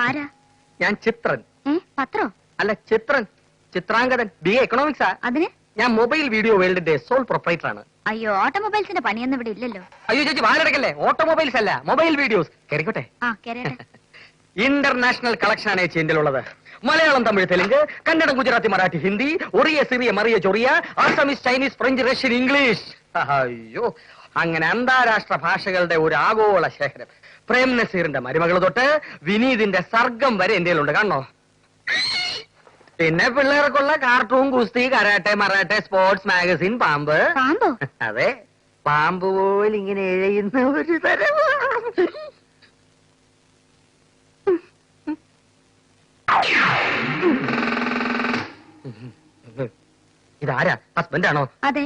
ആരാ? ഞാൻ ചിത്രൻ. പത്രോ? അല്ല, ചിത്രൻ, ചിത്രാംഗതൻ, BA എക്കണോമിക്സാ. അതിന്? ഞാൻ മൊബൈൽ വീഡിയോ വേൾഡിന്റെ സോൾ പ്രൊപ്പറേറ്റർ ആണ്. അയ്യോ, ഓട്ടോമൊബൈൽസിന്റെ പണിയൊന്നും ഇവിടെ ഇല്ലല്ലോ. അയ്യോ ചേച്ചി, വാലടക്കല്ലേ, ഓട്ടോമൊബൈൽസ് അല്ല, മൊബൈൽ വീഡിയോസ്. കേറിക്കോട്ടെ. ഇന്റർനാഷണൽ കളക്ഷൻ ആണ് ചേച്ചി എന്റെ ഉള്ളത്. മലയാളം, തമിഴ്, തെലുങ്ക്, കന്നഡം, ഗുജറാത്തി, മറാഠി, ഹിന്ദി, ഒറിയ, സിറിയ, മറിയ, ചൊറിയ, Assamese, Chinese, French, Russian, English. അയ്യോ, അങ്ങനെ അന്താരാഷ്ട്ര ഭാഷകളുടെ ഒരു ആഗോള ശേഖരം. പ്രേം നസീറിന്റെ മരുമകൾ തൊട്ട് വിനീതിന്റെ സർഗം വരെ എന്റെ ഉണ്ട്. കാണണോ? പിന്നെ പിള്ളേർക്കുള്ള കാർട്ടൂൺ, കുസ്തി, കരാട്ടെ, മറാട്ടെ, സ്പോർട്സ് മാഗസിൻ, പാമ്പ്. അതെ, പാമ്പ് പോലും ഇങ്ങനെ എഴയുന്ന ഒരു തരം. ഇതാരാ? ഹസ്ബൻഡാണോ? അതെ.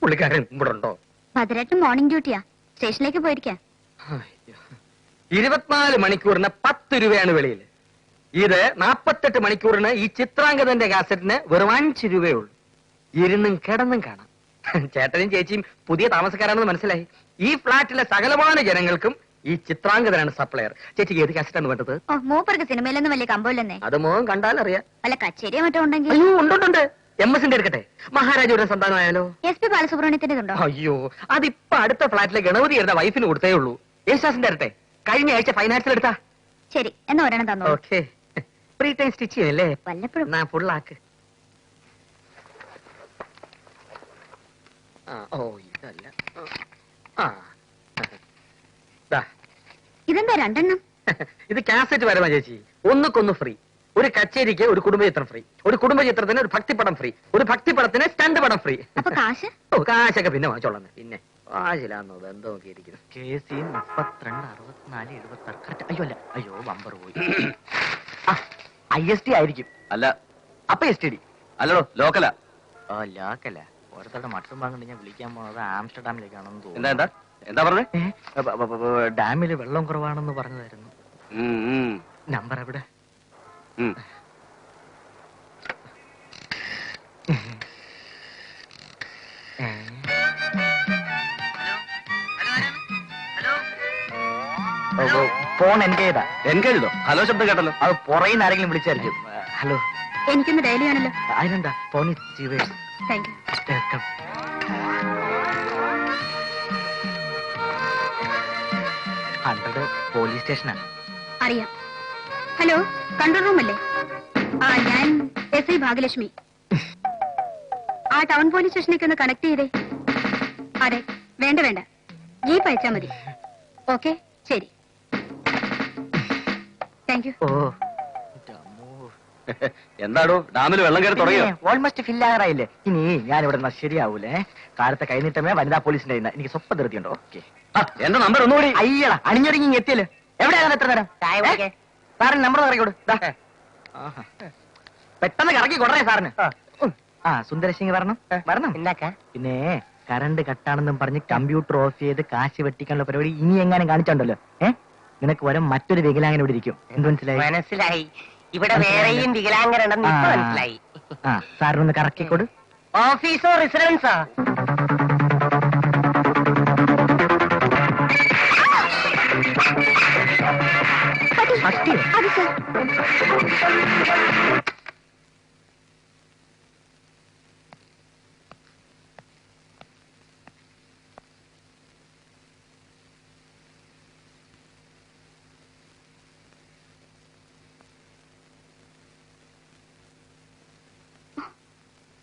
പുള്ളിക്കാരൻ ഇവിടെ ഉണ്ടോ? ഭദ്രേട്ടൻ മോർണിംഗ് ഡ്യൂട്ടിയാ, സ്റ്റേഷനിലേക്ക് പോയിരിക്കാ. 24 മണിക്കൂറിന് 10 രൂപയാണ് വെളിയിൽ. ഇത് 48 മണിക്കൂറിന് ഈ ചിത്രാംഗതന്റെ കാസറ്റിന് വെറും 5 രൂപയേ ഉള്ളൂ. ഇരുന്നും കിടന്നും കാണാം. ചേട്ടനും ചേച്ചിയും പുതിയ താമസക്കാരാണെന്ന് മനസ്സിലായി. ഈ ഫ്ലാറ്റിലെ സകലമാന ജനങ്ങൾക്കും ഈ ചിത്രാംഗതനാണ് സപ്ലയർ. ചേച്ചിക്ക് ഏത് കാസറ്റാണ് വേണ്ടത്? മൂപ്പർക്ക് സിനിമയിലൊന്നും വലിയ കമ്പോലെന്നേ. അത് മോഹം കണ്ടാലറിയാം. അല്ല, കച്ചേരിയോ മറ്റോ ഉണ്ടെങ്കിൽ? അയ്യോ, ഉണ്ട്. MS-ന്റെ എടുക്കട്ടെ. മഹാരാജയുടെ സന്താനമായാലോ? SP ബാലസുബ്രഹ്മണ്യത്തിന്റെ ഉണ്ടോ? അയ്യോ, അതിപ്പോ അടുത്ത ഫ്ലാറ്റിലെ ഗണപതി എഴുന്ന വൈഫിന് കൊടുത്തേ ഉള്ളൂ. യേശുദാസിന്റെ ഇരട്ടെ, കഴിഞ്ഞ ആഴ്ച ഫൈനാൻസിൽ എടുത്താ. ശരി, എന്നാ ഒരെണ്ണം തന്നോ. ഓക്കെ. ഫ്രീ ടൈം സ്റ്റിച്ച് ചെയ്യല്ലേ? വല്ലപ്പോഴും. ഫുള്ളാക്ക്. ഇതല്ല. ഇതെന്താ രണ്ടെണ്ണം? ഇത് കാസറ്റ് വരവാ ചേച്ചി. ഒന്നുക്കൊന്ന് ഫ്രീ. ഒരു കച്ചേരിക്ക് ഒരു കുടുംബചിത്രം ഫ്രീ, ഒരു കുടുംബചിത്രത്തിന് ഒരു ഭക്തിപടം ഫ്രീ, ഒരു ഭക്തിപടത്തിന് സ്റ്റണ്ട് പടം ഫ്രീ. അപ്പൊ കാശ്? കാശൊക്കെ പിന്നെ വാങ്ങിച്ചോളാം. പിന്നെ കാശിലാന്നോ ബന്ധം നോക്കിയിരിക്കുന്നു. KC 32 64 76. അയ്യോ, ബമ്പർ പോയി. IST ആയിരിക്കും. അല്ല. അപ്പൊ STD അല്ലടോ, ലോക്കലാ. ലോക്കല. ഓരോരുത്തരുടെ മട്ടും വാങ്ങണ്ട്. ഞാൻ വിളിക്കാൻ പോകുന്നത് ആംസ്റ്റർഡാമിലേക്കാണെന്ന് തോന്നുന്നു. എന്താ പറഞ്ഞേ? ഡാമില് വെള്ളം കുറവാണെന്ന് പറഞ്ഞതായിരുന്നു. നമ്പർ എവിടെ? ഫോൺ എന്റേതാ. എൻഗേജോ? ഹലോ ശബ്ദം കേട്ടല്ലോ. അത് പുറയുന്ന ആരെങ്കിലും വിളിച്ചായിരിക്കും. ഹലോ. എനിക്കൊന്ന് ഡെയിലി ആണല്ലോ. അതിനെന്താ? Phone thank you. 100 പോലീസ് സ്റ്റേഷനാണ്. അറിയാം. ഹലോ, കൺട്രോൾ റൂം അല്ലേ? ഞാൻ SI ഭാഗ്യലക്ഷ്മി. ആ ടൗൺ പോലീസ് സ്റ്റേഷനിലേക്ക് ഒന്ന് കണക്ട് ചെയ്തേ. അതെ, വേണ്ട, ജീപ്പ് അയച്ചാ മതി. ഓക്കെ, ശരി. Thank you. എന്താടോ, ഡാമിൽ വെള്ളം കയറി തുടങ്ങിയോ? ഓൾമോസ്റ്റ് ഫില്ലാറായില്ലേ? ഇനി ഞാൻ ഇവിടെ ശരിയാവൂലേ. കാലത്തെ കൈനീട്ടമേ വനിതാ പോലീസിന്റെ. എനിക്ക് സ്വപ്ന ധൃതിയുണ്ടോ? ഓക്കെ. എന്റെ നമ്പർ ഒന്നുകൂടി. അയ്യടാ, അണിഞ്ഞൊരുങ്ങി എത്തിയല്ലോ. എവിടെയാണ് എത്ര നേരം? സാറിന് നമ്പർ ഇറക്കിക്കൊടു. പെട്ടെന്ന് കറക്കി കൊടറേ സാറിന്. സുന്ദരസിംഗ് വരണം. പിന്നെ കറണ്ട് കട്ടാണെന്നും പറഞ്ഞ് കമ്പ്യൂട്ടർ ഓഫ് ചെയ്ത് കാശ് വെട്ടിക്കാനുള്ള പരിപാടി ഇനി എങ്ങാനും കാണിച്ചോണ്ടല്ലോ. നിനക്ക് വരും മറ്റൊരു വികലാംഗൻ ഇവിടെ ഇരിക്കും. എന്ത് മനസ്സിലായി? ഇവിടെ വേറെയും വികലാംഗരുണ്ടെന്ന് മനസ്സിലായി. സാറിനൊന്ന് കറക്കിക്കൊടു. ഓഫീസോ റെസിഡൻസോ?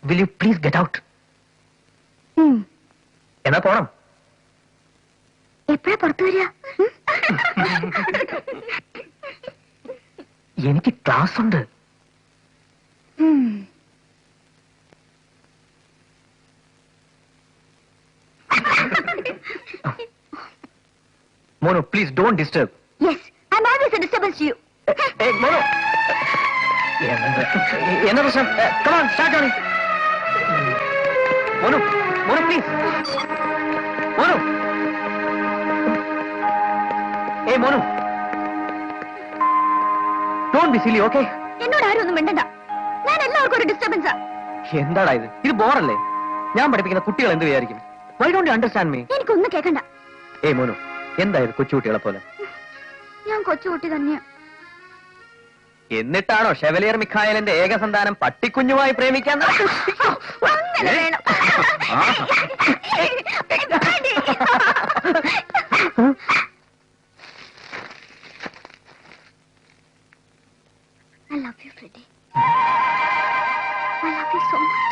Will you please get out? എന്നാ പോണം. എപ്പോഴാ പുറത്തു വരിക? എനിക്ക് ക്ലാസ് ഉണ്ട്. Mono, please don't disturb. Yes, I'm always a disturbance to you. Hey, Mono. എന്നാ പ്രശ്നം? Come on, start on it. Mono, please. Mono. Hey, Mono. Don't be silly, okay? എന്നോട് ആരും ഒന്നും മിണ്ടണ്ട. ഞാൻ എല്ലാവർക്കും ഒരു ഡിസ്റ്റർബൻസാ. എന്താടാ ഇത്? ഇത് ബോറല്ലേ? ഞാൻ പഠിപ്പിക്കുന്ന കുട്ടികൾ എന്ത് വിചാരിക്കും? Why don't you understand me? എനിക്കൊന്നും കേൾക്കണ്ട. Hey, Mono. എന്തായത് കൊച്ചുകുട്ടികളെ പോലെ? ഞാൻ കൊച്ചുകുട്ടി തന്നെയാ. എന്നിട്ടാണോ ഷെവലിയർ മിഖായലിന്റെ ഏകസന്താനം പട്ടിക്കുഞ്ഞുമായി പ്രേമിക്കാൻ അങ്ങനെ വേണം. I love you, Freddie. I love you so much.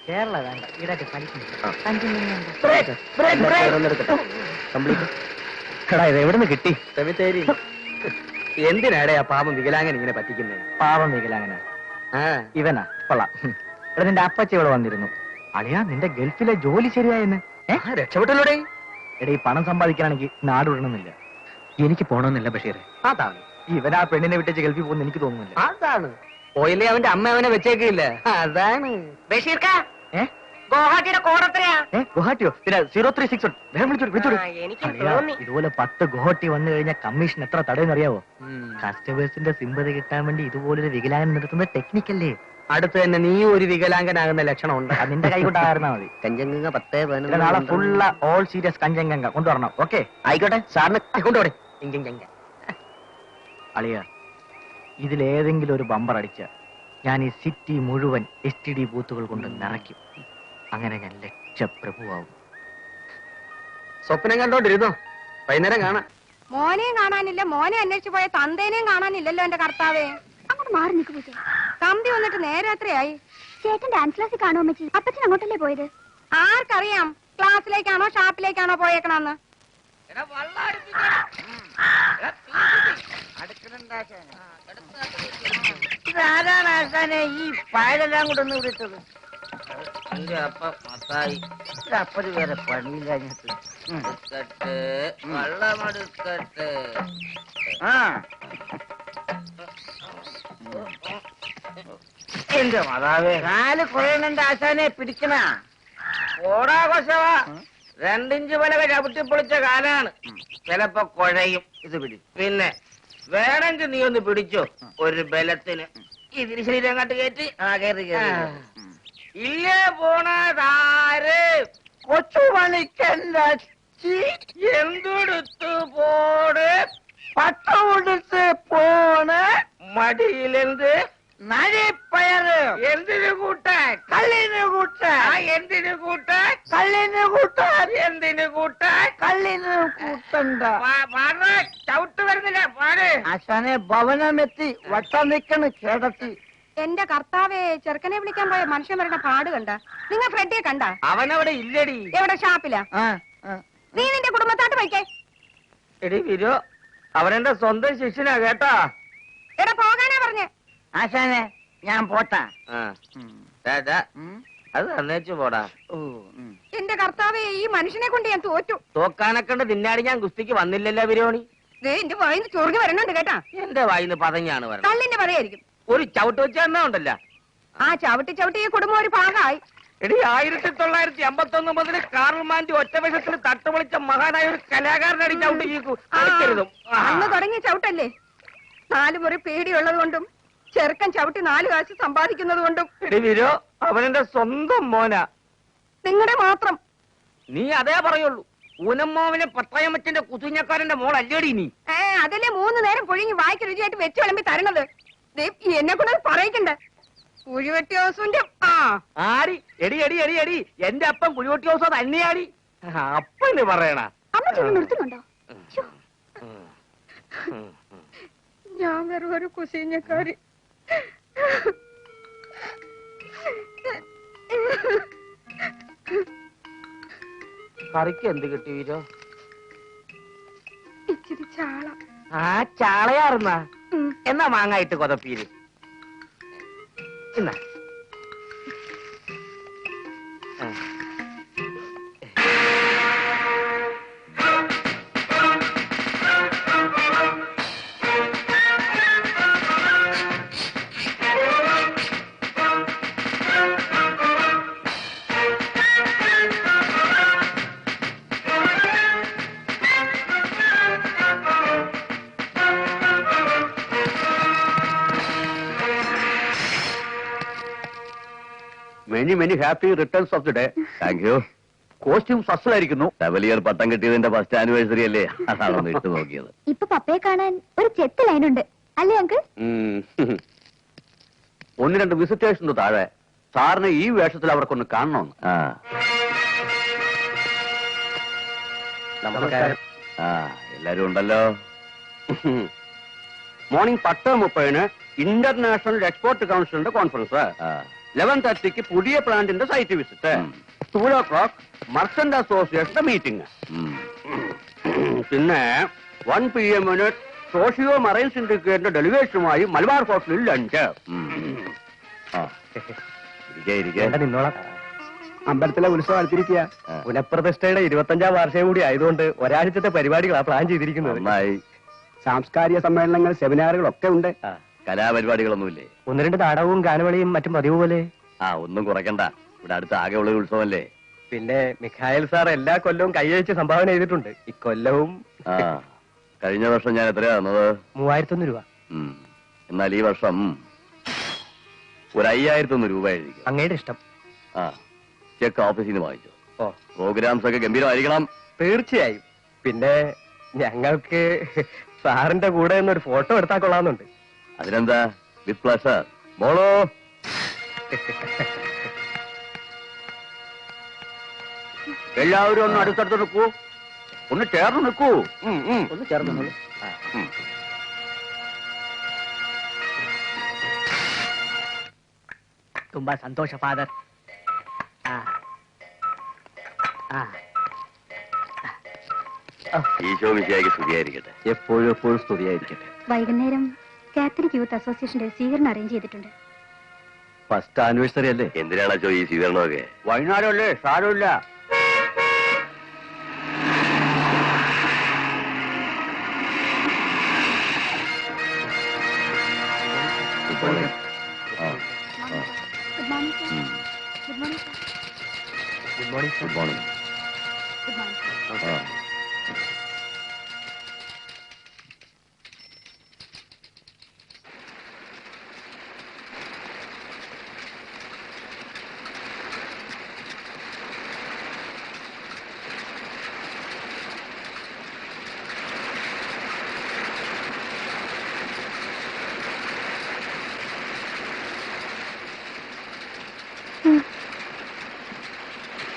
Kerala വേണ്ട ഈടായിട്ട് പഠിക്കുന്നു ഇത് എവിടുന്ന് കിട്ടി സെമിത്തേരി എന്തിനാടെ ആ പാപം വികലാംഗൻ ഇങ്ങനെ പറ്റിക്കുന്നേ? പാവം വികലാങ്ങന ആ ഇവനാ കൊള്ളാം ഇവിടെ നിന്റെ അപ്പച്ചി ഇവിടെ വന്നിരുന്നു അളിയാ നിന്റെ ഗൾഫിലെ ജോലി ശരിയായെന്ന് രക്ഷപ്പെട്ടല്ലോടെ. എടാ ഈ പണം സമ്പാദിക്കാനാണെങ്കിൽ നാട് വിടണമെന്നില്ല എനിക്ക് പോണമെന്നില്ല ബഷീറെ അതാണ് ഇവനാ പെണ്ണിനെ വിട്ടേച്ച് ഗൾഫിൽ പോകുന്ന എനിക്ക് തോന്നുന്നില്ല അതാണ് പോയില്ലേ അവന്റെ അമ്മ അവനെ വെച്ചേക്കില്ല. അതാണ് ബഷീർക്ക ഗുവാഹട്ടിയുടെ കോഡ് എത്രയാ? ഗുവാഹട്ടിയോ പിന്നെ 036 വേഗം വിളിച്ചോളൂ ആ, എനിക്ക് തോന്നി. ഇതുപോലെ 10 ഗുവാഹട്ടി വന്നു കഴിഞ്ഞാൽ കമ്മീഷൻ എത്ര തടയുന്നറിയാവോ? കസ്റ്റമേഴ്സിന്റെ സിമ്പതി കിട്ടാൻ വേണ്ടി ഇതുപോലൊരു വികലാംഗൻ നിർത്തുന്നത് ടെക്നിക്കല്ലേ? അടുത്ത് തന്നെ നീ ഒരു വികലാംഗനാകുന്ന ലക്ഷണം ഉണ്ട്. അത് നിന്റെ കൈ കൊണ്ടായിരുന്നാ മതി. കഞ്ചങ്ങ 10 പിന്നെ നാളെ ഫുള്ള ഓൾ സീരിയസ് കഞ്ചങ്കങ്ക കൊണ്ടുവരണം. ഓക്കെ ആയിക്കോട്ടെ. സാറിന് കൊണ്ടുപോടെ. അളിയ ഇതിലേതെങ്കിലും ഒരു ബമ്പർ അടിച്ച ഞാൻ ഈ സിറ്റി മുഴുവൻ STD ബൂത്തുകൾ കൊണ്ട് നിറയ്ക്കും. അങ്ങനെ ഞാൻ ലക്ഷപ്രഭുവാകും. സ്വപ്നം കണ്ടോണ്ടിരുന്നോ? വൈകുന്നേരം കാണാം. മോനെയും കാണാനില്ല, മോനെ അന്വേഷിച്ചു പോയ തന്തേനെയും കാണാനില്ലല്ലോ എന്റെ കർത്താവേ. അങ്ങോട്ട് മാറി നിൽക്കു പൂജ. തമ്പി വന്നിട്ട് നേരെ എത്രയായി? ചേട്ടൻ ഡാൻസ് ക്ലാസ്സിൽ കാണുമോ അമ്മച്ചി? അപ്പച്ചൻ അങ്ങോട്ടല്ലേ പോയത്? ആർക്കറിയാം ക്ലാസ്സിലേക്കാണോ ഷാപ്പിലേക്കാണോ പോയേക്കണെന്ന്? ഇതാരാണ് ആശാനെ ഈ പായലെല്ലാം കൂടെ ഒന്ന് വിളിച്ചത്? അപ്പത് വേറെ പണിയില്ല വെള്ളമെടുക്കട്ടെ. എന്റെ മാതാവേ കാല് കുഴയണന്റെ ആശാനെ പിടിക്കണ ഓടാ കൊശവ 2 ഇഞ്ച് പലക ചവിട്ടിപ്പൊളിച്ച കാലാണ്. ചിലപ്പോ കുഴയും. ഇത് പിടി. പിന്നെ വേണമെങ്കിൽ നീ ഒന്ന് പിടിച്ചോ ഒരു ബലത്തിന്. ഇതിന് ശരീരം അങ്ങോട്ട് കയറ്റി ഇല്ലേ പോണതാര്? കൊച്ചുമണിക്കൻ്റെ എന്തെടുത്തു പോട് പട്ടമെടുത്ത് പോണ് മടിയിലെന്ത് നരിപ്പയറ് എന്തിനു കൂട്ടാൻ? കല്ലിന് കൂട്ടാൻ എന്തിനു കൂട്ടാൻ? കല്ലിന് കൂട്ടാൻ എന്തിനു കൂട്ടാൻ? കല്ലിന് കൂട്ടണ്ട ചവിട്ട് വരുന്നില്ല പാട്. ആശാനെ ഭവനമെത്തി വട്ടം നിക്കണ് കേടത്തി. എന്റെ കർത്താവേ, ചെറുക്കനെ വിളിക്കാൻ പോയ മനുഷ്യൻ വരണ പാട് കണ്ട? നിങ്ങൾ ഫ്രെഡിയെ കണ്ട? അവനവിടെ ഇല്ലടി. എവിടെ? ഷാപ്പിലാ? നീ നിന്റെ കുടുംബത്താട്ട് വയ്ക്കേ. എടി വിരോ അവനെന്റെ സ്വന്തം ശിഷ്യനാ കേട്ടാ. എടാ പോകാനാ പറഞ്ഞേ. ആശാനെ ഞാൻ പോട്ടാ. അത് തന്നേച്ചു പോടാ. എന്റെ കർത്താവേ, ഈ മനുഷ്യനെ കൊണ്ട് ഞാൻ തോറ്റു. തോക്കാനക്കണ്ട് നിന്നാടി ഞാൻ ഗുസ്തിക്ക് വന്നില്ലല്ലോ വിരോണി. ദേ എന്റെ വായിന്ന് ചൊറിഞ്ഞു വരണുണ്ട് കേട്ടാ. എന്റെ വായിന്ന് പതഞ്ഞാണ് വരണം. കള്ളിന്റെ പറയായിരിക്കും. ഒരു ചവിട്ട് വെച്ച എണ്ണ ഉണ്ടല്ലോ. ആ ചവിട്ടി ചവിട്ടി ഈ കുടുംബം ഒരു ഭാഗമായി. എടി 1951 മുതൽ കാർൽമാന്റെ ഒറ്റവേഷത്തിൽ തട്ടുപൊളിച്ച മഹാനായ ഒരു കലാകാരനടി ചവിട്ട് ചീക്കു. അന്ന് തുടങ്ങിയ ചവിട്ടല്ലേ. 4 മുറി പേടിയുള്ളത് കൊണ്ടും ചെറുക്കൻ ചവിട്ടി 4 കാശ് സമ്പാദിക്കുന്നത് കൊണ്ടും. എടി വിരോ അവനെന്റെ സ്വന്തം മോനാ. നിങ്ങളുടെ മാത്രം. നീ അതേ പറയുള്ളൂ. ഊനമ്മോവിനെ പട്ടായമ്മച്ചന്റെ കുതിഞ്ഞക്കാരന്റെ മോൾ അല്ലേടി നീ. അതല്ലേ 3 നേരം പുഴുങ്ങി വായിക്ക് രുചിയായിട്ട് വെച്ച് വിളമ്പി തരണത്. എന്നെ കൊണ്ട് പറയിക്കണ്ട. കുഴിവെട്ടിയോസുന്റെ ആടി എടി എടി എടി എടി എന്റെ അപ്പം കുഴിവെട്ടി ഹൗസ് തന്നെയാടി. അപ്പന് പറയണ അമ്മച്ചി നിർത്തുന്നുണ്ടോ? ഞാൻ വെറും ഒരു കുസീഞ്ഞക്കാരി. കറിക്ക് എന്ത് കിട്ടി വീരോ? ഇച്ചിരി ചാള. ആ ചാളയാറുന്ന എന്നാ മാങ്ങായിട്ട് കൊതപ്പീര്. എന്നാ Many happy returns of the day. Thank you. Costumes അസലായിരിക്കുന്നു. കവലിയർ പട്ടം കിട്ടിയതിന്റെ ഫസ്റ്റ് ആനിവേഴ്സറി അല്ലേ, അതാണൊന്ന് ഇട്ട് നോക്കിയത്. ഇപ്പൊ പപ്പയെ കാണാൻ ഒരു ചെത്ത് ലൈനുണ്ട് അല്ലേ അങ്കിൾ? ഒന്ന് രണ്ട് വിസിറ്റേഴ്സിന് താഴെ സാറിന് ഈ വേഷത്തിൽ അവർക്കൊന്ന് കാണണമെന്ന്. നമസ്കാരം. എല്ലാരും ഉണ്ടല്ലോ. മോർണിംഗ് 10:30 ഇന്റർനാഷണൽ എക്സ്പോർട്ട് കൗൺസിലിന്റെ കോൺഫറൻസ്. 11:30 പുതിയ പ്ലാന്റിന്റെ സൈറ്റ് വിസിറ്റ്. 2 മർച്ചന്റ് അസോസിയേഷന്റെ മീറ്റിംഗ്. പിന്നെ 1 PM സോഷ്യോ മറൈൻ സിൻഡിക്കേറ്റിന്റെ ഡെലിഗേഷനുമായി മലബാർ ഹോട്ടലിൽ ലഞ്ച്. നിന്നോളാം. അമ്പലത്തിലെ ഉത്സവം അടുത്തിരിക്കുക. പുനഃപ്രതിഷ്ഠയുടെ 25ാം വാർഷികം കൂടി ആയതുകൊണ്ട് ഒരാഴ്ചത്തെ പരിപാടികളാണ് പ്ലാൻ ചെയ്തിരിക്കുന്നത്. സാംസ്കാരിക സമ്മേളനങ്ങൾ, സെമിനാറുകളൊക്കെ ഉണ്ട്. കലാപരിപാടികളൊന്നുമില്ലേ? 1-2 നാടകവും ഗാനമേളയും മറ്റും പതിവ് പോലെ. ഒന്നും കുറയ്ക്കണ്ട, ഇവിടെ അടുത്ത ആകെ ഉള്ള ഉത്സവമല്ലേ. പിന്നെ മിഖായൽ സാർ എല്ലാ കൊല്ലവും കൈയഴിച്ച് സംഭാവന ചെയ്തിട്ടുണ്ട്. ഇക്കൊല്ലവും കഴിഞ്ഞ വർഷം ഞാൻ എത്രയാ തന്നത്? 3001 രൂപ. എന്നാൽ ഈ വർഷം ഒരു 5001 രൂപ എഴുതിക്കും. അങ്ങയുടെ ഇഷ്ടം. ചെക്ക് ഓഫീസിൽ നിന്ന് വാങ്ങിച്ചു. ഓ, പ്രോഗ്രാംസ് ഒക്കെ ഗംഭീരമായിരിക്കണം. തീർച്ചയായും. പിന്നെ ഞങ്ങൾക്ക് സാറിന്റെ കൂടെ ഒരു ഫോട്ടോ എടുത്താൽ കൊള്ളാമെന്നുണ്ട്. അതിനെന്താ, വിത്ത് പ്ലഷർ. മോളോ, എല്ലാവരും ഒന്ന് അടുത്തടുത്ത് നിൽക്കൂ, ഒന്ന് ചേർന്ന് നിൽക്കൂ. ഒന്ന് ചേർന്ന്. ತುಂಬಾ ಸಂತೋಷ ಫಾದರ್. ഈശോ മിശിഹായ്ക്ക് സ്തുതിയായിരിക്കട്ടെ. എപ്പോഴും എപ്പോഴും സ്തുതിയായിരിക്കട്ടെ. വൈകുന്നേരം കാത്തലിക് യൂത്ത് അസോസിയേഷന്റെ സ്വീകരണം അറേഞ്ച് ചെയ്തിട്ടുണ്ട്. ഫസ്റ്റ് ആനിവേഴ്സറി അല്ലേ? എന്തിനാണോ ഈ സ്വീകരണമൊക്കെ? വൈകുന്നേരം അല്ലേ, സാരമില്ല. Good morning sir. Good morning sir. Good morning. Good morning. Good morning.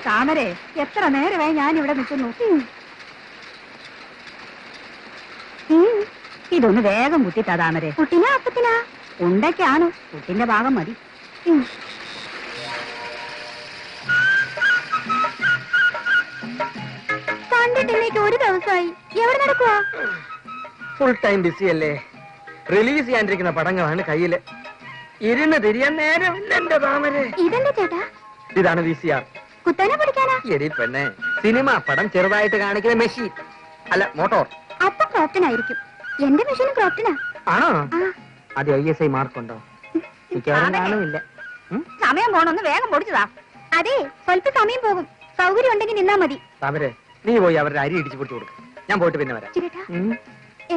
താമരെ, എത്ര നേരമായി ഞാൻ ഇവിടെ നിൽക്കുന്നു. ഇതൊന്ന് വേഗം കുത്തിട്ടാ താമരെ. കുട്ടിനാ അപ്പത്തിനാ? ഉണ്ടൊക്കെയാണ്, കുട്ടിന്റെ ഭാഗം മതി. കണ്ടിട്ടില്ലേക്ക് ഒരു ദിവസമായി. എവിടെ നടക്കുവാ? ഫുൾ ടൈം ബിസി അല്ലേ. റിലീസ് ചെയ്യാണ്ടിരിക്കുന്ന പടങ്ങളാണ് കയ്യില്. ഇരുന്ന് തിരിയാൻ നേരമില്ല എന്റെ താമരെ. ഇതെന്താ ചേട്ടാ? ഇതാണ് VCR. കുത്താനാ പഠിക്കാനാ? എടി പെണ്ണെ, സിനിമ പടം ചെറുതായിട്ട് കാണിക്കുന്ന മെഷീൻ അല്ല, മോട്ടോർ. അപ്പൊ ക്രോപ്റ്റനായിരിക്കും. എന്റെ മെഷീനും ക്രോപ്റ്റനാ. ആണോ? ആ, അത് ISI മാർക്കുണ്ടോ? മിക്കവാറും കാണുമില്ല. സമയം പോണൊന്ന് വേഗം പൊടിച്ചതാ. അതെ, സ്വല്പ സമയം പോകും. സൗകര്യം ഉണ്ടെങ്കിൽ നിന്നാ മതി. താമരെ, നീ പോയി അവരുടെ അരി ഇടിച്ചു പൊടിച്ചു കൊടുക്കും. ഞാൻ പോയിട്ട് പിന്നെ വരാം. ചിരേട്ടാ,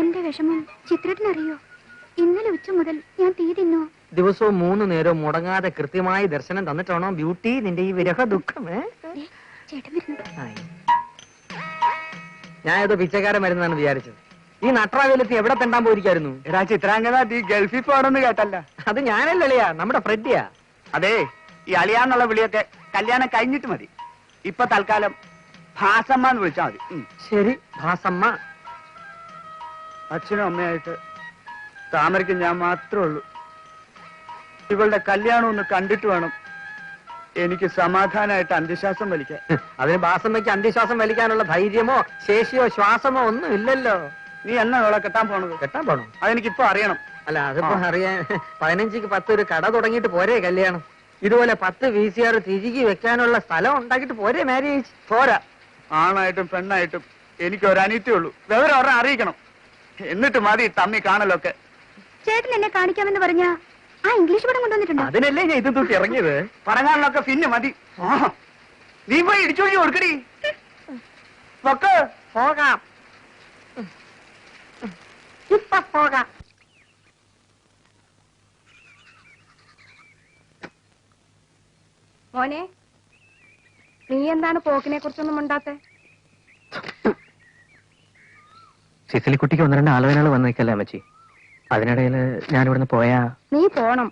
എന്റെ വിഷമം ചിത്രത്തിനറിയോ? ഇന്നലെ ഉച്ച മുതൽ ഞാൻ തീ തിന്നോ. ദിവസവും 3 നേരവും മുടങ്ങാതെ കൃത്യമായി ദർശനം തന്നിട്ടാണോ ബ്യൂട്ടി നിന്റെ ഈ വിരഹ ദുഃഖം? ചേട്ടൻ വരുന്നു. ഞാൻ ഏതോ പിച്ചക്കാരൻ വരുന്നതാണ് വിചാരിച്ചത്. ഈ നട്രാവേലത്തി എവിടെ തെണ്ടാൻ പോയിരിക്കായിരുന്നു? എടാ ചിത്രാംഗത, നീ ഗൾഫിൽ പോകണമെന്ന് കേട്ടല്ല. അത് ഞാനല്ലളിയാ, നമ്മുടെ ഫ്രെഡിയാ. അതെ, ഈ അളിയാന്നുള്ള വിളിയൊക്കെ കല്യാണം കഴിഞ്ഞിട്ട് മതി. ഇപ്പൊ തൽക്കാലം ഭാസമ്മ എന്ന് വിളിച്ചാ മതി. ശരി, ഭാസമ്മ. അച്ഛനും അമ്മയായിട്ട് താമരയ്ക്ക് ഞാൻ മാത്രമേ ഉള്ളൂ. ഇവളുടെ കല്യാണം ഒന്ന് കണ്ടിട്ട് വേണം എനിക്ക് സമാധാനമായിട്ട് അന്ത്യശ്വാസം വലിക്കാൻ. അതിന് ഭാസമ്മയ്ക്ക് അന്ത്യശ്വാസം വലിക്കാനുള്ള ധൈര്യമോ ശേഷിയോ ശ്വാസമോ ഒന്നും ഇല്ലല്ലോ. നീ എന്നാ അവളെ കെട്ടാൻ പോണത്? കെട്ടാൻ പോണോ? അതെനിക്കിപ്പോ അറിയണം. അല്ല, അതിപ്പോ അറിയാൻ 15ക്ക് 10 ഒരു കട തുടങ്ങിയിട്ട് പോരേ കല്യാണം? ഇതുപോലെ 10 VCR തിരികെ വെക്കാനുള്ള സ്ഥലം ഉണ്ടാക്കിയിട്ട് പോരേ മാരേജ്? പോരാ, ആണായിട്ടും പെണ്ണായിട്ടും എനിക്ക് ഒരു അനിയത്തേ ഉള്ളൂ. വിവരം അവരെ അറിയിക്കണം. എന്നിട്ട് മതി തമ്മി കാണലൊക്കെ. ചേട്ടൻ എന്നെ കാണിക്കാമെന്ന് പറഞ്ഞ ആ ഇംഗ്ലീഷ് പടം കൊണ്ടുവന്നിട്ടുണ്ടോ? അതിനല്ലേ ഞാൻ ഇത് തൂക്കി ഇറങ്ങിയത്. പറഞ്ഞാലൊക്കെ പിന്നെ മതി. നീ പോയി ഇടിച്ചൊഴിഞ്ഞു കൊടുക്കടി. പൊക്ക്. പോകാം, ഇപ്പൊ പോകാം. മോനെ, നീ എന്താണ് പോക്കിനെ കുറിച്ചൊന്നും ഉണ്ടാത്തെ? സിസിലിക്കുട്ടിക്ക് 1-2 ആലോചനകൾ വന്നേക്കല്ലേ അമ്മച്ചി. അതിനിടയിൽ ഞാൻ ഇവിടുന്ന് പോയാ നീ പോണം.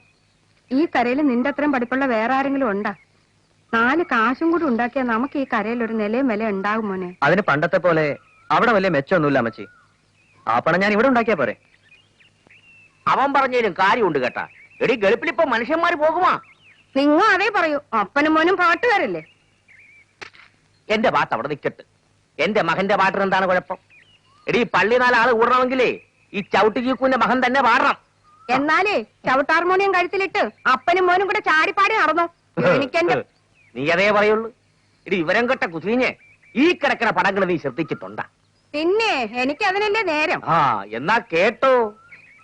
ഈ കരയിൽ നിന്റെ അത്രയും പഠിപ്പുള്ള വേറെ ആരെങ്കിലും ഉണ്ടാ? 4 കാശും കൂടി ഉണ്ടാക്കിയാൽ നമുക്ക് ഈ കരയിൽ ഒരു നിലയും വില ഉണ്ടാകും മോനെ. അതിന് പണ്ടത്തെ പോലെ അവിടെ വലിയ മെച്ചമൊന്നുമില്ല അമ്മച്ചി. ആ പണം ഞാൻ ഇവിടെ ഉണ്ടാക്കിയാ പോരെ. അവൻ പറഞ്ഞതിലും കാര്യമുണ്ട് കേട്ടാ. എടി ഗൾഫിലിപ്പോ മനുഷ്യന്മാര് പോകുമാ. നിങ്ങൾ അതേ പറയൂ. അപ്പനും മോനും പാട്ടുകാരല്ലേ? എന്റെ പാട്ട് അവിടെ നിൽക്കട്ട്. എന്റെ മകന്റെ പാട്ടിന് എന്താണ് കുഴപ്പം? എടി പള്ളി 4 ആള് കൂടണമെങ്കിലേ ഈ ചവിട്ടി ചീക്കൂന്റെ മകൻ തന്നെ പാടണം. എന്നാലേ ചവിട്ടാർമോണിയം കഴുത്തിലിട്ട് അപ്പനും മോനും കൂടെ ചാടിപ്പാടി നടന്നു. എനിക്കെന്റെ നീ അതേ പറയുള്ളൂ. എടി ഇവരം കെട്ട കുസീഞ്ഞ് ഈ കിടക്കണ പടങ്ങൾ നീ ശ്രദ്ധിച്ചിട്ടുണ്ടാ? പിന്നെ എനിക്ക് അതിനല്ലേ നേരം. ആ എന്നാ കേട്ടോ.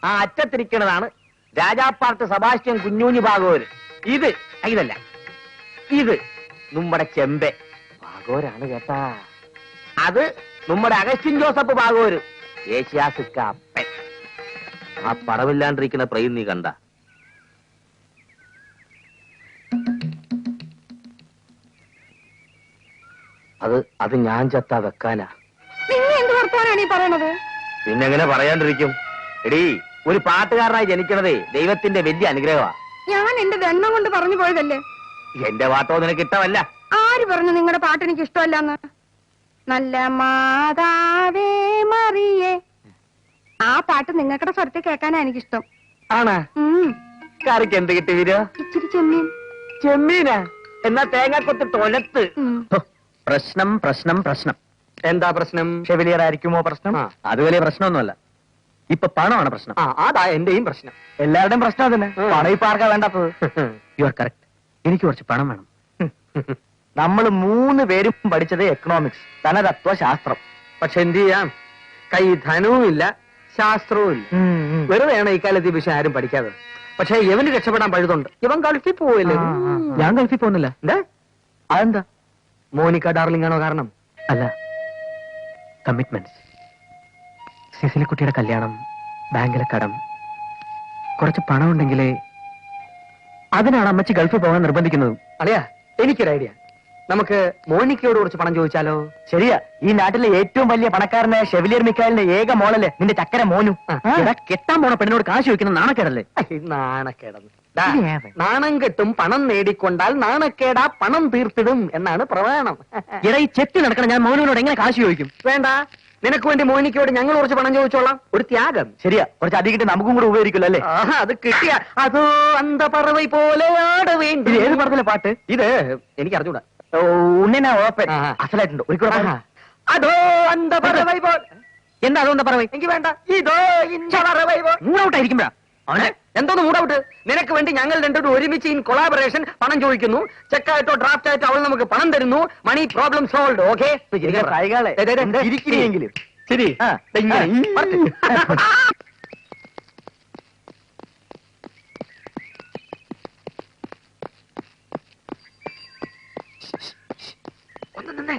ആ അറ്റത്തിരിക്കണതാണ് രാജാപ്പാർട്ട് സെബാസ്റ്റ്യൻ കുഞ്ഞൂഞ്ഞി ഭാഗവര്. ഇതല്ല, ഇത് നമ്മുടെ ചെമ്പെ ഭാഗവരാണ് കേട്ടാ. അത് നമ്മുടെ അഗസ്റ്റിൻ ജോസഫ് ഭാഗവര്, ഏഷ്യാസിക്ക അപ്പൻ. ആ പടമില്ലാണ്ടിരിക്കുന്ന പ്രയും നീ കണ്ട? അത് ഞാൻ ചത്താ വെക്കാനാ. നിങ്ങൾ എന്ത് വർത്താനാണ് ഈ പറയണത്? പിന്നെങ്ങനെ പറയാണ്ടിരിക്കും? എടീ, ഒരു പാട്ടുകാരനായി ജനിക്കണതേ ദൈവത്തിന്റെ വലിയ അനുഗ്രഹമാ. ഞാൻ എന്റെ ദണ്ണം കൊണ്ട് പറഞ്ഞു പോയതല്ലേ. എന്റെ പാട്ടോ നിനക്ക് ഇഷ്ടമല്ല. ആര് പറഞ്ഞു നിങ്ങളുടെ പാട്ട് എനിക്ക് ഇഷ്ടമല്ലെന്ന്? നല്ല മാതാവേ മറിയേ, ആ പാട്ട് നിങ്ങൾക്കുടെ സ്വരത്തിൽ കേൾക്കാനാ എനിക്കിഷ്ടം. ആണാ? കറിക്ക് എന്ത് കിട്ടി വീരോ? ഇച്ചിരി ചെമ്മീൻ. ചെമ്മീനാ? എന്നാ തേങ്ങാക്കൊത്ത് തൊലത്ത്. പ്രശ്നം പ്രശ്നം പ്രശ്നം. എന്താ പ്രശ്നം? ഷെവിലിയർ ആയിരിക്കുമോ പ്രശ്നം? അത് വലിയ പ്രശ്നമൊന്നുമല്ല. ഇപ്പൊ പണമാണ് പ്രശ്നം. അതാ എന്റെയും പ്രശ്നം. എല്ലാവരുടെയും പ്രശ്നം തന്നെ. പണം ഇപ്പൊ ആർക്കാ വേണ്ടാത്തത്? You are correct. എനിക്ക് കുറച്ച് പണം വേണം. നമ്മൾ 3 പേരും പഠിച്ചത് എക്കണോമിക്സ്, ധനതത്വ ശാസ്ത്രം. പക്ഷെ എന്ത് ചെയ്യാം, കൈ ധനവും ഇല്ല ശാസ്ത്രവും ഇല്ല. വെറുതെയാണ് ഇക്കാലത്ത് ഈ വിഷയം ആരും പഠിക്കാതെ. പക്ഷെ ഇവന് രക്ഷപ്പെടാൻ പഴുതുണ്ട്. ഇവൻ ഗൾഫിൽ പോവില്ലേ? ഞാൻ ഗൾഫിൽ പോകുന്നില്ല. എന്താ? അതെന്താ? മോനിക്ക ഡാർലിംഗ് ആണോ കാരണം? അല്ല, കമ്മിറ്റ്മെന്റ്സ്. സിസിലിക്കുട്ടിയുടെ കല്യാണം, ബാങ്കിലെ കടം, കുറച്ച് പണം ഉണ്ടെങ്കിലേ. അതിനാണ് അമ്മച്ചി ഗൾഫിൽ പോകാൻ നിർബന്ധിക്കുന്നത്. അളിയാ, എനിക്കൊരു ഐഡിയ. നമുക്ക് മോനിക്കയോട് കുറച്ച് പണം ചോദിച്ചാലോ? ശരിയാ. ഈ നാട്ടിലെ ഏറ്റവും വലിയ പണക്കാരനായ ഷെവിലിയർ മിക്കാലിന്റെ ഏക മോളല്ലേ നിന്റെ ചക്കര മോനു. കെട്ടാൻ പോണ പെണ്ണിനോട് കാശ് ചോദിക്കുന്ന നാണക്കേടല്ലേ? നാണക്കേടെന്ന്. നാണം കെട്ടും പണം നേടിക്കൊണ്ടാൽ നാണക്കേടാ പണം തീർത്തിടും എന്നാണ് പ്രമാണം. ഇട ഈ ചെത്തി നടക്കണം. ഞാൻ മോനുവിനോട് എങ്ങനെ കാശ് ചോദിക്കും? വേണ്ട, നിനക്ക് വേണ്ടി മോനിക്കയോട് ഞങ്ങൾ കുറച്ച് പണം ചോദിച്ചോളാം. ഒരു ത്യാഗം. ശരിയാ, കുറച്ച് അധികം കിട്ടി നമുക്കും കൂടെ ഉപകരിക്കില്ല അല്ലേ? അത് കിട്ടിയ അതോ അന്ത പറവൈ പോലെ ആട വേണ്ടി. ഇത് ഏത് പടത്തിലെ പാട്ട്? ഇത് എനിക്ക് അറിഞ്ഞൂടാ. ഉണ്ണിനാ ഓപ്പൻ. ആ. അസലായിട്ടുണ്ട്. ഒരിക്കലും അതോ അന്ത പറവൈ പോൽ. എന്താ അതൊന്നും പറവേ? എനിക്ക് വേണ്ട. ഇതോ ഇഞ്ച പറവൈ പോൽ. മൂടൗട്ടായിരിക്കുമ്പോഴാ അവനെ എന്തോന്ന് മൂടൗട്ട്? നിനക്ക് വേണ്ടി ഞങ്ങൾ രണ്ടും ഒരുമിച്ച് ഇൻ കൊളാബറേഷൻ പണം ചോദിക്കുന്നു. ചെക്കായിട്ടോ ഡ്രാഫ്റ്റ് ആയിട്ടോ അവൾ നമുക്ക് പണം തരുന്നു. മണി പ്രോബ്ലം സോൾവ്. ഓക്കെ? ഇരിക്കണെങ്കിലും ശരി. ഒന്ന് നിന്നേ.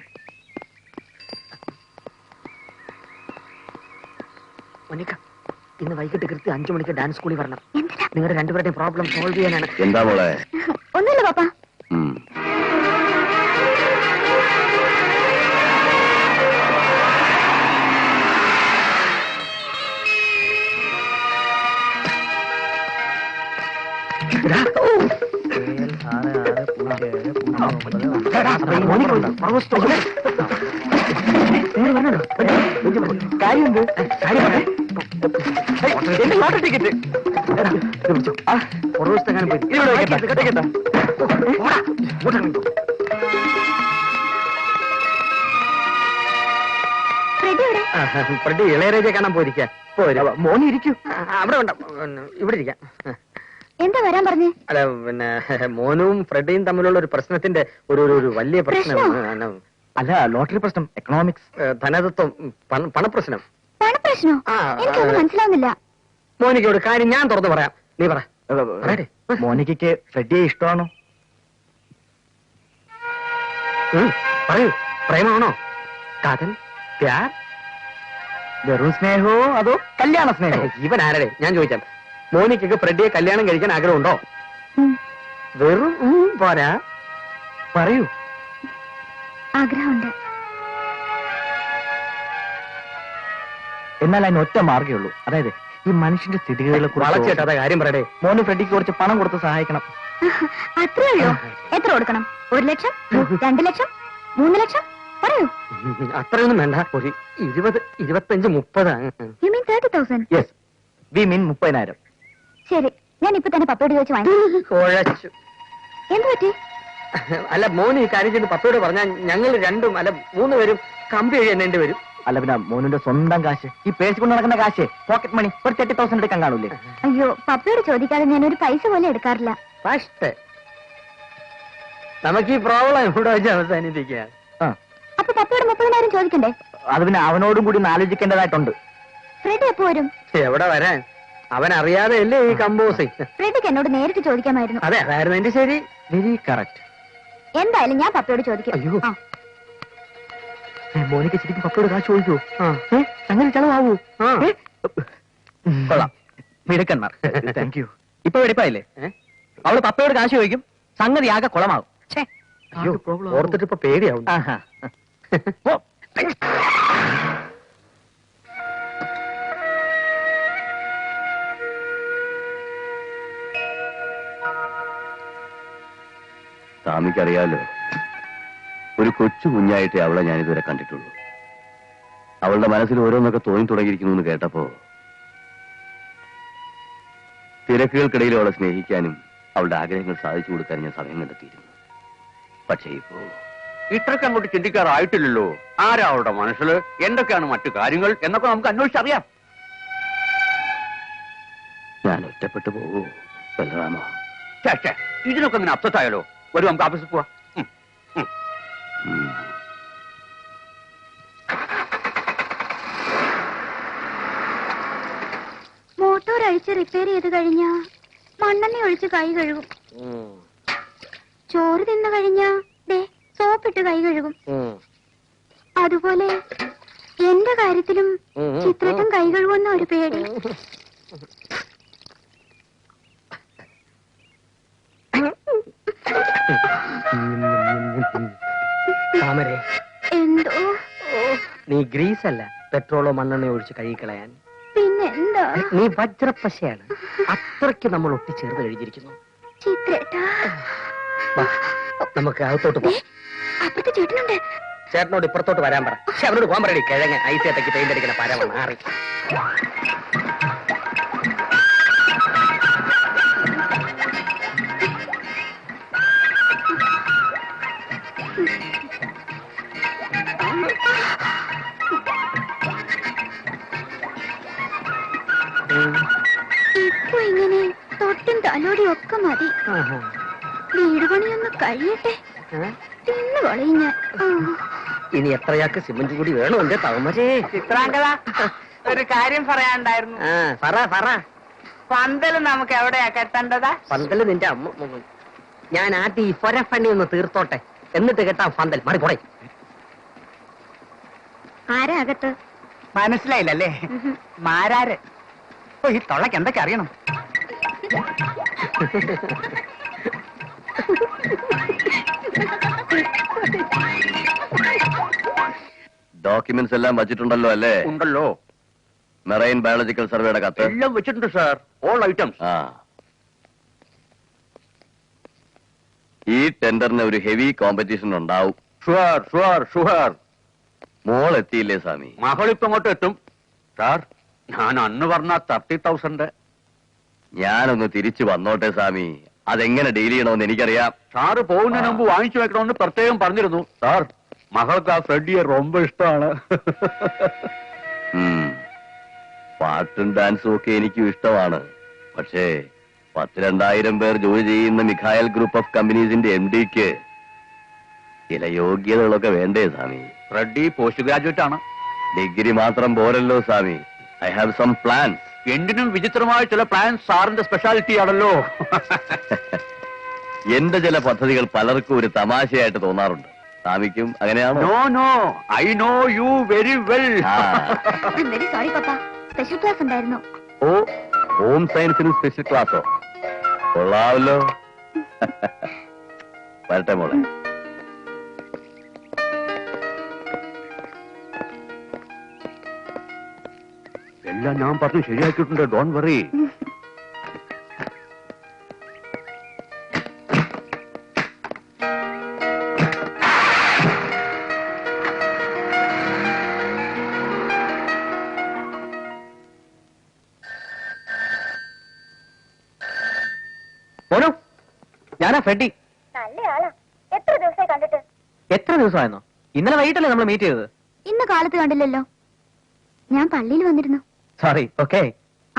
മോനിക്ക, ഇന്ന് വൈകിട്ട് കൃത്യം 5 മണിക്ക് ഡാൻസ് സ്കൂളിൽ വരണം. നിങ്ങളുടെ രണ്ടുപേരുടെയും പ്രോബ്ലം സോൾവ് ചെയ്യാനാണ്. എന്താ മോളെ? ഒന്നുമില്ല പാപ്പ. ടിക്കറ്റ് ഫ്രെഡി ഇളയരാജയെ കാണാൻ പോയിരിക്കാ. മോനി ഇരിക്കൂ. അവിടെ വേണ്ട, ഇവിടെ ഇരിക്കാം. എന്താ വരാൻ പറഞ്ഞേ? അല്ല, പിന്നെ മോനും ഫ്രെഡിയും തമ്മിലുള്ള ഒരു പ്രശ്നത്തിന്റെ ഒരു വലിയ പ്രശ്നം. അല്ല, ലോട്ടറി പ്രശ്നം, എക്കണോമിക്സ്, ധനതത്വം, പണപ്രശ്നം. പണപ്രശ്നോ? എനിക്കൊന്നും മനസ്സിലാവുന്നില്ല. മോനിക്കോട് കാര്യം ഞാൻ തുറന്നു പറയാം. നീ പറ. മോനിക്കയ്ക്ക് ഫ്രെഡിയെ ഇഷ്ടമാണോ? പറയൂ. പ്രേമാണോ? കാതൽ, പ്യാർ, വെറും സ്നേഹമോ അതോ കല്യാണ സ്നേഹമോ? ഇവൻ ആരുടെ? ഞാൻ ചോദിക്കാം. മോനിക്കയ്ക്ക് ഫ്രെഡിയെ കല്യാണം കഴിക്കാൻ ആഗ്രഹമുണ്ടോ? വെറും പോരാ, പറയൂ. ആഗ്രഹമുണ്ട്. എന്നാൽ അതിന് ഒറ്റ മാർഗ്ഗേ ഉള്ളൂ. അതായത് ഈ മനുഷ്യന്റെ സ്ഥിതികളെ വളച്ചേട്ടാ കാര്യം പറയടേ. മോന് ഫ്രെഡിക്ക് കുറച്ച് പണം കൊടുത്ത് സഹായിക്കണം. അത്രേ ഉള്ളൂ. എത്ര കൊടുക്കണം? 1 ലക്ഷം, 2 ലക്ഷം, 3 ലക്ഷം? പറയൂ. അത്രയൊന്നും വേണ്ട. ഒരു 20, 25, 30. You mean 30,000? യെസ്, വി മീൻ 30,000. ശരി, ഞാൻ ഇപ്പൊ തന്നെ പപ്പയോട് ചോദിച്ച് വാങ്ങി. കുഴച്ചു. എന്ത് പറ്റി? അല്ല മോന് ഈ കാര്യം ചെയ്ത് പപ്പയോട് പറഞ്ഞാൽ ഞങ്ങൾ 2 അല്ല 3 പേരും കമ്പി എഴുതി എണ്ണേണ്ടി വരും. അല്ല പിന്നെ മോനിന്റെ സ്വന്തം കാശ്, ഈ പേഴ്സ് കൊണ്ട് നടക്കുന്ന കാശ്, പോക്കറ്റ് മണി ഒരു 30,000 എടുക്കാൻ കാണൂലേ? അയ്യോ, പപ്പയോട് ചോദിക്കാതെ ഞാൻ ഒരു പൈസ പോലും എടുക്കാറില്ല. ഫസ്റ്റ് നമുക്ക് ഈ പ്രോബ്ലം ഇവിടെ വെച്ച് അവസാനിപ്പിക്കാം. ആ, അപ്പൊ പപ്പയോട് 30,000 ചോദിക്കണ്ടേ? അത് പിന്നെ അവനോടും കൂടി ആലോചിക്കേണ്ടതായിട്ടുണ്ട്. ഫ്രെഡ് എപ്പോ വരും? എവിടെ വരാൻ, അവൻ അറിയാതെ അല്ലേ ഈ കമ്പോസിങ്. ഫ്രെഡിക്ക് എന്നോട് നേരിട്ട് ചോദിക്കാമായിരുന്നു. അതെ, അതായിരുന്നു എന്റെ ശരി. Very correct. എന്തായാലും ഞാൻ പപ്പയോട് ചോദിക്കും. അയ്യോ. ആ. മോനിക്ക് ശരിക്കും പപ്പയോട് കാശ് ചോദിക്കോ? ആ. അങ്ങനെ ചെലവാവൂ? ആ. കൊള്ളാം, മിടുക്കന്മാർ. Thank you. ഇപ്പൊ വെടിപ്പായില്ലേ? അവള് പപ്പയോട് കാശ് ചോദിക്കും, സംഗതി ആകെ കുളമാകും. അയ്യോ, ഓർത്തിട്ട് ഇപ്പൊ പേടിയാവും. ആഹാ. ഓ, സ്വാമിക്കറിയാലോ, ഒരു കൊച്ചു കുഞ്ഞായിട്ടേ അവളെ ഞാനിതുവരെ കണ്ടിട്ടുള്ളൂ. അവളുടെ മനസ്സിൽ ഓരോന്നൊക്കെ തോന്നി തുടങ്ങിയിരിക്കുന്നു എന്ന് കേട്ടപ്പോ തിരക്കുകൾക്കിടയിൽ അവളെ സ്നേഹിക്കാനും അവളുടെ ആഗ്രഹങ്ങൾ സാധിച്ചു കൊടുക്കാനും ഞാൻ സമയം കണ്ടെത്തിയിരുന്നു. പക്ഷേ ഇപ്പോ ഇത്രയ്ക്ക് അങ്ങോട്ട് ചിന്തിക്കാറായിട്ടില്ലല്ലോ. ആരാ അവളുടെ മനസ്സിൽ, എന്തൊക്കെയാണ് മറ്റു കാര്യങ്ങൾ എന്നൊക്കെ നമുക്ക് അന്വേഷിച്ചറിയാം. ഞാൻ ഒറ്റപ്പെട്ടു പോവൂ ബലറാമോ? ഛേ, ഇതിനൊക്കെ അങ്ങനെ അപ്സെറ്റ് ആയാലോ. വരും, നമുക്ക് ഓഫീസിൽ പോവാം. മോട്ടോർ അഴിച്ച് റിപ്പയർ ചെയ്ത് കഴിഞ്ഞാ മണ്ണെണ്ണ ഒഴിച്ച് കൈ കഴുകും. ചോറ് തിന്നു കഴിഞ്ഞാ സോപ്പിട്ട് കൈ കഴുകും. അതുപോലെ എന്റെ കാര്യത്തിലും ചിത്രട്ടും കൈ കഴുകുന്ന ഒരു പേടി. താമരേ, എന്തോ? നീ ഗ്രീസ് അല്ല, പെട്രോളോ മണ്ണെണ്ണയോ ഒഴിച്ച് കഴുകിക്കളയാൻ. പിന്നെന്താ? നീ വജ്രപ്പശയാണ്. അത്രയ്ക്ക് നമ്മൾ ഒട്ടിച്ചേർന്ന് കഴിഞ്ഞിരിക്കുന്നു. ചിത്രേട്ടാ, വാ, നമുക്ക് അകത്തോട്ട് പോകാം. അപ്പുറത്തെ ചേട്ടനുണ്ട്. ചേട്ടനോട് ഇപ്പുറത്തോട്ട് വരാൻ പറ. പക്ഷെ അവനോട് പോകാൻ പറയടി, കിഴങ്ങ് ഐസേട്ടയ്ക്ക് പെയിന്റ് അടിക്കുന്ന പരമാണ് മാറി. ഇപ്പൊ ഇങ്ങനെ തൊട്ടും തലോടിയും ഒക്കെ മതി. വീട് പണിയൊന്ന് കഴിയട്ടെ, തിന്നു കളയും ഞാൻ. ഇനി എത്രയാൾക്ക് സിമന്റ് കൂടി വേണോ എന്റെ താമരേ? ചിത്രാംഗത, ഒരു കാര്യം പറയാനുണ്ടായിരുന്നു. പറ. പന്തല് നമുക്ക് എവിടെയാ കെട്ടേണ്ടതാ? പന്തല് നിന്റെ അമ്മ. ഞാൻ ആദ്യം ഈ പൊരപ്പണി ഒന്ന് തീർത്തോട്ടെ, എന്നിട്ട് കെട്ടാം പന്തൽ. മറി പോടെ. ആരാ അകത്ത്? മനസ്സിലായില്ലല്ലേ? മാരാര്. ഓ, ഈ തൊള്ളക്ക് എന്തൊക്കെ അറിയണം. ഡോക്യുമെന്റ്സ് എല്ലാം വച്ചിട്ടുണ്ടല്ലോ അല്ലേ? ഉണ്ടല്ലോ, മെറൈൻ ബയോളജിക്കൽ സർവേയുടെ കത്ത് എല്ലാം വെച്ചിട്ടുണ്ട് സാർ. All items. ആ, ഈ ടെൻഡറിന് ഒരു ഹെവി കോമ്പറ്റീഷൻ ഉണ്ടാവും. ഷുവർ. മോൾ എത്തിയില്ലേ സ്വാമി? മകളിപ്പോ അങ്ങോട്ട് എത്തും സാർ. ഞാൻ അന്ന് പറഞ്ഞ 30,000. ഞാനൊന്ന് തിരിച്ചു വന്നോട്ടെ സ്വാമി. അതെങ്ങനെ ഡീൽ ചെയ്യണമെന്ന് എനിക്കറിയാം. സാറ് പോകുന്നതിന് മുമ്പ് വാങ്ങിച്ചു വെക്കണമെന്ന് പ്രത്യേകം പറഞ്ഞിരുന്നു സാർ. മകൾക്ക് ആ ഫ്രെഡിയെ ரொம்ப ഇഷ്ടമാണ്. പാട്ടും ഡാൻസും ഒക്കെ എനിക്കും ഇഷ്ടമാണ്. പക്ഷേ 10,000-2,000 പേർ ജോലി ചെയ്യുന്ന മിഖായൽ ഗ്രൂപ്പ് ഓഫ് കമ്പനീസിന്റെ MD-ക്ക് ചില യോഗ്യതകളൊക്കെ വേണ്ടേ സ്വാമി? ഫ്രെഡി പോസ്റ്റ് ഗ്രാജുവേറ്റ് ആണ്. ഡിഗ്രി മാത്രം പോരല്ലോ സ്വാമി. I have some plans. എന്തിനും വിചിത്രമായ ചില പ്ലാൻസ് സാറിന്റെ സ്പെഷ്യാലിറ്റി ആണല്ലോ. എന്റെ ചില പദ്ധതികൾ പലർക്കും ഒരു തമാശയായിട്ട് തോന്നാറുണ്ട്. സ്വാമിക്കും അങ്ങനെയാണോ? No, I know you very well. Very sorry പപ്പ, സ്പെഷ്യൽ ക്ലാസ് ഉണ്ടായിരുന്നു. ഓ, ഹോം സയൻസിന് സ്പെഷ്യൽ ക്ലാസ്സോ? കൊള്ളാവല്ലോ. വരട്ടെ മോളെ. എല്ലാം ഞാൻ പറഞ്ഞു ശരിയാക്കിയിട്ടുണ്ട്, ഡോൺ വറി. മോനു, ഞാനാ ഫ്രെഡി. നല്ലയാളാ. എത്ര ദിവസമായി കണ്ടിട്ട്? എത്ര ദിവസമായിരുന്നോ? ഇന്നലെ വൈകിട്ടല്ലേ നമ്മൾ മീറ്റ് ചെയ്തത്? ഇന്ന് കാലത്ത് കണ്ടില്ലല്ലോ. ഞാൻ പള്ളിയിൽ വന്നിരുന്നു. സോറി. ഓക്കെ.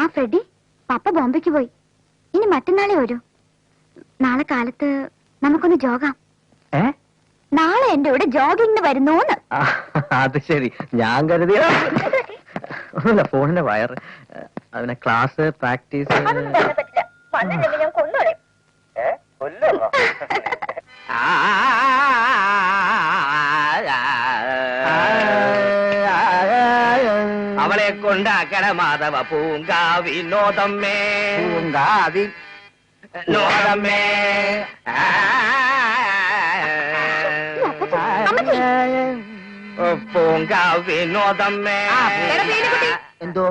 ആ ഫ്രെഡി, പപ്പ ബോംബെക്ക് പോയി. ഇനി മറ്റന്നാളെ വരൂ. നാളെ കാലത്ത് നമുക്കൊന്ന് ജോഗാം. നാളെ എന്റെ കൂടെ ജോഗിങ്ങിന് വരുന്നോന്ന്. അത് ശരി. ഞാൻ കരുതിയ ഒന്നുമില്ല, ഫോണിന്റെ വയർ. അതിനെ ക്ലാസ് പ്രാക്ടീസ്. ഞാൻ കൊന്നോളെ. അവളെ കൊണ്ടാക്കണ മാധവ പൂങ്കാവിനോദമ്മേ, പൂങ്കാവി നോദമ്മേ. പൂങ്കാവിനോദമ്മേ. എന്തോ?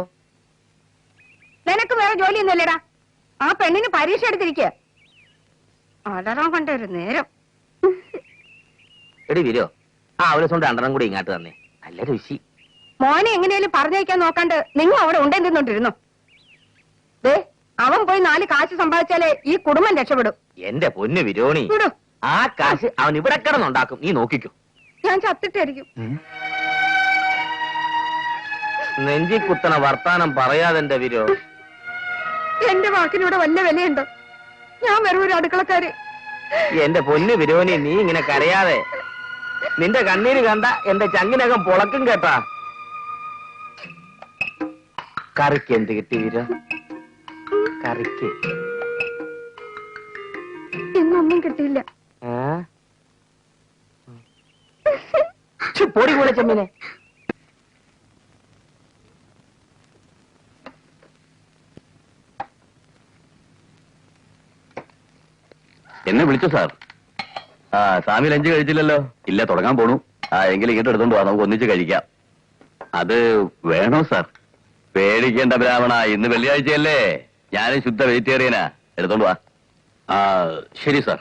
നിനക്ക് വേറെ ജോലിയൊന്നുമില്ലടാ. ആ പെണ്ണിന് പരീക്ഷ എടുത്തിരിക്കുക. അലറാൻ കണ്ട ഒരു നേരം. എടി വിരോ, ആ അവരെ കൊണ്ട് രണ്ടെണ്ണം കൂടി ഇങ്ങോട്ട് തന്നെ. നല്ല രുചി. മോനെ എങ്ങനെയാലും പറഞ്ഞയക്കാൻ നോക്കാണ്ട് നിങ്ങൾ അവിടെ ഉണ്ടെന്നിരുന്നോണ്ടിരുന്നു. ദേ, അവൻ പോയി 4 കാശ് സമ്പാദിച്ചാലേ ഈ കുടുംബം രക്ഷപ്പെടും. എന്റെ പൊന്നു വിരോണി, വിടൂ. ആ കാശ് അവൻ ഇവിടെ കിടന്നുണ്ടാക്കും. നീ നോക്കിക്കോ. ഞാൻ ചത്തിട്ടായിരിക്കും. നെഞ്ചി കുത്തണ വർത്താനം പറയാതെന്റെ വിരോ. എന്റെ വാക്കിനൂടെ വല്ല വിലയുണ്ടോ? ഞാൻ വെറും ഒരു അടുക്കളക്കാരി. എന്റെ പൊന്നു വിരോണി, നീ ഇങ്ങനെ കരയാതെ. നിന്റെ കണ്ണീര് കണ്ട എന്റെ ചങ്ങിനകം പൊളക്കും കേട്ടാ. കറിക്ക് എന്ത് കിട്ടി വിരോ? കറിക്ക് ഇന്നൊന്നും കിട്ടിയില്ല. പൊടി പോലെ ചെമ്മീനെ. എന്നെ വിളിച്ചു സാർ? ആ, സ്വാമി ലഞ്ച് കഴിച്ചില്ലല്ലോ? ഇല്ല, തുടങ്ങാൻ പോണു. ആ, എങ്കിലും ഇങ്ങോട്ട് എടുത്തോണ്ട് പോവാ, നമുക്ക് ഒന്നിച്ച് കഴിക്കാം. അത് വേണോ സാർ? പേടിക്കേണ്ട ബ്രാഹ്മണ, ഇന്ന് വെള്ളിയാഴ്ചയല്ലേ. ഞാനും ശുദ്ധ വെജിറ്റേറിയനാ. എടുത്തോണ്ട് വാ. ആ, ശരി സാർ.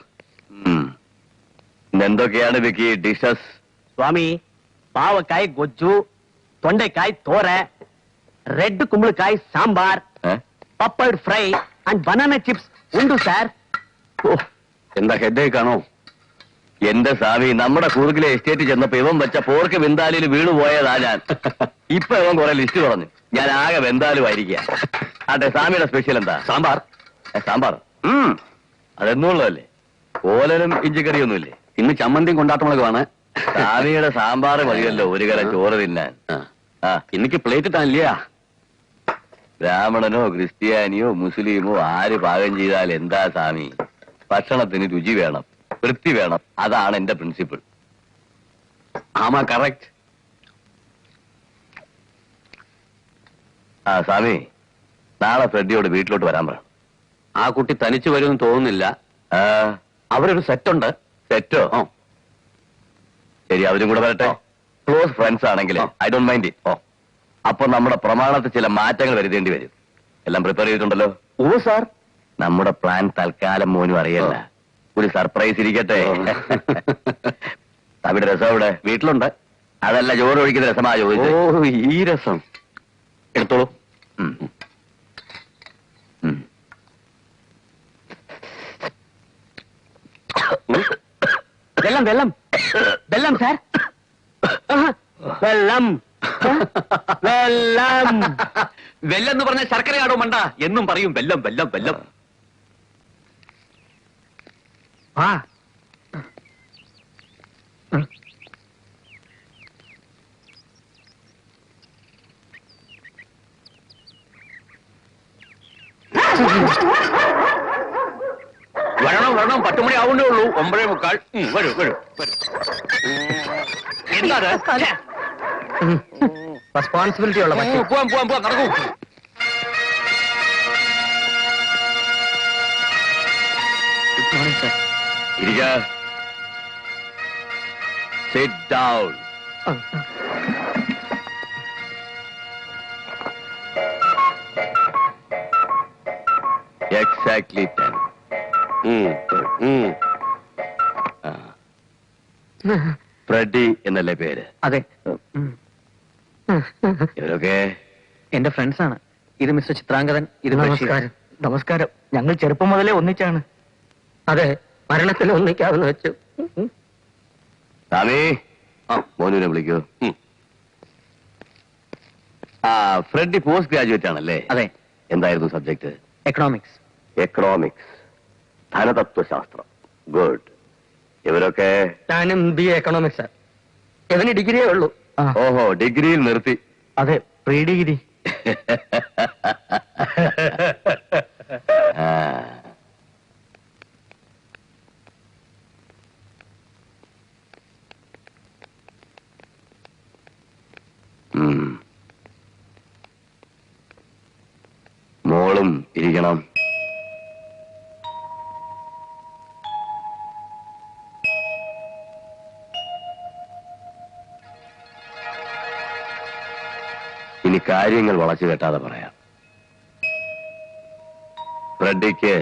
എന്തൊക്കെയാണ് വിക്കി ഡിഷസ്? സ്വാമി, പാവക്കായ് ഗൊജ്ജു, തൊണ്ടക്കായ് തോര, റെഡ് കുമ്പളക്കായ് sambar, papad fry and banana chips ഉണ്ട് സാർ. ഓ, എന്താ ഹെഡേക്ക് ആണോ? എന്റെ സ്വാമി, നമ്മുടെ കൂർഗിലെ എസ്റ്റേറ്റ് ചെന്നപ്പോ ഇവൻ വെച്ച പോർക്ക് വെന്താലിയിൽ വീണു പോയതാ ഞാൻ. ഇപ്പൊ ഇവൻ കുറെ ലിസ്റ്റ് പറഞ്ഞു. ഞാൻ ആകെ വെന്താലുമായിരിക്കുക. ആട്ടെ, സ്വാമിയുടെ സ്പെഷ്യൽ എന്താ? സാമ്പാർ. സാമ്പാർ? അതെന്നുള്ളതല്ലേ. ഓലനും ഇഞ്ചിക്കറിയൊന്നുമില്ലേ? ഇന്ന് ചമ്മന്തിയും കൊണ്ടാട്ടമുളകുമാണ്. സ്വാമിയുടെ സാമ്പാർ മതിയല്ലോ ഒരു കല ചോറ് തിന്നാൻ. എനിക്ക് പ്ലേറ്റ് താനില്ല. ബ്രാഹ്മണനോ ക്രിസ്ത്യാനിയോ മുസ്ലിമോ ആര് പാകം ചെയ്താൽ എന്താ സ്വാമി? ഭക്ഷണത്തിന് രുചി വേണം, വൃത്തി വേണം. അതാണ് എന്റെ പ്രിൻസിപ്പിൾ. ആമാ, കറക്റ്റ്. ആ സ്വാമി, നാളെ ഫ്രെഡിയോട് വീട്ടിലോട്ട് വരാൻ പറ. ആ കുട്ടി തനിച്ചു വരുമെന്ന് തോന്നുന്നില്ല. അവരൊരു സെറ്റുണ്ട്. സെറ്റോ? ശരി, അവരും കൂടെ വരട്ടെ. ക്ലോസ് ഫ്രണ്ട്സ് ആണെങ്കിൽ ഐ ഡോണ്ട് മൈൻഡ് ഇറ്റ്. അപ്പൊ നമ്മുടെ പ്രമാണത്തിൽ ചില മാറ്റങ്ങൾ വരുത്തേണ്ടി വരും. എല്ലാം പ്രിപ്പയർ ചെയ്തിട്ടുണ്ടല്ലോ? ഓ സാർ. നമ്മുടെ പ്ലാൻ തൽക്കാലം മോനും അറിയല്ല. ഒരു സർപ്രൈസ് ഇരിക്കട്ടെ. അവിടെ രസം ഇവിടെ വീട്ടിലുണ്ട്. അതല്ല, ചോറ് ഒഴിക്കുന്ന രസമാ ചോദിച്ചത്. ഓ, ഈ രസം എടുത്തോളൂ. വെള്ളം വെള്ളം വെള്ളം സാർ. വെള്ളം വെള്ളം. വെല്ലം എന്ന് പറഞ്ഞ ശർക്കരയാടോ മണ്ട? എന്നും പറയും വെല്ലം വെല്ലം വെല്ലം. ആ, വരണം വരണം, 10 മണി ആവുന്നേ ഉള്ളൂ. 9:45. വരൂ വരൂ വരൂ. എന്താ റെസ്പോൺസിബിലിറ്റി ഉള്ള പക്ഷി. പോവാം പോവാം പോവാം, നടക്കൂ. Good morning sir. ഇരിക്ക. Sit down. എക്സാക്ട്ലി 10. ഫ്രെഡി എന്നല്ലേ പേര്? അതെ. ഇവരൊക്കെ എന്റെ ഫ്രണ്ട്സ് ആണ്. ഇത് മിസ്റ്റർ ചിത്രാംഗതൻ, ഇത് നമസ്കാരം. നമസ്കാരം. ഞങ്ങൾ ചെറുപ്പം മുതലേ ഒന്നിച്ചാണ്. അതെ, മരണത്തിൽ ഒന്നിക്കാമെന്ന് വെച്ചു. സ്വാമി, മോനുവിനെ വിളിക്കൂ. ഫ്രെഡി പോസ്റ്റ് ഗ്രാജുവേറ്റ് ആണല്ലേ? അതെ. എന്തായിരുന്നു സബ്ജക്ട്? എക്കണോമിക്സ്. എക്കണോമിക്സ്, ധനതത്വശാസ്ത്രം. ഗുഡ്. ഇവരൊക്കെ? ഞാനും BA എക്കണോമിക്സ്. ഇവന് ഡിഗ്രിയേ ഉള്ളൂ. ഓഹോ, ഡിഗ്രിയിൽ നിർത്തി? അതെ, പ്രീ ഡിഗ്രി. മോളും ഇരിക്കണം. ഇനി കാര്യങ്ങൾ വളച്ചു കെട്ടാതെ പറയാം. ഫ്രെഡിക്ക്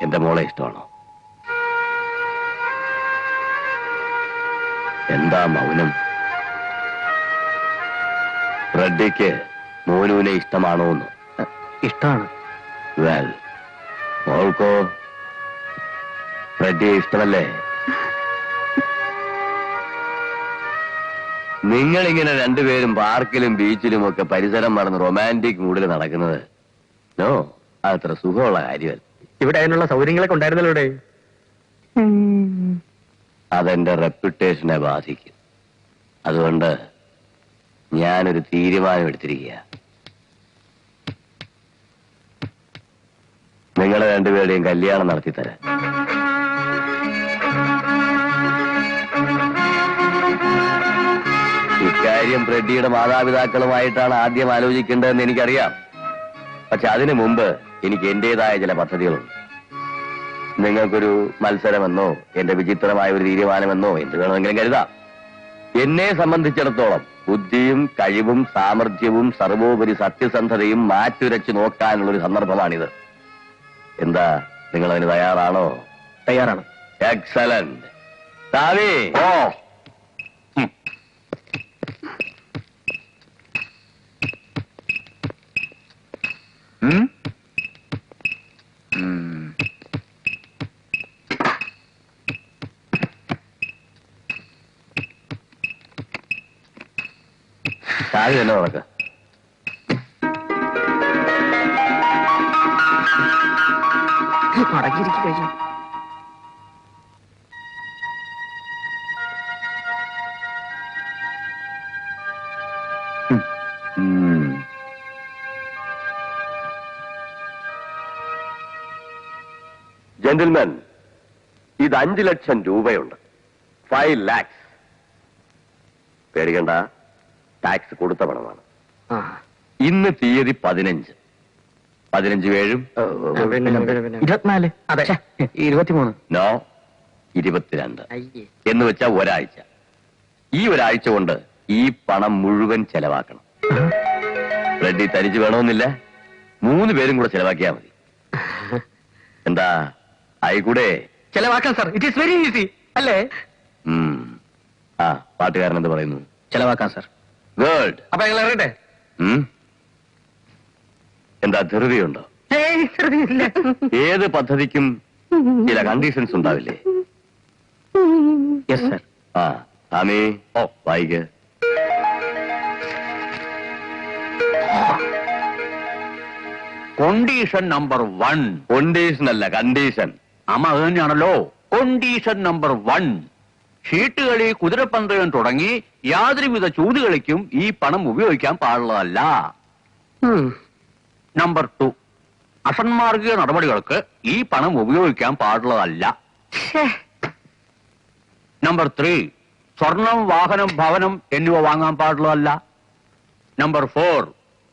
എന്റെ മോളെ ഇഷ്ടമാണോ? എന്താ മൗനം? ഫ്രെഡിക്ക് മോനുവിനെ ഇഷ്ടമാണോ എന്ന്? ഇഷ്ടമാണ്. വെൽ, മോൾക്കോ ഫ്രെഡിയെ ഇഷ്ടമല്ലേ? നിങ്ങളിങ്ങനെ രണ്ടുപേരും പാർക്കിലും ബീച്ചിലും ഒക്കെ പരിസരം മറന്ന് റൊമാൻറ്റിക് മൂഡിൽ നടക്കുന്നത് നോ, അതത്ര സുഖമുള്ള കാര്യമല്ല. ഇവിടെ അതിനുള്ള സൗകര്യങ്ങളൊക്കെ ഉണ്ടായിരുന്നല്ലോ ഇവിടെ. അതെന്റെ റെപ്യൂട്ടേഷനെ ബാധിക്കും. അതുകൊണ്ട് ഞാനൊരു തീരുമാനം എടുത്തിരിക്കുക. നിങ്ങളെ രണ്ടുപേരുടെയും കല്യാണം നടത്തിത്തരാൻ. ഇക്കാര്യം ഫ്രെഡിയുടെ മാതാപിതാക്കളുമായിട്ടാണ് ആദ്യം ആലോചിക്കേണ്ടതെന്ന് എനിക്കറിയാം. പക്ഷെ അതിനു മുമ്പ് എനിക്ക് എന്റേതായ ചില പദ്ധതികളുണ്ട്. നിങ്ങൾക്കൊരു മത്സരമെന്നോ എന്റെ വിചിത്രമായ ഒരു തീരുമാനമെന്നോ എന്ത് വേണമെങ്കിലും കരുതാം. എന്നെ സംബന്ധിച്ചിടത്തോളം ബുദ്ധിയും കഴിവും സാമർഥ്യവും സർവോപരി സത്യസന്ധതയും മാറ്റുരച്ചു നോക്കാനുള്ളൊരു സന്ദർഭമാണിത്. എന്താ, നിങ്ങൾ അതിന് തയ്യാറാണോ? തയ്യാറാണ്. എക്സലന്റ്. സാവി. ഓ, സാവി തന്നെ നടക്ക. മടക്കിയിരിക്കും കഴിഞ്ഞു. ജെന്റിൽമെൻ, ഇത് 5 ലക്ഷം രൂപയുണ്ട്. 5 lakhs. പേടിക്കണ്ട, ടാക്സ് കൊടുത്ത പണമാണ്. ഇന്ന് തീയതി 15. 15 വേഴും 24. അതെ, 23. നോ, 22 എന്ന് വെച്ചാ ഒരാഴ്ച. ഈ ഒരാഴ്ച കൊണ്ട് ഈ പണം മുഴുവൻ ചെലവാക്കണം. ഫ്രെഡി തനിച്ച് വേണമെന്നില്ല, 3 പേരും കൂടെ ചെലവാക്കിയാ മതി. എന്താ, ആയിക്കൂടെ? ചെലവാക്കാം sir. It is very easy അല്ലേ? പാട്ടുകാരൻ എന്ത് പറയുന്നു? ചെലവാക്കാം സാർ. ഗുഡ്. അപ്പൊ ഞങ്ങൾ അറിയട്ടെ. എന്താ, ധൃതിയുണ്ടോ? ഏത് പദ്ധതിക്കും ചില കണ്ടീഷൻസ് ഉണ്ടാവില്ലേ? Yes sir. ആമി, വായിക്ക്. Condition number 1. കണ്ടീഷൻ അല്ല, കണ്ടീഷൻ. അമ്മ അത് തന്നെയാണല്ലോ. Condition number 1. ഷീട്ടുകളി, കുതിരപ്പന്തയം തുടങ്ങി യാതൊരുവിധ ചൂതുകളിക്കും ഈ പണം ഉപയോഗിക്കാൻ പാടുള്ളതല്ല. നമ്പർ 2, അസന്മാർഗിക നടപടികൾക്ക് ഈ പണം ഉപയോഗിക്കാൻ പാടുള്ളതല്ല. നമ്പർ 3, സ്വർണം, വാഹനം, ഭവനം എന്നിവ വാങ്ങാൻ പാടുള്ളതല്ല. നമ്പർ 4,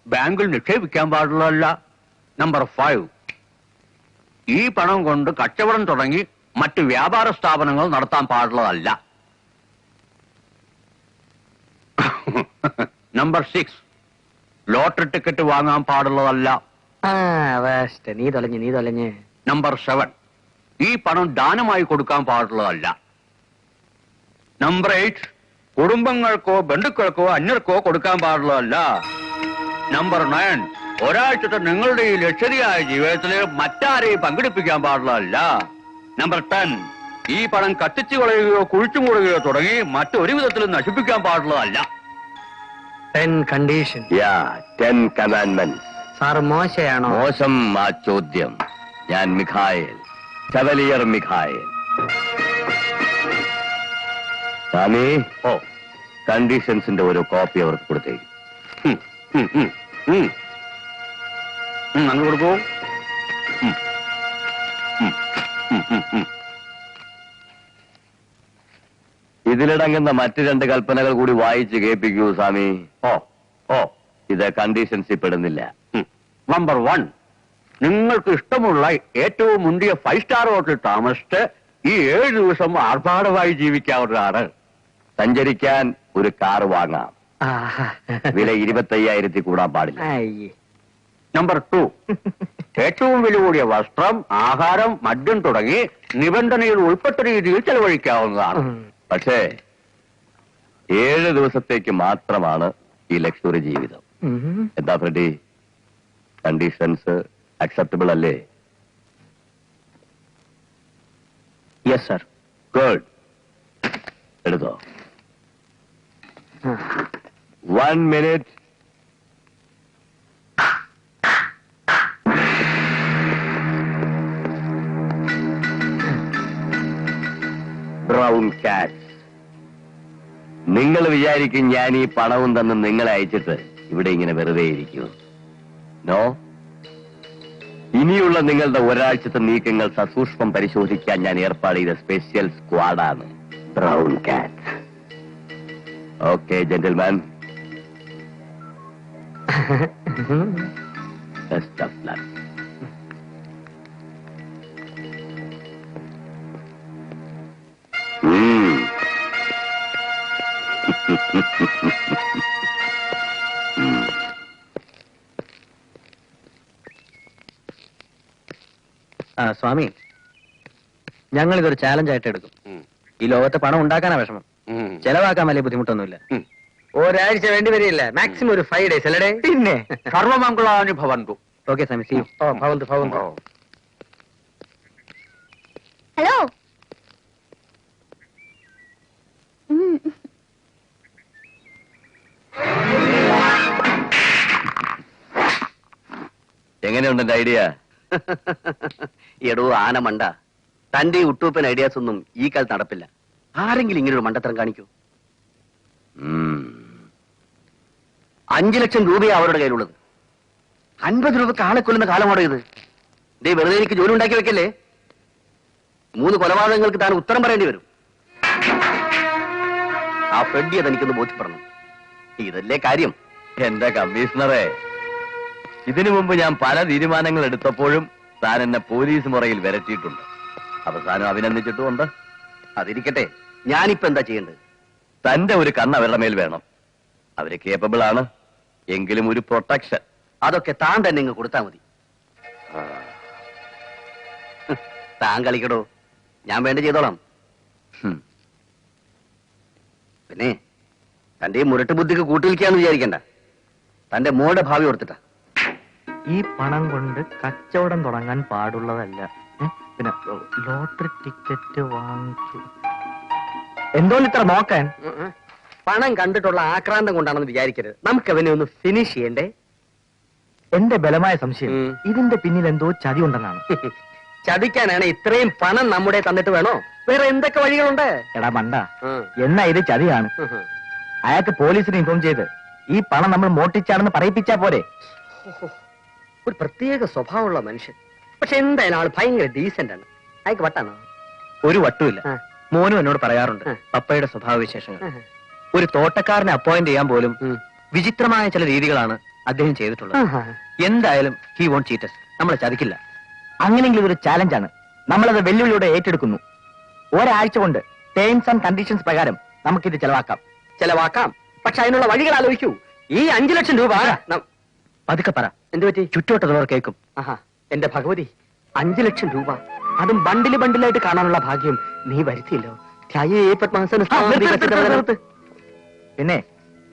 ബാങ്കിൽ നിക്ഷേപിക്കാൻ പാടുള്ളതല്ല. നമ്പർ 5, ഈ പണം കൊണ്ട് കച്ചവടം തുടങ്ങി മറ്റ് വ്യാപാര സ്ഥാപനങ്ങൾ നടത്താൻ പാടുള്ളതല്ല. നമ്പർ 6, ലോട്ടറി ടിക്കറ്റ് വാങ്ങാൻ പാടുള്ളതല്ല. ആ വേസ്റ്റ് നീ തൊലഞ്ഞ് നമ്പർ 7, ഈ പണം ദാനമായി കൊടുക്കാൻ പാടുള്ളതല്ല. നമ്പർ 8, കുടുംബങ്ങൾക്കോ ബന്ധുക്കൾക്കോ അന്യർക്കോ കൊടുക്കാൻ പാടുള്ളതല്ല. നമ്പർ 9, ഒരാഴ്ചത്തെ നിങ്ങളുടെ ഈ ലക്ഷരിയായ ജീവിതത്തിൽ മറ്റാരെയും പങ്കെടുപ്പിക്കാൻ പാടുള്ളതല്ല. നമ്പർ 10, ഈ പണം കത്തിച്ചു കളയുകയോ കുഴിച്ചു മൂടുകയോ തുടങ്ങി മറ്റൊരു വിധത്തിലും നശിപ്പിക്കാൻ പാടുള്ളതല്ല. 10 കണ്ടീഷൻ. 10 commandments. സാറ് മോശയാണോ? മോശം ആ ചോദ്യം. ഞാൻ മിഖായേൽ, ചവലിയർ മിഖായേൽ. സ്വാമി, കണ്ടീഷൻസിന്റെ ഒരു കോപ്പി അവർക്ക് കൊടുത്തേക്ക്. അങ്ങ് കൊടുക്കൂ. ഇതിലടങ്ങുന്ന മറ്റു 2 കൽപ്പനകൾ കൂടി വായിച്ച് കേൾപ്പിക്കൂ സ്വാമി. ഇത് കണ്ടീഷൻസിൽ പെടുന്നില്ല. നമ്പർ 1, നിങ്ങൾക്ക് ഇഷ്ടമുള്ള ഏറ്റവും മുന്തിയ 5 സ്റ്റാർ ഹോട്ടലിൽ താമസിച്ച് ഈ 7 ദിവസം ആർഭാടമായി ജീവിക്കാവുന്നതാണ്. സഞ്ചരിക്കാൻ ഒരു കാർ വാങ്ങാം. ആഹാ. വില 25,000 കൂടാൻ പാടില്ല. അയ്യേ. നമ്പർ 2, ഏറ്റവും വില കൂടിയ വസ്ത്രം, ആഹാരം, മദ്യം തുടങ്ങി നിബന്ധനയിൽ ഉൾപ്പെട്ട രീതിയിൽ ചെലവഴിക്കാവുന്നതാണ്. പക്ഷേ 7 ദിവസത്തേക്ക് മാത്രമാണ് ഈ ലക്ഷറി ജീവിതം. ഉം. എന്താ ഫ്രെഡി, കണ്ടീഷൻസ് അക്സെപ്റ്റബിൾ അല്ലേ? Yes sir. ഗുഡ്. എടുത്തോ. 1 minute. ബ്രൗൺ കാറ്റ്. നിങ്ങൾ വിചാരിക്കും ഞാൻ ഈ പണവും തന്ന് നിങ്ങളെ അയച്ചിട്ട് ഇവിടെ ഇങ്ങനെ വെറുതെ ഇരിക്കും. നോ. ഇനിയുള്ള നിങ്ങളുടെ ഒരാഴ്ചത്തെ നീക്കങ്ങൾ സസൂക്ഷ്മം പരിശോധിക്കാൻ ഞാൻ ഏർപ്പാട് ചെയ്ത സ്പെഷ്യൽ സ്ക്വാഡാണ് brown cat. Okay gentleman. Best of luck. സ്വാമി, ഞങ്ങൾ ഇതൊരു ചാലഞ്ച് ആയിട്ട് എടുക്കും. ഈ ലോകത്ത് പണം ഉണ്ടാക്കാനാ വിഷമം, ചെലവാക്കാൻ വലിയ ബുദ്ധിമുട്ടൊന്നുമില്ല. ഒരാഴ്ച വേണ്ടി വരില്ല, മാക്സിമം ഒരു 5 days അല്ലേ? പിന്നെ സർവമംഗളാനുഭവന്തു. ഓക്കെ സ്വാമി, സീ യു. ഭവന്തു. ഹലോ. എങ്ങനെയുണ്ട് എന്റെ ഐഡിയ? എടോ ആനമണ്ട, തന്റെ ഉട്ടൂപ്പൻ ഐഡിയാസ് ഒന്നും ഈ കാലത്ത് നടപ്പില്ല. ആരെങ്കിലും ഇങ്ങനെ ഒരു മണ്ടത്തരം കാണിക്കൂ? 5 ലക്ഷം രൂപയാ അവരുടെ കയ്യിലുള്ളത്. 50 രൂപക്ക് ആളെ കൊല്ലുന്ന കാലമാണോ ഇത്? ദേ വെറുതെ എനിക്ക് ജോലി ഉണ്ടാക്കി വെക്കല്ലേ. 3 കൊലപാതകങ്ങൾക്ക് താൻ ഉത്തരം പറയേണ്ടി വരും. ആ ഫ്രെഡി അതെനിക്കൊന്ന് ബോധ്യപ്പെടണം. ഇതല്ലേ കാര്യം. എന്റെ കമ്മീഷണറെ, ഇതിനു മുമ്പ് ഞാൻ പല തീരുമാനങ്ങൾ എടുത്തപ്പോഴും താൻ എന്നെ പോലീസ് മുറയിൽ വരട്ടിയിട്ടുണ്ട്. അവസാനം അഭിനന്ദിച്ചിട്ടുമുണ്ട്. അതിരിക്കട്ടെ, ഞാനിപ്പോ എന്താ ചെയ്യേണ്ടത്? തന്റെ ഒരു കണ്ണ് അവരുടെ മേൽ വേണം. അവര് കേപ്പബിൾ ആണ്, എങ്കിലും ഒരു പ്രൊട്ടക്ഷൻ. അതൊക്കെ താൻ തന്നെ ഇങ്ങ് കൊടുത്താൽ മതി. താൻ കളിക്കടോ, ഞാൻ വേണ്ട ചെയ്തോളാം. പിന്നെ തന്റെ ഈ മുരട്ട് ബുദ്ധിക്ക് കൂട്ടിരിക്കാന്ന് വിചാരിക്കണ്ട. തന്റെ മോളുടെ ഭാവി ഓർത്തിട്ടാ. ഈ പണം കൊണ്ട് കച്ചവടം തുടങ്ങാൻ പാടുള്ളതല്ല. പിന്നെ ലോട്ടറി ടിക്കറ്റ് വാങ്ങിച്ചു. എന്തോന്ന് ഇത്ര നോക്കാൻ? പണം കണ്ടിട്ടുള്ള ആക്രാന്തം കൊണ്ടാണെന്ന് വിചാരിക്കരുത്. നമുക്ക് അവനെ ഒന്ന് ഫിനിഷ് ചെയ്യണ്ടേ? എന്റെ ബലമായ സംശയം ഇതിന്റെ പിന്നിൽ എന്തോ ചതി ഉണ്ടെന്നാണ്. ചതിക്കാനാണ് ഇത്രയും പണം നമ്മുടെ തന്നിട്ട് വേണോ? വേറെ എന്തൊക്കെ വഴികളുണ്ട്? എടാ മണ്ട, എന്നാ ഇത് ചതിയാണ്. അയാൾക്ക് പോലീസിനെ ഇൻഫോം ചെയ്ത് ഈ പണം നമ്മൾ മോട്ടിച്ചാണെന്ന് പറയിപ്പിച്ചാ പോരെ? ഒരു പ്രത്യേക സ്വഭാവമുള്ള മനുഷ്യൻ. പക്ഷെ എന്തായാലും ആള് ഭയങ്കര ഡീസന്റ് ആണ്. അയക്ക് വട്ടാണോ? ഒരു വട്ടുമില്ല. മോനും എന്നോട് പറയാറുണ്ട് പപ്പയുടെ സ്വഭാവ വിശേഷങ്ങൾ. ഒരു തോട്ടക്കാരനെ അപ്പോയിന്റ് ചെയ്യാൻ പോലും വിചിത്രമായ ചില രീതികളാണ് അദ്ദേഹം ചെയ്തിട്ടുള്ളത്. എന്തായാലും ഹി വോണ്ട് ചീറ്റ് us. നമ്മളെ ചതിക്കില്ല. അങ്ങനെയെങ്കിലും ഇതൊരു ചാലഞ്ചാണ്. നമ്മളത് വെല്ലുവിളിയോടെ ഏറ്റെടുക്കുന്നു. ഒരാഴ്ച കൊണ്ട് ടേംസ് ആൻഡ് കണ്ടീഷൻസ് പ്രകാരം നമുക്കിത് ചെലവാക്കാം. ചെലവാക്കാം, പക്ഷെ അതിനുള്ള വഴികൾ ആലോചിക്കൂ. ഈ 5 ലക്ഷം രൂപ പതുക്കെ പറ. എന്ത് പറ്റി? ചുറ്റോട്ടുള്ളവർ കേൾക്കും. ആഹാ, എന്റെ ഭഗവതി, 5 ലക്ഷം രൂപ, അതും ബണ്ടിലായിട്ട് കാണാനുള്ള ഭാഗ്യം നീ വരുത്തിയല്ലോ. ധ്യായേ പത്മാസന പിന്നെ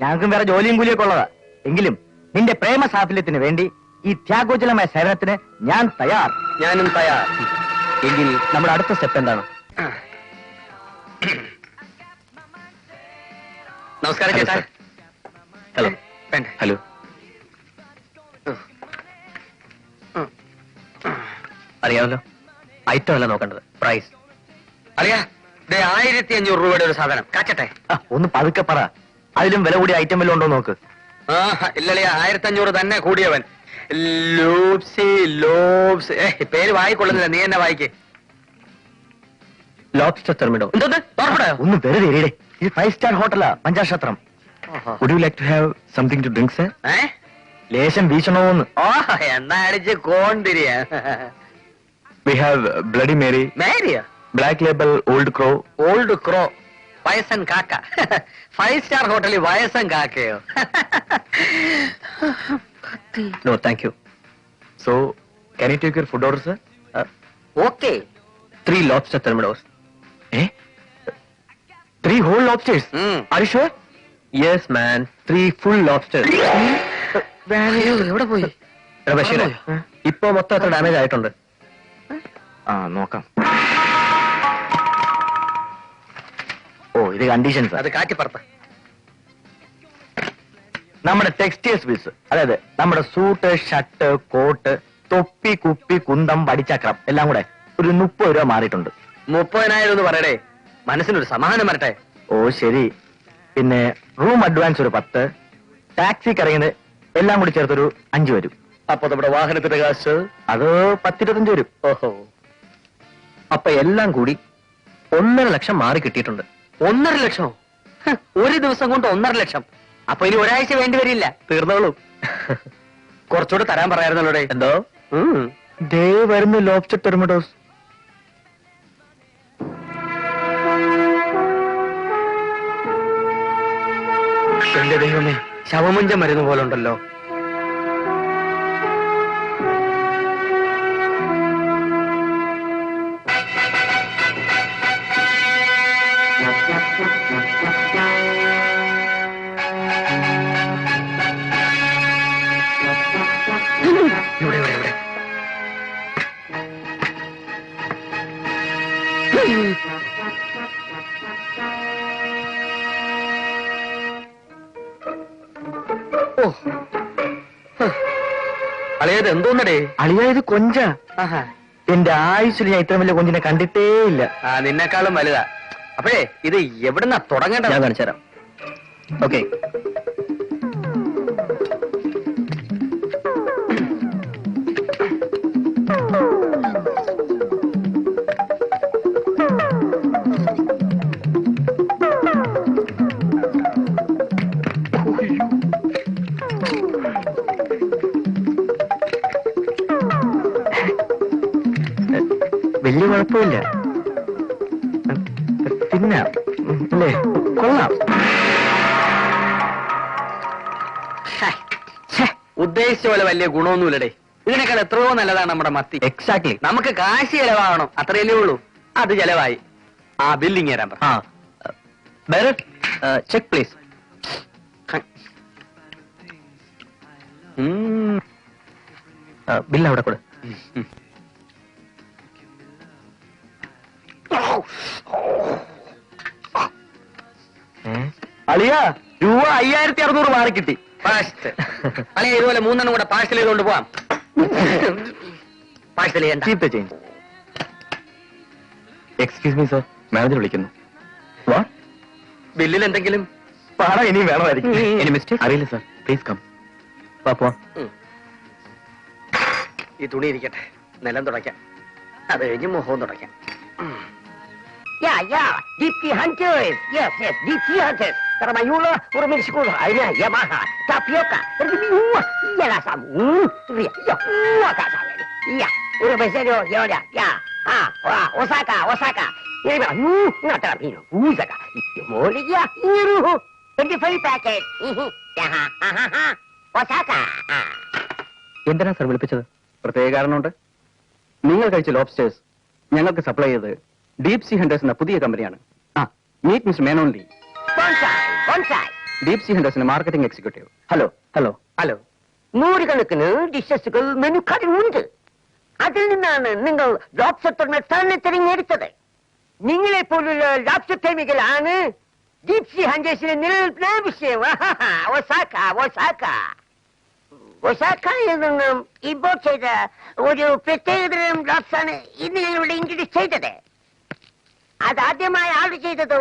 ഞങ്ങൾക്കും വേറെ ജോലിയും കൂലിയൊക്കെ ഉള്ളതാ. എങ്കിലും നിന്റെ പ്രേമ സാഫല്യത്തിന് വേണ്ടി ഈ ത്യാഗോജ്വലമായ സേവനത്തിന് ഞാൻ തയ്യാർ. ഞാനും തയ്യാർ. എങ്കിൽ നമ്മുടെ അടുത്ത സ്റ്റെപ്പ് എന്താണ്? നമസ്കാരം ചേട്ടാ. ഹലോ. വേണ്ട. ഹലോ. അറിയാമല്ലോ, ഐറ്റം അല്ല നോക്കേണ്ടത്, പ്രൈസ്. അറിയാ, 1500 രൂപയുടെ ഒരു സാധനം കാച്ചട്ടെ. ഒന്ന് പതുക്കെ പറ. അതിലും വില കൂടിയ ഐറ്റം വല്ലതും ഉണ്ടോ നോക്ക്. ഇല്ലല്ലേ, 1500 തന്നെ കൂടിയവൻ. ലോബ്സി ലോബ്സ്. പേര് വായിക്കൊള്ളുന്നില്ല, നീ എന്നെ വായിക്കേ. ലോബ്സ്റ്റർ തെർമിഡോ. എന്തോന്ന്? ഒന്ന് വെറുതെ ഇരിടെ. ഇത് 5 സ്റ്റാർ ഹോട്ടലാ, പഞ്ചാക്ഷത്രം. Would you like to have something to drink sir? ലേശം വീശണോന്ന്. എന്നാ അടിച്ച് കോണ്ടിരിയാ. വി ഹാവ് ബ്ലഡി മേരി, മേരിയ, black label, old crow. Old crow, വയസ്സൻ കാക്ക. 5 സ്റ്റാർ ഹോട്ടലിൽ വയസ്സൻ കാക്കയോ? No thank you. So can you take your food order sir? Okay. 3 lobster thermidos. 3 whole lobsters? Are you sure? Yes man, 3 full lobsters. എവിടെ പോയി? ബഷീറെ, ഇപ്പൊ മൊത്തം എത്ര ഡാമേജ് ആയിട്ടുണ്ട്? നോക്കാം. ഓ, ഇത് കണ്ടീഷൻസ്. അത് കാറ്റിപ്പുറത്ത്. നമ്മുടെ ടെക്സ്റ്റൈൽസ് ബിൽസ്, അതായത് നമ്മുടെ സൂട്ട്, ഷർട്ട്, കോട്ട്, തൊപ്പി, കുപ്പി, കുന്തം, വടിച്ചക്രം എല്ലാം കൂടെ ഒരു 30 രൂപ മാറിയിട്ടുണ്ട്. 30,000 എന്ന് പറയടേ, മനസ്സിനൊരു സമാധാനം വരട്ടെ. ഓ ശരി. പിന്നെ റൂം അഡ്വാൻസ് ഒരു 10, ടാക്സിക്ക് ഇറങ്ങിയത് എല്ലാം കൂടി ചേർത്തൊരു 5 വരും. അപ്പൊ നമ്മുടെ വാഹനത്തിന്റെ കാശ് അത് 10-25 വരും. ഓഹോ, അപ്പൊ എല്ലാം കൂടി 1.5 ലക്ഷം മാറി കിട്ടിയിട്ടുണ്ട്. 1.5 ലക്ഷം? ഒരു ദിവസം കൊണ്ട് 1.5 ലക്ഷം. അപ്പൊ ഇനി ഒരാഴ്ച വേണ്ടി വരില്ല, തീർന്നോളൂ. കുറച്ചുകൂടെ തരാൻ പറയായിരുന്നല്ലോ. എന്തോ ദേ വരുന്നു ലോബ്സ്റ്റർ ടെർമിഡോസ്. എന്റെ ദൈവമേ, ശവമുഞ്ചം മരുന്ന് പോലെ ഉണ്ടല്ലോ. ഇവിടെ ഇവിടെ ഇവിടെ. ഓ, അളിയത് എന്തോന്നടേ? അളിയായത് കൊഞ്ച. എന്റെ ആയുസ്സിൽ ഞാൻ ഇത്ര വലിയ കൊഞ്ചിനെ കണ്ടിട്ടേ ഇല്ല. നിന്നെക്കാളും വലുതാ. അപ്പോഴേ ഇത് എവിടുന്നാ തുടങ്ങേണ്ടത്? ഞാൻ കാണിച്ചു തരാം. ഓക്കെ. വലിയ കുഴപ്പമില്ല, തിന്നാം അല്ലേ? കൊള്ളാം. ഉദ്ദേശിച്ച പോലെ വലിയ ഗുണമൊന്നുമില്ലടേ. ഇതിനേക്കാൾ എത്രയോ നല്ലതാണ് നമ്മുടെ മത്തി. എക്സാക്ട്ലി. നമുക്ക് കാശ് ചെലവാകണം, അത്രയല്ലേ ഉള്ളൂ. അത് ചെലവായി. ആ ബില്ലിങ് തരാൻ പറ. Check please. ബില്ല് അവിടെ കൂടെ. അളിയ രൂപ 5600 മാറി കിട്ടി. അല്ലെ ഇതുപോലെ 3 കൂടെ പാഴ്സൽ ചെയ്തുകൊണ്ട് പോവാം. പാഴ്സൽ ചെയ്യണ്ട. Keep the change. Excuse me sir, manager വിളിക്കുന്നു. വാട്ട്? ബില്ലിൽ എന്തെങ്കിലും പണം ഇനിയും വേണമായിരിക്കും. Any mistake? അറിയില്ല സർ, പ്ലീസ് കം. വാ. ഈ തുണി ഇരിക്കട്ടെ, നിലം തുടയ്ക്കാം. അത് കഴിഞ്ഞ് മുഖവും തുടയ്ക്കാം. Yeah, deep sea hunters. Yes, deep sea hunters. Karamayula, Urumil School, Aina, Yamaha, Tapioca, Yala Samu, Ya, Urumeserio, Yoda, Ya, Osaka, Yama, Natarapino, Uzaka, Molia, Iru, 25 packets. Osaka. എന്തിനാ സർ വിളിപ്പിച്ചത്? പ്രത്യേക കാരണമുണ്ട്. നിങ്ങൾ കഴിച്ച ലോബ്സ്റ്റേഴ്സ് ഞങ്ങൾക്ക് സപ്ലൈ ചെയ്ത് deep sea hunters എന്ന പുതിയ കമ്പനിയാണ്. Meet mister Menon Lee, deep sea ഹണ്ടേഴ്സിന്റെ marketing executive. Hello. Hello. Hello. നൂറുകണക്കിന് ഡിഷസുകൾ മെനു കാർഡിലുണ്ട്. അതിൽ നിന്നാണ് നിങ്ങൾ ലോബ്സ്റ്റർ തന്നെ തിരഞ്ഞെടുത്തത്. നിങ്ങളെ പോലുള്ള ലോബ്സ്റ്റർ പ്രേമികളാണ് ഡീപ് സീ ഹണ്ടേഴ്സിന്റെ നിലനിൽപ്പിന് വിഷയം. ഒസാക്കയിൽ നിന്നും ഇമ്പോർട്ട് ചെയ്ത ഒരു പ്രത്യേകതരം ലോബ്സ്റ്ററാണ് ഇന്ന് ഞങ്ങളുടെ ഇൻട്രൊഡ്യൂസ് ചെയ്തത്. അതാദ്യമായി ഓർഡർ ചെയ്തത്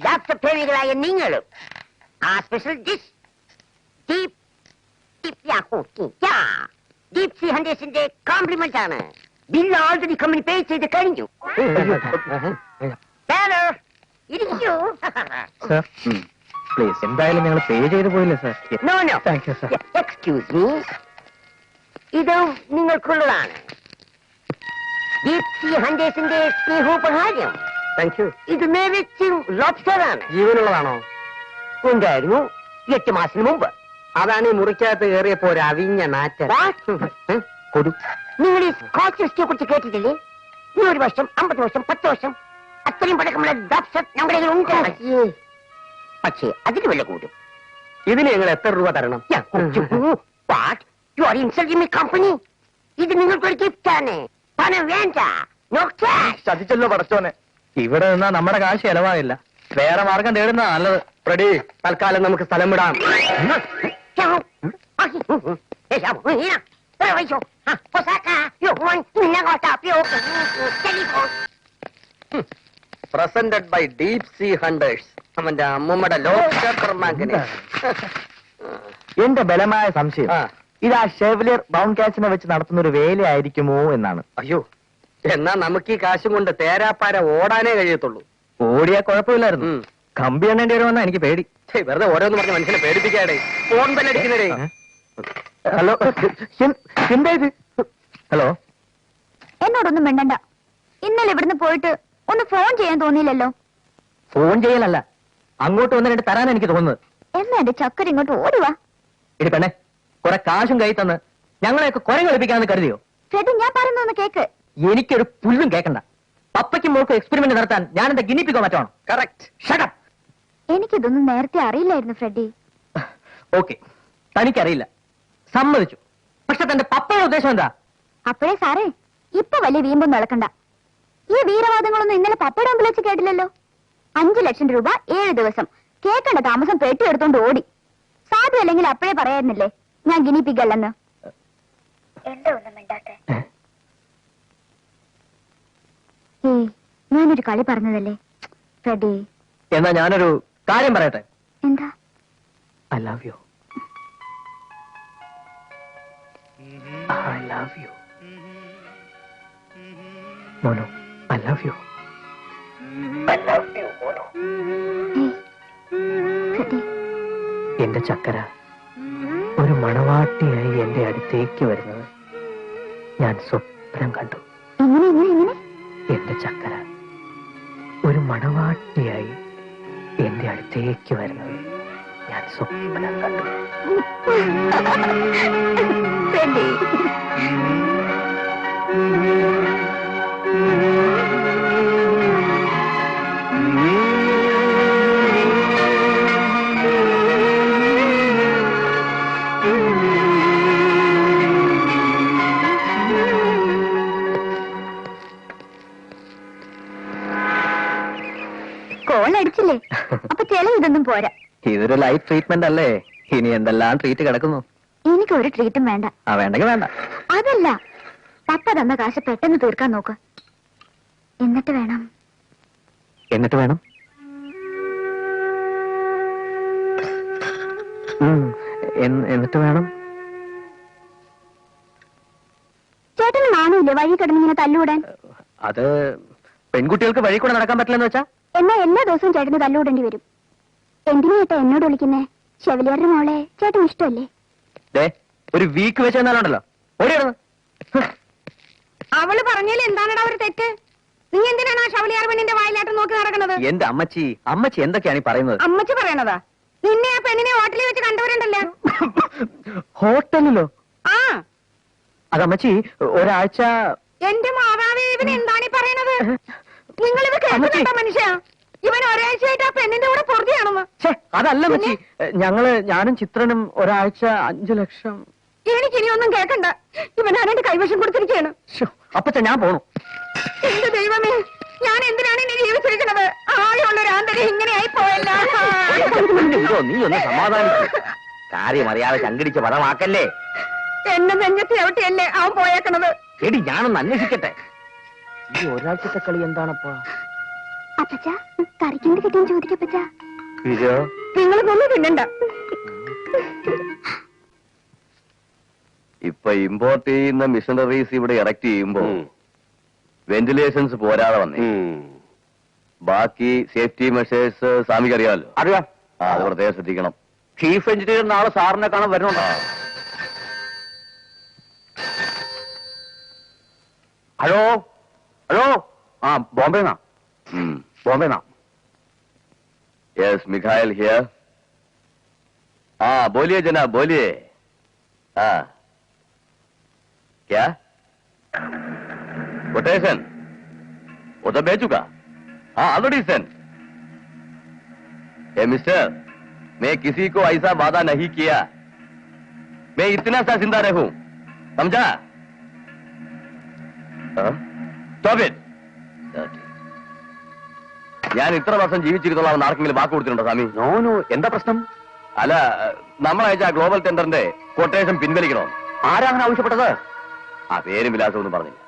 ലോബ്സ്റ്റർ പ്രേമികളായ നിങ്ങളും. ആ സ്പെഷ്യൽ ഡിഷ് ഡീപ് സീ ഹണ്ടേഴ്സിന്റെ കോംപ്ലിമെന്റ് ആണ്. ബില്ല് ഓൾറെഡി കമ്പനി പേ ചെയ്ത് കഴിഞ്ഞു. ഇരിക്കൂ. സർ പ്ലീസ്, എന്തായാലും ഞങ്ങൾ പേ ചെയ്ത് പോയില്ലേ sir? No no, thank you sir. Excuse me, ഇത് നിങ്ങൾക്കുള്ളതാണ്. ഡീപ് സീ ഹണ്ടേഴ്സിന്റെ സ്നേഹോപഹാരം. Thank you. ഇത് നിറച്ചും ലോബ്സ്റ്റർ ആണ്. ജീവനുള്ളതാണോ? ഉണ്ടായിരുന്നു 8 മാസത്തിന് മുമ്പ്. അതാണ് ഈ മുറിക്കകത്ത് കയറിയപ്പോ ഒരു അവിഞ്ഞ നാറ്റ. കൊടു. നിങ്ങൾ ഈ സ്കോച്ച് ഹിസ്റ്ററിയെ കുറിച്ച് കേട്ടിട്ടില്ലേ? 100 വർഷം, 50 വർഷം, 10 വർഷം അത്രയും പഴക്കമുള്ള ലോബ്സ്റ്റർ നമ്മുടെ ഉണ്ട്. പക്ഷേ അതിന് വില കൂടും. ഇതിന് ഞങ്ങൾ എത്ര രൂപ തരണം? കമ്പനി, ഇത് നിങ്ങൾക്കൊരു ഗിഫ്റ്റ് ആണ്. പണം വേണ്ട. No cash. ചതിച്ചല്ലോ പടച്ചോനെ. ഇവിടെ നിന്നാ നമ്മുടെ കാശ് ചെലവാകില്ല. വേറെ മാർഗം തേടുന്നതാ നല്ലത്. റെഡി, തൽക്കാലം നമുക്ക് സ്ഥലം വിടാം. Presented by deep sea hunters. അവന്റെ അമ്മൂമ്മയുടെ ലോബ്സ്റ്റർ പെർമാങ്കനെ. എന്റെ ബലമായ സംശയം ആ. ഇത് ആ ഷെവലിയർ ബൗണ്ട് കാച്ചിനെ വെച്ച് നടത്തുന്ന ഒരു വേലയായിരിക്കുമോ എന്നാണ്. അയ്യോ, എന്നാ നമുക്ക് ഈ കാശും കൊണ്ട് തേരാപ്പാര ഓടാനേ കഴിയത്തുള്ളൂ. ഓടിയാ കുഴപ്പമില്ലായിരുന്നു. കമ്പി എണ്ണേണ്ടി വരുമെന്നാ എനിക്ക് പേടി. ഛേ, വെറുതെ ഓരോന്ന് പറഞ്ഞ് മനുഷ്യനെ പേടിപ്പിക്കാടേ. ഫോൺ ബെല്ലടിക്കുന്നതേ. ഹലോ, എന്താ ഇത്? ഹലോ. എന്നോടൊന്നും മിണ്ടണ്ട. ഇന്നലെ ഇവിടുന്ന് പോയിട്ട് ഒന്ന് ഫോൺ ചെയ്യാൻ തോന്നിയില്ലല്ലോ. ഫോൺ ചെയ്യലല്ല, അങ്ങോട്ട് വന്ന് രണ്ട് തരാൻ എനിക്ക് തോന്നുന്നത്. എന്നാ എന്റെ ചക്കര ഇങ്ങോട്ട് ഓടുവാ. ഇടി പെണ്ണെ, കുറെ കാശും കൈ തന്ന് ഞങ്ങളെയൊക്കെ കുറെ കളിപ്പിക്കാന്ന് കരുതിയോ? ഫ്രെഡ്, ഞാൻ പറയുന്നൊന്ന് കേക്ക്. എനിക്കൊരു പുല്ലും കേൾക്കണ്ട. പപ്പയ്ക്കും മോൾക്കും എക്സ്പെരിമെന്റ് നടത്താൻ ഞാൻ എന്താ ഗിനിപ്പിക്കോ മറ്റാണോ? കറക്റ്റ്. ഷട്ടപ്പ്. എനിക്കിതൊന്നും നേരത്തെ അറിയില്ലായിരുന്നു ഫ്രെഡി. ഓക്കെ, തനിക്കറിയില്ല, സമ്മതിച്ചു. പക്ഷെ തന്റെ പപ്പയുടെ ഉദ്ദേശം എന്താ? അപ്പോഴേ സാറേ, ഇപ്പൊ വലിയ വീമ്പും നടക്കണ്ട. ഈ വീരവാദങ്ങളൊന്നും ഇന്നലെ പപ്പയുടെ മുമ്പിൽ വെച്ച് കേട്ടില്ലല്ലോ. 5 ലക്ഷം രൂപ 7 ദിവസം കേൾക്കേണ്ട താമസം പെട്ടി എടുത്തോണ്ട് ഓടി. സാധു അല്ലെങ്കിൽ അപ്പോഴേ പറയായിരുന്നില്ലേ ഞാൻ ഗിനിപ്പിക്കല്ലെന്ന്. എന്താ ഒന്നും മിണ്ടാത്തെ? ഏയ്, ഞാനൊരു കളി പറഞ്ഞതല്ലേ ഫ്രെഡി. എന്നാ ഞാനൊരു കാര്യം പറയട്ടെ. എന്താ? I love you. I love you. മോനു, I love you. I love you മോനു. ഫ്രെഡി, എന്റെ ചക്കര ഒരു മണവാട്ടിയായി എന്റെ അടുത്തേക്ക് വരുന്നത് ഞാൻ സ്വപ്നം കണ്ടു. എങ്ങനെ എങ്ങനെ എങ്ങനെ? എന്റെ ചക്കര ഒരു മണവാട്ടിയായി എന്റെ അടുത്തേക്ക് വരുന്നത് ഞാൻ സ്വപ്നം കണ്ടു. ഫ്രെഡി, കോൾ അടിച്ചില്ലേ? അപ്പൊ ചെലവ് ഇതൊന്നും പോരാ. ഇതൊരു ലൈഫ് ട്രീറ്റ്മെന്റ് അല്ലേ? ഇനി എന്തെല്ലാം ട്രീറ്റ് കിടക്കുന്നു. എനിക്ക് ഒരു ട്രീറ്റും വേണ്ട. ആ, വേണ്ടെങ്കിൽ വേണ്ട. അതല്ല, പപ്പ തന്ന കാശ് പെട്ടെന്ന് തീർക്കാൻ നോക്ക്. എന്നിട്ട് വേണം. എന്നിട്ട് വേണം? എന്നിട്ട് വേണം? ചേട്ടന് നാണില്ലേ വഴി കിടന്നിങ്ങനെ തല്ലൂടാൻ? അത് പെൺകുട്ടികൾക്ക് വഴി കൂടെ നടക്കാൻ പറ്റില്ലെന്ന് വെച്ചാ? എന്നാ എല്ലാ ദിവസവും ചേട്ടന് തല്ലൂടേണ്ടി വരും. എന്തിനാ ചേട്ടാ എന്നോട് വിളിക്കുന്നേ? ഷെവലിയറുടെ മോളെ ചേട്ടന് ഇഷ്ടമല്ലേ? ഒരു വീക്ക് വെച്ച് എന്നാലുണ്ടല്ലോ ഓടിയിടുന്നു. അവള് പറഞ്ഞാലും എന്താണടാ ഒരു തെറ്റ്? നീ എന്തിനാണ് ആ ഷവലിയാർ പെണ്ണിന്റെ വായിലാട്ട് നോക്കി നടക്കുന്നത്? എന്റെ അമ്മച്ചി എന്തൊക്കെയാണ് ഈ പറയുന്നത്? അമ്മച്ചി പറയണതാ. നിന്നെ ആ പെണ്ണിനെ ഹോട്ടലിൽ വെച്ച് കണ്ടവരുണ്ടല്ലോ. ഹോട്ടലിലോ? ആ, അതമ്മച്ചി ഒരാഴ്ച. എന്റെ മാതാവേ, ഇവൻ എന്താണ് ഈ പറയണത്? നിങ്ങൾ ഇത് കേൾക്കുന്നുണ്ടോ മനുഷ്യ? ഇവൻ ഒരാഴ്ചയായിട്ട് ആ പെണ്ണിന്റെ കൂടെ പൊറുതിയാണെന്ന്. അതല്ല അമ്മച്ചി, ഞാനും ചിത്രനും ഒരാഴ്ച 5 ലക്ഷം. എനിക്കിനി ഒന്നും കേൾക്കണ്ട. ഇവൻ ആരാണ്ട് കൈവശം കൊടുത്തിരിക്കുകയാണ്. അപ്പച്ച ഞാൻ പോണു. എന്റെ ദൈവമേ, ഞാൻ എന്തിനാണ് ഇനി ജീവിച്ചിരിക്കുന്നത്? ആകെയുള്ള ഒരു ആന്തരം ഇങ്ങനെയായി പോയല്ല. നീ ഒന്ന് സമാധാനിച്ചു. കാര്യം അറിയാതെ ചങ്കിടിച്ച് പദമാക്കല്ലേ. എന്നെ നെഞ്ഞത്തി എവിടെയല്ലേ അവൻ പോയേക്കണത്? എടി, ഞാനൊന്ന് അന്വേഷിക്കട്ടെ. ഈ ഒരാഴ്ചത്തെ കളി എന്താണപ്പാ? അപ്പച്ച കറിക്കൊണ്ട് കിട്ടിയും ചോദിക്കപ്പച്ച. നിങ്ങൾ തന്നെ തിന്നണ്ട. ഇപ്പൊ ഇമ്പോർട്ട് ചെയ്യുന്ന മിഷനറീസ് ഇവിടെ ഇറക്ട് ചെയ്യുമ്പോ വെന്റിലേഷൻസ് പോരാതെ വന്നേ. ബാക്കി സേഫ്റ്റി മെഷേഴ്സ് സ്വാമിക്ക് അറിയാമല്ലോ. അറിയാം. അത് പ്രത്യേകം ശ്രദ്ധിക്കണം. ചീഫ് എഞ്ചിനീയർ നാളെ സാറിനെ കാണാൻ വരുന്നുണ്ടോ? ഹലോ ഹലോ, ആ ബോംബെന്നാ. ബോംബെന്നാ. Yes, Mikhail here. हाँ बोलिए जनाब, बोलिए. हाँ क्या कोटेशन? वो तो भेज चुका. हाँ ऑलरेडी सेंड. ए मिस्टर, मैं किसी को ऐसा वादा नहीं किया. मैं इतना सा जिंदा रहूं, समझा? Stop it. ഞാൻ ഇത്ര വർഷം ജീവിച്ചിരുന്നോളാം ആർക്കെങ്കിലും വാക്ക് കൊടുത്തിട്ടുണ്ടോ സ്വാമി? നോനു, എന്താ പ്രശ്നം? അല്ല, നമ്മളയച്ച ഗ്ലോബൽ ടെൻഡറിന്റെ കൊട്ടേഷൻ പിൻവലിക്കണോ? ആരാ അങ്ങനെ ആവശ്യപ്പെട്ടത്? ആ പേരും വിലാസവും ഒന്നും പറഞ്ഞില്ല.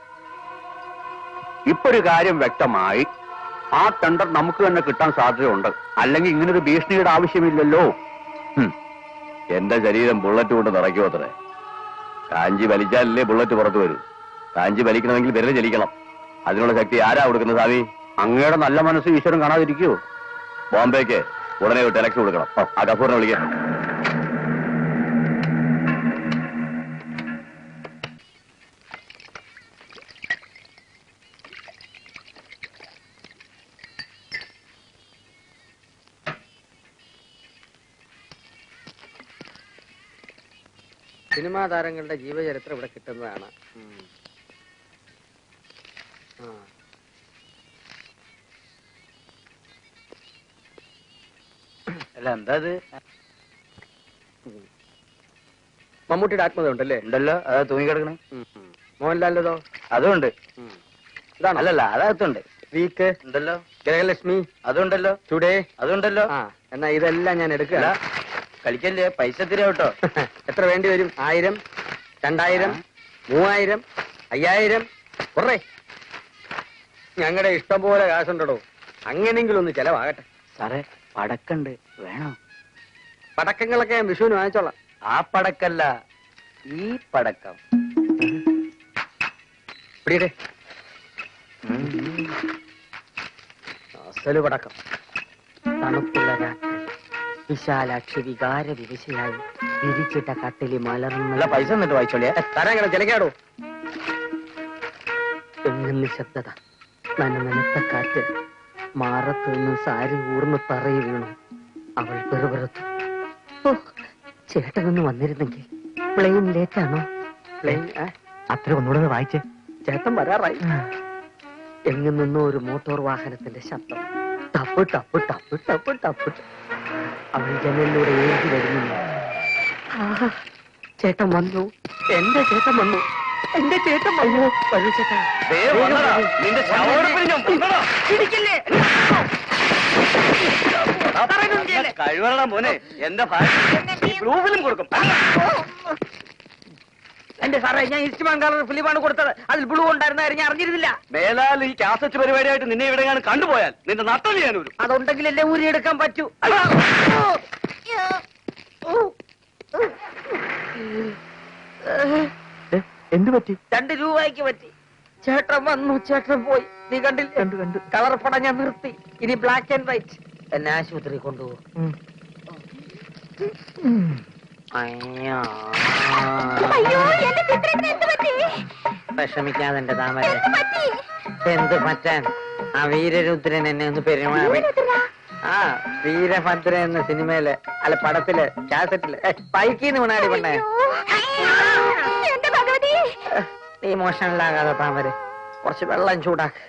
ഇപ്പൊ ഒരു കാര്യം വ്യക്തമായി, ആ ടെൻഡർ നമുക്ക് തന്നെ കിട്ടാൻ സാധ്യതയുണ്ട്. അല്ലെങ്കിൽ ഇങ്ങനൊരു ഭീഷണിയുടെ ആവശ്യമില്ലല്ലോ. എന്റെ ശരീരം ബുള്ളറ്റ് കൊണ്ട് നിറയ്ക്കുമോ അത്രേ. കാഞ്ചി വലിച്ചാലല്ലേ ബുള്ളറ്റ് പുറത്തു വരൂ. കാഞ്ചി വലിക്കണമെങ്കിൽ വിരൽ ചലിക്കണം. അതിനുള്ള ശക്തി ആരാ കൊടുക്കുന്നത് സ്വാമി? അങ്ങയുടെ നല്ല മനസ്സ് ഈശ്വരൻ കാണാതിരിക്കുവോ? ബോംബെക്ക് ഉടനെ ഒരു ടെലക്സ് കൊടുക്കണം. ആ ഗഫൂറിനെ വിളിക്കാം. സിനിമാ താരങ്ങളുടെ ജീവചരിത്രം ഇവിടെ കിട്ടുന്നതാണ്. അല്ല, എന്താ ഇത്? മമ്മൂട്ടിയുടെ ആത്മകഥ ഉണ്ടല്ലേ? ഉണ്ടല്ലോ, അതാ തൂങ്ങിക്കിടക്കണേ. മോഹൻലാലിൻ്റെതോ? അതുണ്ട്. ഇതാണോ? അല്ലല്ല, അതകത്തുണ്ട്. വീക്ക് ഉണ്ടല്ലോ. ഗൃഹലക്ഷ്മി അതുണ്ടല്ലോ. ടുഡേ അതുണ്ടല്ലോ. ആ, എന്നാ ഇതെല്ലാം ഞാൻ എടുക്കുക. കളിക്കല്ലേ, പൈസ തരാട്ടോ. എത്ര വേണ്ടി വരും? 1000, 2000, 3000, 5000? കുറേ. ഞങ്ങളുടെ ഇഷ്ടം പോലെ കാശുണ്ടോ. അങ്ങനെങ്കിലും ഒന്ന് ചെലവാകട്ടെ. സാറേ, പടക്കണ്ട്, വേണോ? പടക്കങ്ങളൊക്കെ ഞാൻ വിഷുവിന് വാങ്ങിച്ചോളാം. ആ പടക്കല്ല, ഈ പടക്കം. പിടിയട്ടെ. അസല് പടക്കം. തണുപ്പുള്ള രാത്രി വിശാലാക്ഷി വികാര വിവശയായി വിരിച്ചിട്ട കട്ടിലി നല്ല പൈസ എന്നിട്ട് വായിച്ചോളിയാ. തരാങ്ങനെ ചിലക്കാടോ. എങ്ങും നിശബ്ദത, നനനത്ത കാറ്റ്, മാറത്തു നിന്ന് സാരി ഊർന്ന് പറയി വീണു. അവൾ വെറുപെറുത്തു. ഓ, ചേട്ടനൊന്ന് വന്നിരുന്നെങ്കിൽ. പ്ലെയിൻ ലേറ്റാണോ? പ്ലെയിൻ അത്ര ഒന്നുകൂടെ വായിച്ചേ. ചേട്ടൻ വരാറായി. എങ്ങും നിന്നോ ഒരു മോട്ടോർ വാഹനത്തിന്റെ ശബ്ദം. ടപ്പ് ടപ്പ് ടപ്പ് ടപ്പ് ടപ്പ്. അവൾ ജനലിലൂടെ എഴുതി വരുന്നു. ചേട്ടൻ വന്നു. എന്റെ ചേട്ടൻ വന്നു. എന്റെ ചേട്ടൻ വന്നു. വരൂ ചേട്ടാ. കഴിവറ മോനെ, എന്റെ ബ്ലൂഫിലും കൊടുക്കും. എന്റെ സാറേ, ഞാൻ ഇഷ്ടമാൻ കളർ ഫിലിമാണ് കൊടുത്തത്. അതിൽ ബ്ലൂ ഉണ്ടായിരുന്ന കാര്യം ഞാൻ അറിഞ്ഞിരുന്നില്ല. മേലാൽ ഈ കാസറ്റ് പരിപാടിയായിട്ട് നിന്നെ ഇവിടെ ഞാൻ കണ്ടുപോയാൽ നിന്റെ നട്ടം ഞാൻ വരും. അതുണ്ടെങ്കിലല്ലേ ഊരി എടുക്കാൻ പറ്റൂ. എന്ത് പറ്റി? 2 രൂപയ്ക്ക് പറ്റി. ചേട്ടൻ വന്നു, ചേട്ടൻ പോയി. നീ കണ്ടില്ല? കണ്ടു കണ്ടു. കളർ പടം ഞാൻ നിർത്തി. ഇനി ബ്ലാക്ക് ആൻഡ് വൈറ്റ്. എന്നെ ആശുപത്രി കൊണ്ടുപോകും. അയ്യോ, എന്റെ ചിത്രത്തിന് എന്ത് പറ്റി? വിഷമിക്കാതെ എന്റെ താമര. എന്ത് പറ്റി? എന്ത് പറ്റാൻ? ആ വീരരുദ്രൻ എന്നെ ഒന്ന് പെരുമാറി. ആ വീരഭദ്ര എന്ന സിനിമയില്, അല്ല പടത്തില്, കാസറ്റില്, ബൈക്കിന്ന് വീണാടി പെണ്ണേ. എന്റെ ഭഗവതി, ഇമോഷണലാകാതെ താമര കുറച്ച് വെള്ളം ചൂടാക്ക്.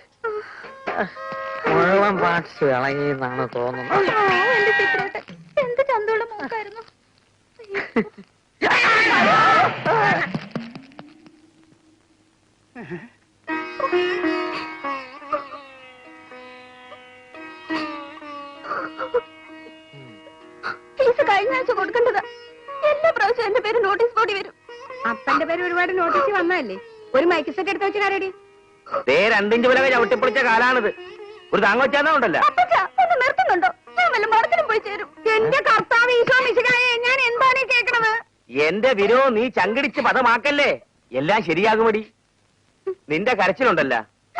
മുഴുവൻ പാർട്സ് ഇളകി എന്നാണ് തോന്നുന്നത്. എന്റെ ചിത്രേട്ടൻ എന്ത് ചന്തമുള്ള മോക്കായിരുന്നു. ഫീസ് കഴിഞ്ഞ ആഴ്ച കൊടുക്കേണ്ടതാ. എല്ലാ പ്രാവശ്യം എന്റെ പേര് നോട്ടീസ് ബോർഡിൽ വരും. അപ്പന്റെ പേര് ഒരുപാട് നോട്ടീസ് വന്നതല്ലേ? ഒരു മൈക്ക് സെറ്റ് എടുത്ത് വെച്ച് കയറി. 2 ഇഞ്ച് വിലക ചവിട്ടിപ്പൊളിച്ച കാലാണിത്. ഒരു താങ്ങോച്ചാന്നാ ഉണ്ടല്ലോ. അപ്പച്ചാ ഒന്ന് നിർത്തുന്നുണ്ടോ? ഞാൻ വല്ല മടത്തിനും പോയി ചേരും. എന്റെ കർത്താവ് ഈശോ മിശിഹായെ, ഞാൻ എന്താണ് ഈ കേൾക്കണത്? എന്റെ വിരോ നീ ചങ്കിടിച്ച് പദമാക്കല്ലേ, എല്ലാം ശരിയാകുമടി. നിന്റെ കരച്ചിലുണ്ടല്ല,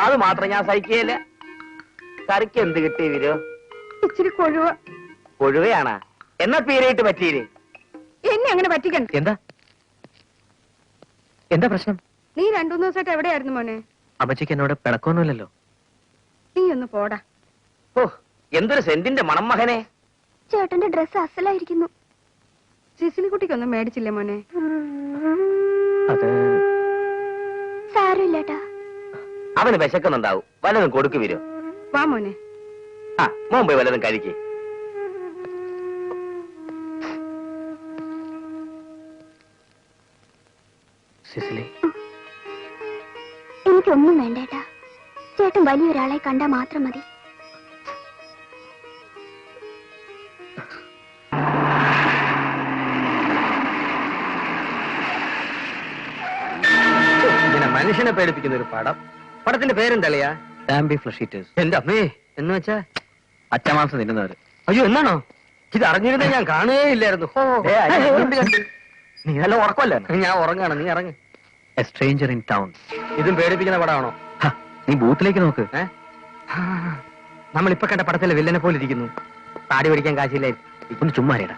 അത് മാത്രം ഞാൻ സഹിക്കുകയില്ല. കറിക്ക് എന്ത് കിട്ടി വിരോ? ഇച്ചിരി കൊഴുവ. കൊഴുവയാണാ? എന്നാ പീരയിട്ട് പറ്റീര്. എന്നെ അങ്ങനെ പറ്റിക്കണ്ട. എന്താ പ്രശ്നം? നീ 2-3 ദിവസമായിട്ട് എവിടെയായിരുന്നു മോനെ? അമ്മച്ചിക്ക് എന്നോട് പിണക്കൊന്നുമില്ലല്ലോ. നീ ഒന്ന് പോടാ. ഓ, എന്തൊരു സെന്റിന്റെ മണം മകനെ. ചേട്ടന്റെ ഡ്രസ് അസലായിരിക്കുന്നു. സിസിലി കുട്ടിക്കൊന്നും മേടിച്ചില്ലേ മോനെ? അത് സാരമില്ലേട്ടാ. അവന് വിശക്കുന്നുണ്ടാവും, വല്ലതും കൊടുക്കു വിരോ. വാ മോനെ. ആ, മോൻ പോയി വല്ലതും കഴിക്കേ. സിസിലി, എനിക്കൊന്നും വേണ്ടേട്ടാ. ചേട്ടൻ വലിയൊരാളെ കണ്ടാ മാത്രം മതി. ഇങ്ങനെ മനുഷ്യനെ പേടിപ്പിക്കുന്ന ഒരു പടം. പടത്തിന്റെ പേരെന്തളിയാ? ഡാംബി ഫ്ലഷ് ഈറ്റേഴ്സ്. എന്റെ അമ്മേ, എന്ന് വെച്ചാ അച്ചമാംസം തിന്നുന്നവര്. അയ്യോ, എന്നാണോ? ഇത് അറിഞ്ഞിരുന്നേ ഞാൻ കാണുകയില്ലായിരുന്നു. നീ നല്ല ഉറക്കമല്ലേ? ഞാൻ ഉറങ്ങാണ്, നീ ഇറങ്ങ്. A stranger in town. ഇതും പേടിപ്പിക്കുന്ന പടമാണോ? നീ ബൂത്തിലേക്ക് നോക്ക്. നമ്മളിപ്പൊ കണ്ട പടത്തിലെ വില്ലനെ പോലെ ഇരിക്കുന്നു. താടി പിടിക്കാൻ കാശില്ലായിരുന്നു. ഇപ്പൊ ചുമ്മാ അറിയടാ.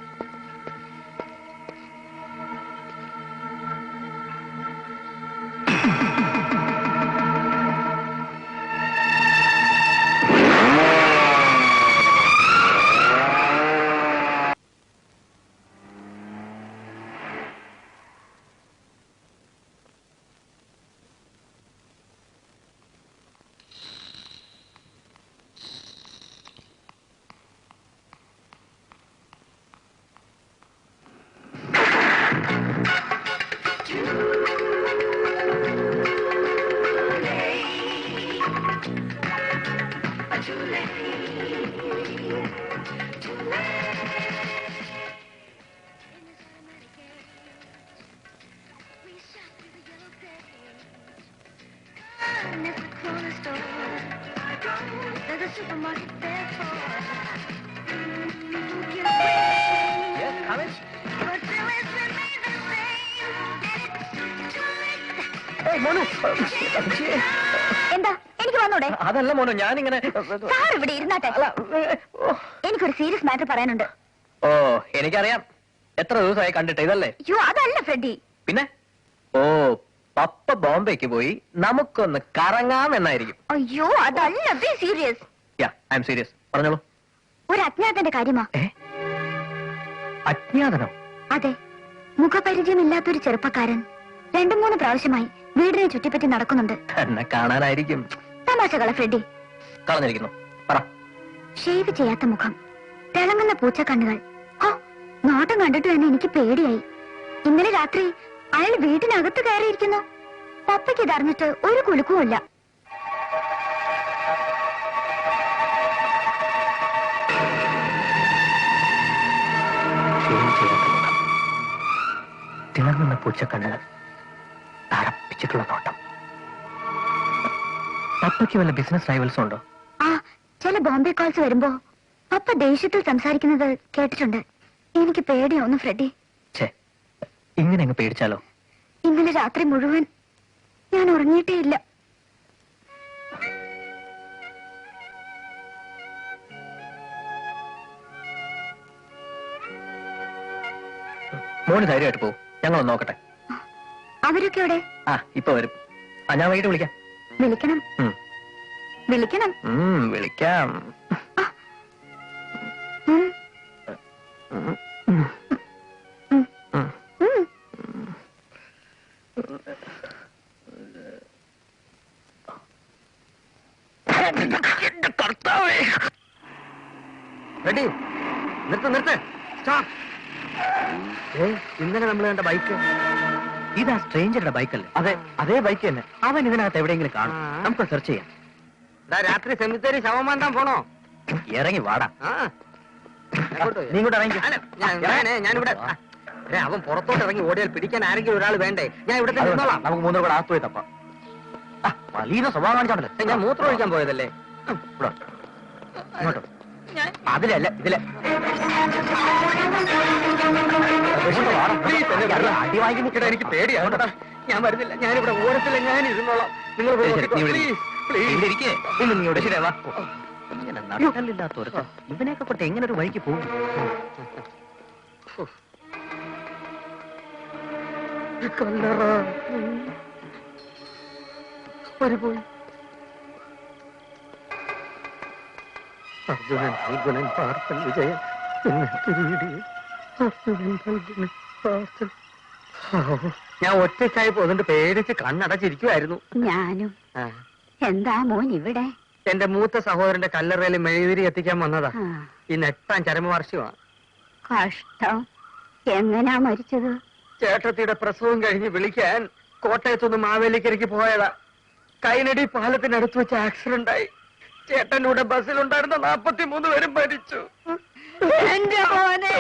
എന്താ? എനിക്ക് വന്നൂടെ? അതല്ല മോനോ, ഞാനിങ്ങനെ. സാർ ഇവിടെ ഇരുന്നാട്ടെ. എനിക്കൊരു സീരിയസ് മാറ്റർ പറയാനുണ്ട്. ഓ, എനിക്കറിയാം. എത്ര ദിവസമായി കണ്ടിട്ട്, ഇതല്ലേ? അയ്യോ, അതല്ല ഫ്രെഡി. പിന്നെ? ഓ, പപ്പ ബോംബെക്ക് പോയി നമുക്കൊന്ന് കറങ്ങാമെന്നായിരിക്കും. അയ്യോ, അതല്ല. Be serious. Yeah, I M serious. പറഞ്ഞോളൂ. ഒരു അജ്ഞാതന്റെ കാര്യമാ. അജ്ഞാതനോ? അതെ, മുഖപരിചയമില്ലാത്തൊരു ചെറുപ്പക്കാരൻ 2-3 പ്രാവശ്യമായി വീടിനെ ചുറ്റിപ്പറ്റി നടക്കുന്നുണ്ട്. എന്നെ കാണാനായിരിക്കും. തമാശകള ഫ്രെഡി. കളഞ്ഞിരിക്കുന്നു. പറ. ഷേവ് ചെയ്യാത്ത മുഖം, തിളങ്ങുന്ന പൂച്ചക്കണ്ണുകൾ. നോട്ടം കണ്ടിട്ട് തന്നെ എനിക്ക് പേടിയായി. ഇന്നലെ രാത്രി അയാൾ വീട്ടിനകത്ത് കയറിയിരിക്കുന്നു. പപ്പയ്ക്ക് ഇതറിഞ്ഞിട്ട് ഒരു കുലുക്കുമില്ല. തിളങ്ങുന്ന പൂച്ചക്കണ്ണുകൾ, തറപ്പിച്ചിട്ടുള്ള നോട്ടം. പപ്പയ്ക്ക് വല്ല ബിസിനസ് റൈവൽസും ഉണ്ടോ? ആ, ചില ബോംബെ കോൾസ് വരുമ്പോ പപ്പ ദേഷ്യത്തിൽ സംസാരിക്കുന്നത് കേട്ടിട്ടുണ്ട്. എനിക്ക് പേടിയാവുന്നു ഫ്രെഡി. ഇങ്ങനെ അങ്ങ് പേടിച്ചാലോ? ഇന്നലെ രാത്രി മുഴുവൻ ഞാൻ ഉറങ്ങിയിട്ടേ ഇല്ല. മോന് ധൈര്യമായിട്ട് പോകും. ഞങ്ങളൊന്ന് നോക്കട്ടെ. അവരൊക്കെ എവിടെ? ഇപ്പൊ വരും. ഞാൻ വൈകിട്ട് വിളിക്കാം. വിളിക്കണം. വിളിക്കണം. വിളിക്കാം. എന്റെ കർത്താവേ. റെഡി, നിർത്ത് സ്റ്റോപ്പ്. ഇന്നലെ നമ്മൾ കണ്ട ബൈക്ക് ഇതാ സ്ട്രേഞ്ചറുടെ ബൈക്കല്ലേ? അതെ, അതേ ബൈക്ക് തന്നെ. അവൻ ഇതിനകത്ത് എവിടെയെങ്കിലും കാണും. നമുക്ക് സെർച്ച് ചെയ്യാം. രാത്രി സെമിത്തേരി ശവമാന്താൻ പോണോ? ഇറങ്ങി വാടാ. ആ, നീ ഇങ്ങോട്ട് ഇറങ്ങി. ഞാനിവിടെ അവൻ പുറത്തോട്ട് ഇറങ്ങി ഓടിയാൽ പിടിക്കാൻ ആരെങ്കിലും ഒരാൾ വേണ്ടേ? ഞാൻ ഇവിടെ തന്നെ നിന്നോളാം. നമുക്ക് മൂന്നൂർ കൂടെ ആത്തു പോയി തപ്പാം. വലിയ സ്വഭാവം കാണിച്ചാണല്ലോ. ഞാൻ മൂത്രം ഒഴിക്കാൻ പോയതല്ലേ. ഇവിടെ ഇങ്ങോട്ടോ. അതിലല്ല ഇതിലെ അടി വാങ്ങി നിൽക്കട്ടെ. എനിക്ക് പേടിയാവണ്ട. ഞാൻ വരുന്നില്ല. ഞാനിവിടെ ഓരത്തില്ല. ഞാൻ ഇരുന്നോളാം. നിങ്ങൾ പോയി നോക്കിക്കോ. Please, please. ശരിയാവാ. ഇങ്ങനെ നട്ടല്ലില്ലാത്ത ഒരുത്തൻ ഇവനെയൊക്കെ കൊണ്ട് എങ്ങനെ ഒരു വഴിക്ക് പോകും? അർജുനൻ ഫൽഗുനൻ പാർത്ഥൻ വിജയൻ പിന്നെ കിരീടി അർജുനൻ ഫൽഗുനൻ പാർത്ഥൻ. ഞാൻ ഒറ്റയ്ക്കായി പോന്നിട്ട് പേടിച്ച് കണ്ണടച്ചിരിക്കുമായിരുന്നു. ഞാനും. എന്താ മോൻ ഇവിടെ? എന്റെ മൂത്ത സഹോദരന്റെ കല്ലറയിൽ മെഴുതിരി എത്തിക്കാൻ വന്നതാ. ആ, ഇന്ന് 8ാം ചരമവാർഷികമാണ്. കഷ്ടം. എങ്ങനാ മരിച്ചത്? ചേട്ടത്തിയുടെ പ്രസവം കഴിഞ്ഞ് വിളിക്കാൻ കോട്ടയത്തുനിന്ന് മാവേലിക്കരയ്ക്ക് പോയതാ. കൈനടി പാലത്തിനടുത്ത് വെച്ച് ആക്സിഡന്റ് ആയി. ചേട്ടന്റെ കൂടെ ബസ്സിലുണ്ടായിരുന്ന 43 പേരും മരിച്ചു. എന്റെ മോനെ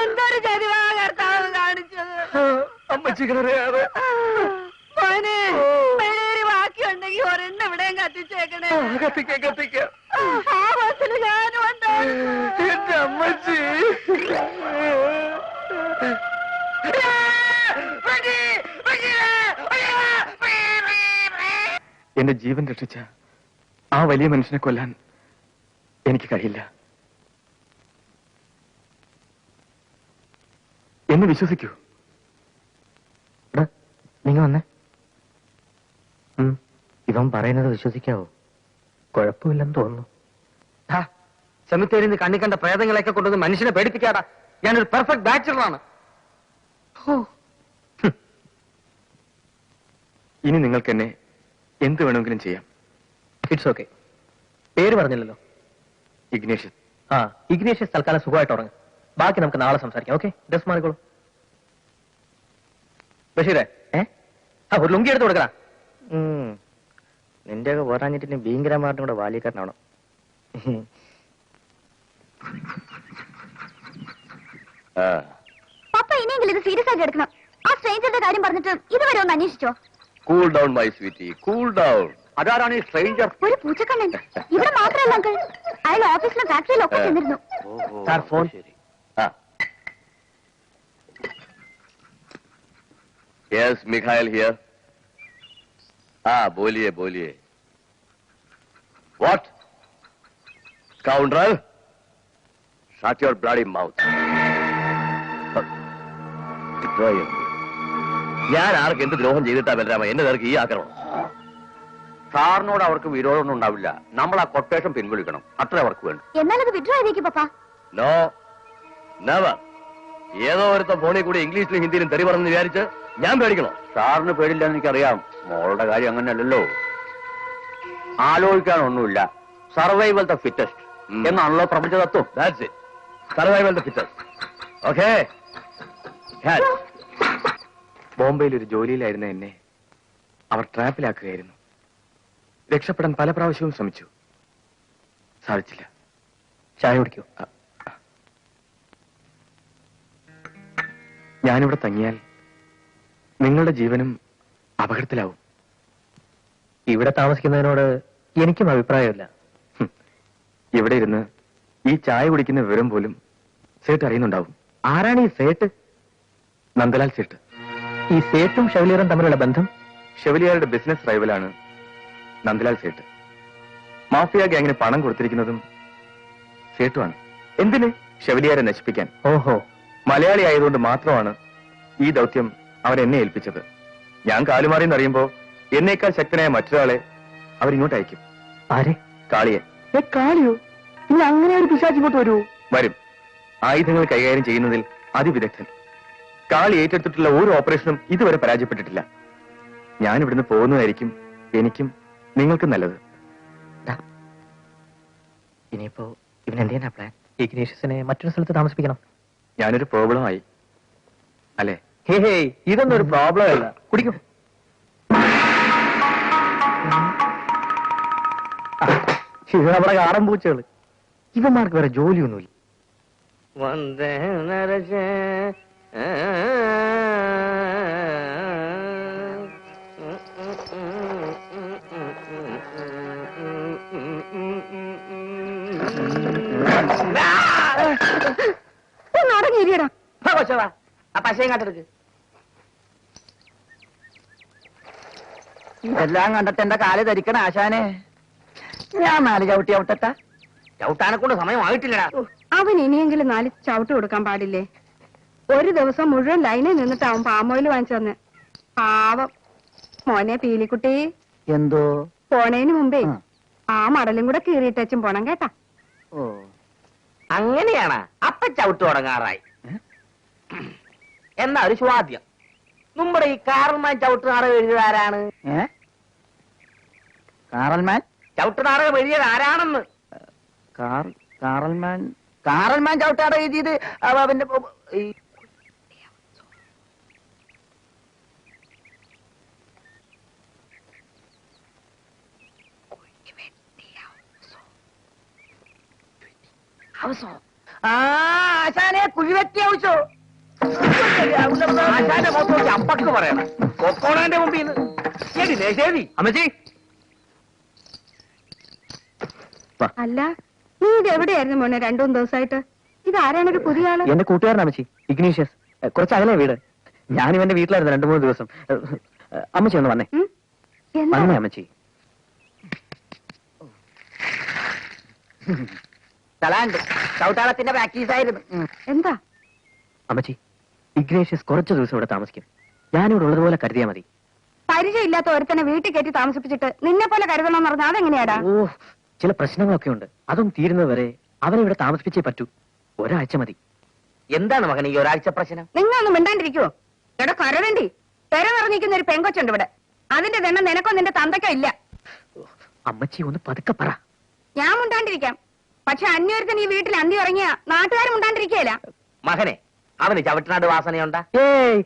എന്തൊരു ചരിവാ കർത്താവ് കാണിച്ചത്. അമ്മച്ചിക്കറിയാതെ മോനെ വെളിയേറി ബാക്കിയുണ്ടെങ്കിൽ ഒരെണ്ണം ഇവിടെയും കത്തിച്ചേക്കണേ. കത്തിക്ക ആ ബസ്സിൽ ഞാനും ഉണ്ടായിരുന്നു. എന്റെ അമ്മച്ചി. എന്റെ ജീവൻ രക്ഷിച്ച ആ വലിയ മനുഷ്യനെ കൊല്ലാൻ എനിക്ക് കഴിയില്ല. എന്നെ വിശ്വസിക്കൂ. നിങ്ങൾ വന്നേ. ഇവൻ പറയുന്നത് വിശ്വസിക്കാവോ? കുഴപ്പമില്ലെന്ന് തോന്നുന്നു. സെമിത്തേരിയിൽ നിന്ന് കണ്ണി കണ്ട പ്രേതങ്ങളെയൊക്കെ കൊണ്ടുവന്ന് മനുഷ്യനെ പേടിപ്പിക്കാടാ. ഞാനൊരു പെർഫെക്റ്റ് ബാച്ചുലറാണ്. ഇനി നിങ്ങൾക്ക് എന്നെ എന്ത് വേണമെങ്കിലും ചെയ്യാം. It's okay. പേര് പറഞ്ഞില്ലല്ലോ. ഇഗ്നേഷ്യസ്. ഇഗ്നേഷ്യസ് തൽക്കാലം സുഖമായിട്ട് ഉറങ്ങും. ബാക്കി നമുക്ക് നാളെ സംസാരിക്കാം. Okay, dress മാറിക്കോളൂ. ബഷീറേ, ഒരു ലുങ്കി എടുത്ത് കൊടുക്കടാ. നിന്റെയൊക്കെ പോരാഞ്ഞിട്ട് ഭീങ്കരമായിട്ടും കൂടെ ബാല്യക്കാരനാവണം. പപ്പ ഇനിയെങ്കിലും ഇത് സീരിയസ് ആയിട്ട് എടുക്കണം. ആ സ്ട്രേഞ്ചറുടെ കാര്യം പറഞ്ഞിട്ട് ഇതുവരെ ഒന്ന് അന്വേഷിച്ചോ? Cool down my sweetie, cool down. അതാരാണ് ഈ സ്ട്രേഞ്ചർ? ഒരു പൂച്ചക്കണ്ണൻ. ഇവിടെ മാത്രമല്ല അങ്കിൾ, അയാൾ ഓഫീസിലും ഫാക്ടറിയിലും ഒക്കെ ചെന്നിരുന്നു. Sir, phone. Yes, Mikhail here. बोलिए बोलिए. What? Scoundrel? Shut your bloody mouth. ഞാൻ ആർക്ക് എന്ത് ദ്രോഹം ചെയ്തിട്ടാ ബലരാമ എന്നെ നേർക്ക് ഈ ആക്രമണം? സാറിനോട് അവർക്ക് വിരോധമൊന്നും ഉണ്ടാവില്ല. നമ്മൾ ആ കൊട്ടേഷൻ പിൻവലിക്കണം, അത്ര അവർക്ക് വേണം. എന്നാലത് വിഡ്രോ ചെയ്തേക്ക് പപ്പ. No, never. ഏതോ ഒരുത്ത ഫോണിൽ കൂടി ഇംഗ്ലീഷിലും ഹിന്ദിയിലും തെറി പറഞ്ഞെന്ന് വിചാരിച്ച് ഞാൻ പേടിക്കണോ? സാറിന് പേടില്ലെന്ന് എനിക്കറിയാം. മോളുടെ കാര്യം അങ്ങനെയല്ലല്ലോ. ആലോചിക്കാനൊന്നുമില്ല. സർവൈവൽ ദ ഫിറ്റസ്റ്റ് എന്നാണല്ലോ പ്രപഞ്ച തത്വം. That's it. Survival the fittest. Okay? Catch. ബോംബെയിൽ ഒരു ജോലിയിലായിരുന്ന എന്നെ അവർ ട്രാപ്പിലാക്കുകയായിരുന്നു. രക്ഷപ്പെടാൻ പല പ്രാവശ്യവും ശ്രമിച്ചു. സാധിച്ചില്ല. ചായ കുടിക്കൂ. ഞാനിവിടെ തങ്ങിയാൽ നിങ്ങളുടെ ജീവനും അപകടത്തിലാവും. ഇവിടെ താമസിക്കുന്നതിനോട് എനിക്കും അഭിപ്രായമില്ല. ഇവിടെ ഇരുന്ന് ഈ ചായ കുടിക്കുന്ന വിവരം പോലും സേട്ട് അറിയുന്നുണ്ടാവും. ആരാണ് ഈ സേട്ട്? നന്ദലാൽ സേട്ട്. ഈ സേട്ടും ഷെവലിയറും തമ്മിലുള്ള ബന്ധം? ഷെവലിയാരുടെ ബിസിനസ് റൈവലാണ് നന്ദലാൽ സേട്ട്. മാഫിയ ഗ്യാങ്ങിന് പണം കൊടുത്തിരിക്കുന്നതും സേട്ടുമാണ്. എന്തിന്? ഷെവലിയാരെ നശിപ്പിക്കാൻ. ഓഹോ. മലയാളി ആയതുകൊണ്ട് മാത്രമാണ് ഈ ദൗത്യം അവർ എന്നെ ഏൽപ്പിച്ചത്. ഞാൻ കാലുമാറിയെന്നറിയുമ്പോ എന്നേക്കാൾ ശക്തനായ മറ്റൊരാളെ അവരിങ്ങോട്ട് അയക്കും. ആരെ? കാളിയെ. കാളിയോ? ഇനി അങ്ങനെ ഒരു പിശാച് ഇങ്ങോട്ട് വരൂ? വരും. ആയുധങ്ങൾ കൈകാര്യം ചെയ്യുന്നതിൽ അതിവിദഗ്ധൻ. കാളി ഏറ്റെടുത്തിട്ടുള്ള ഒരു ഓപ്പറേഷനും ഇതുവരെ പരാജയപ്പെട്ടിട്ടില്ല. ഞാൻ ഇവിടുന്ന് പോകുന്നതായിരിക്കും എനിക്കും നിങ്ങൾക്കും നല്ലത്. ഇനിയിപ്പോ ഇവൻ എന്ത് ചെയ്യാനാ പ്ലാൻ? ഇഗ്നേഷ്യസിനെ മറ്റൊരു സ്ഥലത്ത് താമസിപ്പിക്കണം. ഞാനൊരു പ്രോബ്ലം ആയി അല്ലേ? ഹേ, ഇതൊന്നും ഒരു പ്രോബ്ലം അല്ല. കുടിക്കും. ഇത് നമ്മുടെ കാടൻ പൂച്ചകള്. ഇവന്മാർക്ക് വേറെ ജോലിയൊന്നുമില്ല. വന്ദേ നരജ ഒന്ന് അടങ്ങിയിരിയടാ. കൊച്ചവാ ആ പശയും കാട്ടെടുക്ക്. ഇതെല്ലാം കണ്ടിട്ട് എന്റെ കാല് ധരിക്കണ ആശാനെ. ഞാൻ 4 ചവിട്ടി ഔട്ടട്ടാ. ചവിട്ടാനെ കൊണ്ട് സമയമായിട്ടില്ലടാ. അവൻ ഇനിയെങ്കിലും 4 ചവിട്ട് കൊടുക്കാൻ പാടില്ലേ? ഒരു ദിവസം മുഴുവൻ ലൈനിൽ നിന്നിട്ടാവും പാമോയിൽ വാങ്ങിച്ചു തന്നെ. പാവം മോനെ പീലിക്കുട്ടി. എന്തോ പോണേന് മുമ്പേ ആ മടലും കൂടെ കീറിയിട്ടച്ചും പോണം കേട്ടാ. ഓ അങ്ങനെയാണ്. അപ്പൊ ചവിട്ട് തുടങ്ങാറായി. എന്നാ ഒരു ചോദ്യം, നമ്മുടെ ഈ കാറൽമാൻ ചവിട്ട് നാടകം എഴുതിയത് ആരാണ്? കാറൽമാൻ ചവിട്ട് നാടകം എഴുതിയത് ആരാണെന്ന്? കാറൽമാൻ ചവിട്ടാട എഴുതിയത് അവന്റെ ആശാനെ കുഴിവെട്ടി ആവശ്യോ. ആശാന്റെ മുഖത്ത് നോക്കി അമ്പക്ക് പറയണം. കൊക്കോണന്റെ മുമ്പിൽ നിന്ന് ശരി. അമ്മച്ചി, അല്ല, നീ ഇത് എവിടെയായിരുന്നു മോനെ 2-3 ദിവസമായിട്ട്? ഇത് ആരാണൊരു പുതിയ ആള്? എന്റെ കൂട്ടുകാരനാ അമ്മച്ചി, ഇഗ്നീഷ്യസ്. കുറച്ച് അകലെ വീട്. ഞാൻ ഇവന്റെ വീട്ടിലായിരുന്നു 2-3 ദിവസം. അമ്മച്ചി ഒന്ന് വന്നേ. എന്താ? വന്നേ അമ്മച്ചി. തലാണ്ട് ചവിട്ടാളത്തിന്റെ പ്രാക്ടീസായിരുന്നു. എന്താ? അമ്മച്ചി, ഇഗ്നേഷ്യസ് കുറച്ച് ദിവസം ഇവിടെ താമസിക്കും. ഞാനിവിടെ ഉള്ളതുപോലെ കരുതിയാ മതി. പരിചയമില്ലാത്ത ഒരുത്തനെ വീട്ടിൽ കയറ്റി താമസിപ്പിച്ചിട്ട് നിന്നെ പോലെ കരുതണമെന്ന് പറഞ്ഞാൽ അതെങ്ങനെയാടാ? ഓ, ചില പ്രശ്നങ്ങളൊക്കെ ഉണ്ട്. അതും തീരുന്നവരെ അവനെ ഇവിടെ താമസിപ്പിച്ചേ പറ്റൂ. ഒരാഴ്ച മതി. എന്താണ് മകൻ ഈ ഒരാഴ്ച പ്രശ്നം? നിങ്ങളൊന്നും മിണ്ടാണ്ടിരിക്കുവോ? എടാ കരവേണ്ടി പെര നിറഞ്ഞിരിക്കുന്ന ഒരു പെങ്കൊച്ചുണ്ട് ഇവിടെ. അതിന്റെ തന്നെ നിനക്കോ നിന്റെ തന്തയ്ക്കോ ഇല്ല. അമ്മച്ചി ഒന്ന് പതുക്കെ പറ. ഞാൻ മുണ്ടാണ്ടിരിക്കാം, പക്ഷെ അന്യൊരുത്തൻ ഈ വീട്ടിൽ അന്തി ഇറങ്ങിയ നാട്ടുകാരും മുണ്ടാണ്ടിരിക്കുകയില്ല. മകനെ, അവന് ചവിട്ടനാട് വാസനയുണ്ടാ? ഏയ്,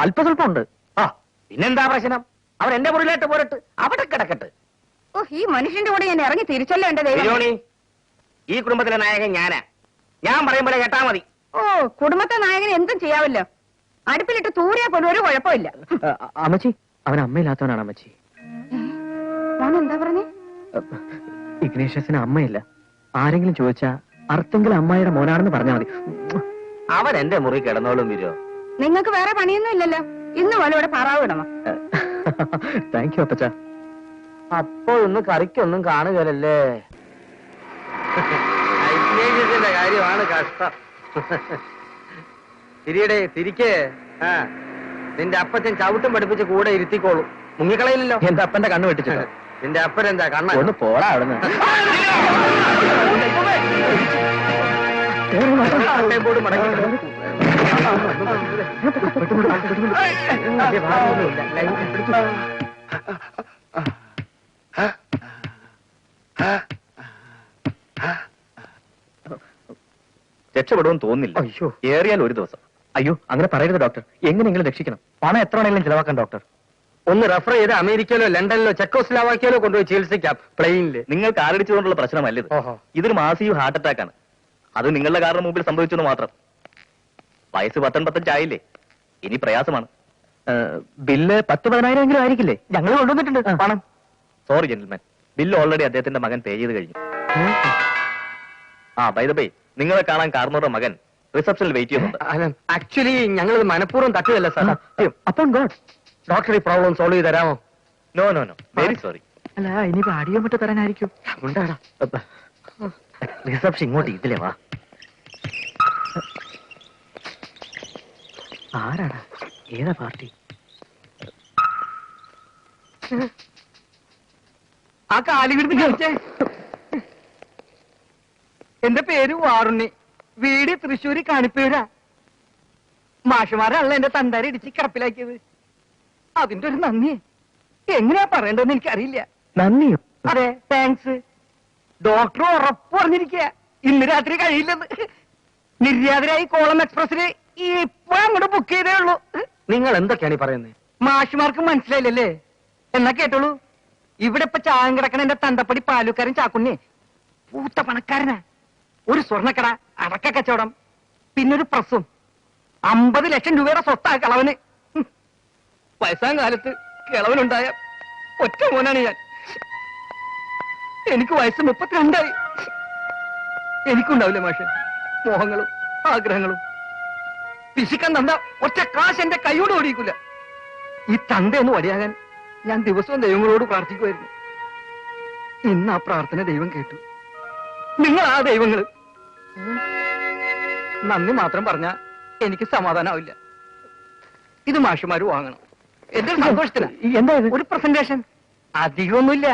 അല്പസ്വല്പം ഉണ്ട്. ആ, പിന്നെന്താ പ്രശ്നം? അവൻ എന്റെ മുറിയിലോട്ട് പോരട്ട് അവിടെ കിടക്കട്ട്. ഓ, ഈ മനുഷ്യന്റെ കൂടെ ഞാൻ ഇറങ്ങി തിരിച്ചല്ലോ എന്റെ ദൈവം. ബിരോണി, ഈ കുടുംബത്തിലെ നായകൻ ഞാനാ. ഞാൻ പറയുമ്പോൾ കേട്ടാ മതി. ഓ, കുടുംബത്തെ നായകന് എന്തും ചെയ്യാവല്ലോ. അടുപ്പിലിട്ട് തൂറിയാ പോലും ഒരു കുഴപ്പമില്ല. അമ്മച്ചി, അവൻ അമ്മയില്ലാത്തവനാണ് അമ്മച്ചി. മോൻ എന്താ പറഞ്ഞേ? ഇഗ്നേഷ്യസിന് അമ്മയില്ല. ആരെങ്കിലും ചോദിച്ചാ അർക്കെങ്കിലും അമ്മായിയുടെ മോനാണെന്ന് പറഞ്ഞാൽ മതി. അവൻ എന്റെ മുറി കിടന്നോളും ബിരോ. നിങ്ങൾക്ക് വേറെ പണിയൊന്നും ഇല്ലല്ലോ. ഇന്ന് പോലെ ഇവിടെ പാറാവ് ഇടണം. താങ്ക് യു അപ്പച്ച. അപ്പോ ഇന്ന് കറിക്കൊന്നും കാണുകയല്ലേ. ഐഗ്നേഷ്യസിന്റെ കാര്യമാണ് കഷ്ടം. തിരിയടേ, തിരിക്കേ. ആ, നിന്റെ അപ്പച്ചൻ ചവിട്ടും പഠിപ്പിച്ച് കൂടെ ഇരുത്തിക്കോളും. മുങ്ങിക്കളയില്ലല്ലോ. എന്റെ അപ്പന്റെ കണ്ണ് വെട്ടിച്ചിട്ടോ? നിന്റെ അപ്പനെന്താ കണ്ണ? ഒന്ന് പോടാ അവിടുന്ന്. രക്ഷപ്പെടുമെന്ന് തോന്നുന്നില്ല. അയ്യോ, ഏറിയാൽ ഒരു ദിവസം. അയ്യോ, അങ്ങനെ പറയരുത് ഡോക്ടർ. എങ്ങനെയെങ്കിലും രക്ഷിക്കണം. പണം എത്ര വേണമെങ്കിലും ചിലവാക്കാം ഡോക്ടർ. ഒന്ന് റെഫർ ചെയ്ത് അമേരിക്കയിലോ ലണ്ടനിലോ ചെക്കോസ്ലാവാക്കിയയിലോ കൊണ്ടുപോയി ചികിത്സിക്കാം. പ്ലെയിനില്. നിങ്ങൾ കാറടിച്ചതുകൊണ്ടുള്ള പ്രശ്നമല്ലത്. ഇതൊരു മാസീവ് ഹാർട്ട് അറ്റാക്ക് ആണ്. അത് നിങ്ങളുടെ കാറിന് മുമ്പിൽ സംഭവിച്ചെന്ന് മാത്രം. വയസ്സ് 19 ആയില്ലേ, ഇനി പ്രയാസമാണ്. ബില്ല് 10-15 എങ്കിലും ആയിരിക്കില്ലേ? ഞങ്ങൾ കൊണ്ടുവന്നിട്ടുണ്ട് പണം. സോറി ജെന്റിൽമാൻ, ബില്ല് ഓൾറെഡി അദ്ദേഹത്തിന്റെ മകൻ പേ ചെയ്ത് കഴിഞ്ഞു. ആ, ബൈ ദ ബൈ, നിങ്ങളെ കാണാൻ കാർന്നോരുടെ മകൻ റിസപ്ഷനിൽ വെയിറ്റ് ചെയ്യുന്നുണ്ട്. ആക്ച്വലി ഞങ്ങൾ മനഃപൂർവ്വം തട്ടുകയല്ല സാർ. അപ്പം ഗോഡ്, ഡോക്ടർ ഈ പ്രോബ്ലം സോൾവ് ചെയ്ത് തരാമോ? No no no, very sorry. അല്ല, ഇനിയിപ്പോ അടിയോ മറ്റോ തരാനായിരിക്കും. ഉണ്ടാടാ. റിസപ്ഷൻ ഇങ്ങോട്ട് ഇതിലേ വാ. ആരാടാ? ഏതാ പാർട്ടി? ആ കാലിവിടുന്ന് കളിച്ചേ. എന്റെ പേര് വാറുണ്ണി, വീട് തൃശ്ശൂര് കാണിപ്പേരാ. മാഷുമാരല്ല എന്റെ തന്താര ഇടിച്ച് കിടപ്പിലാക്കിയത്. അതിന്റെ ഒരു നന്ദി. എങ്ങനെയാ പറയേണ്ടതെന്ന് എനിക്കറിയില്ല. നന്ദി. അതെ, താങ്ക്സ്. ഡോക്ടർ ഉറപ്പ് പറഞ്ഞിരിക്കുക ഇന്ന് രാത്രി കഴിയില്ലെന്ന്. നിര്യാതരായി കോളം എക്സ്പ്രസിന് ഇപ്പൊ അങ്ങോട്ട് ബുക്ക് ചെയ്തേ ഉള്ളൂ. നിങ്ങൾ എന്തൊക്കെയാണ് ഈ പറയുന്നത്? മാഷിമാർക്ക് മനസ്സിലായില്ലല്ലേ? എന്നാ കേട്ടോളൂ. ഇവിടെ ഇപ്പൊ ചാകം കിടക്കണ എന്റെ തണ്ടപ്പടി പാലുക്കാരൻ ചാക്കുണ്ണി പൂത്ത പണക്കാരനാ. ഒരു സ്വർണ്ണക്കട, അടക്ക കച്ചവടം, പിന്നൊരു പ്രസ്സും. 50 ലക്ഷം രൂപയുടെ സ്വത്താ കളവന്. വയസ്സാം കാലത്ത് കിളവനുണ്ടായ ഒറ്റ മോനാണ് ഞാൻ. എനിക്ക് വയസ്സ് 32ആയി. എനിക്കുണ്ടാവില്ല മാഷെ മോഹങ്ങളും ആഗ്രഹങ്ങളും. പിശിക്കാൻ തന്ന ഒറ്റ കാശ് എന്റെ കൈയോട് ഓടിയിക്കില്ല. ഈ തന്തയൊന്ന് വടിയാകാൻ ഞാൻ ദിവസവും ദൈവങ്ങളോട് പ്രാർത്ഥിക്കുമായിരുന്നു. ഇന്ന് ആ പ്രാർത്ഥന ദൈവം കേട്ടു. നിങ്ങൾ ആ ദൈവങ്ങൾ. നന്ദി മാത്രം പറഞ്ഞാ എനിക്ക് സമാധാനാവില്ല. ഇത് മാഷുമാര് വാങ്ങണം. എന്റെ സന്തോഷത്തിനാ. എന്താ ഒരു പ്രസന്റേഷൻ. അധികമൊന്നുമില്ല,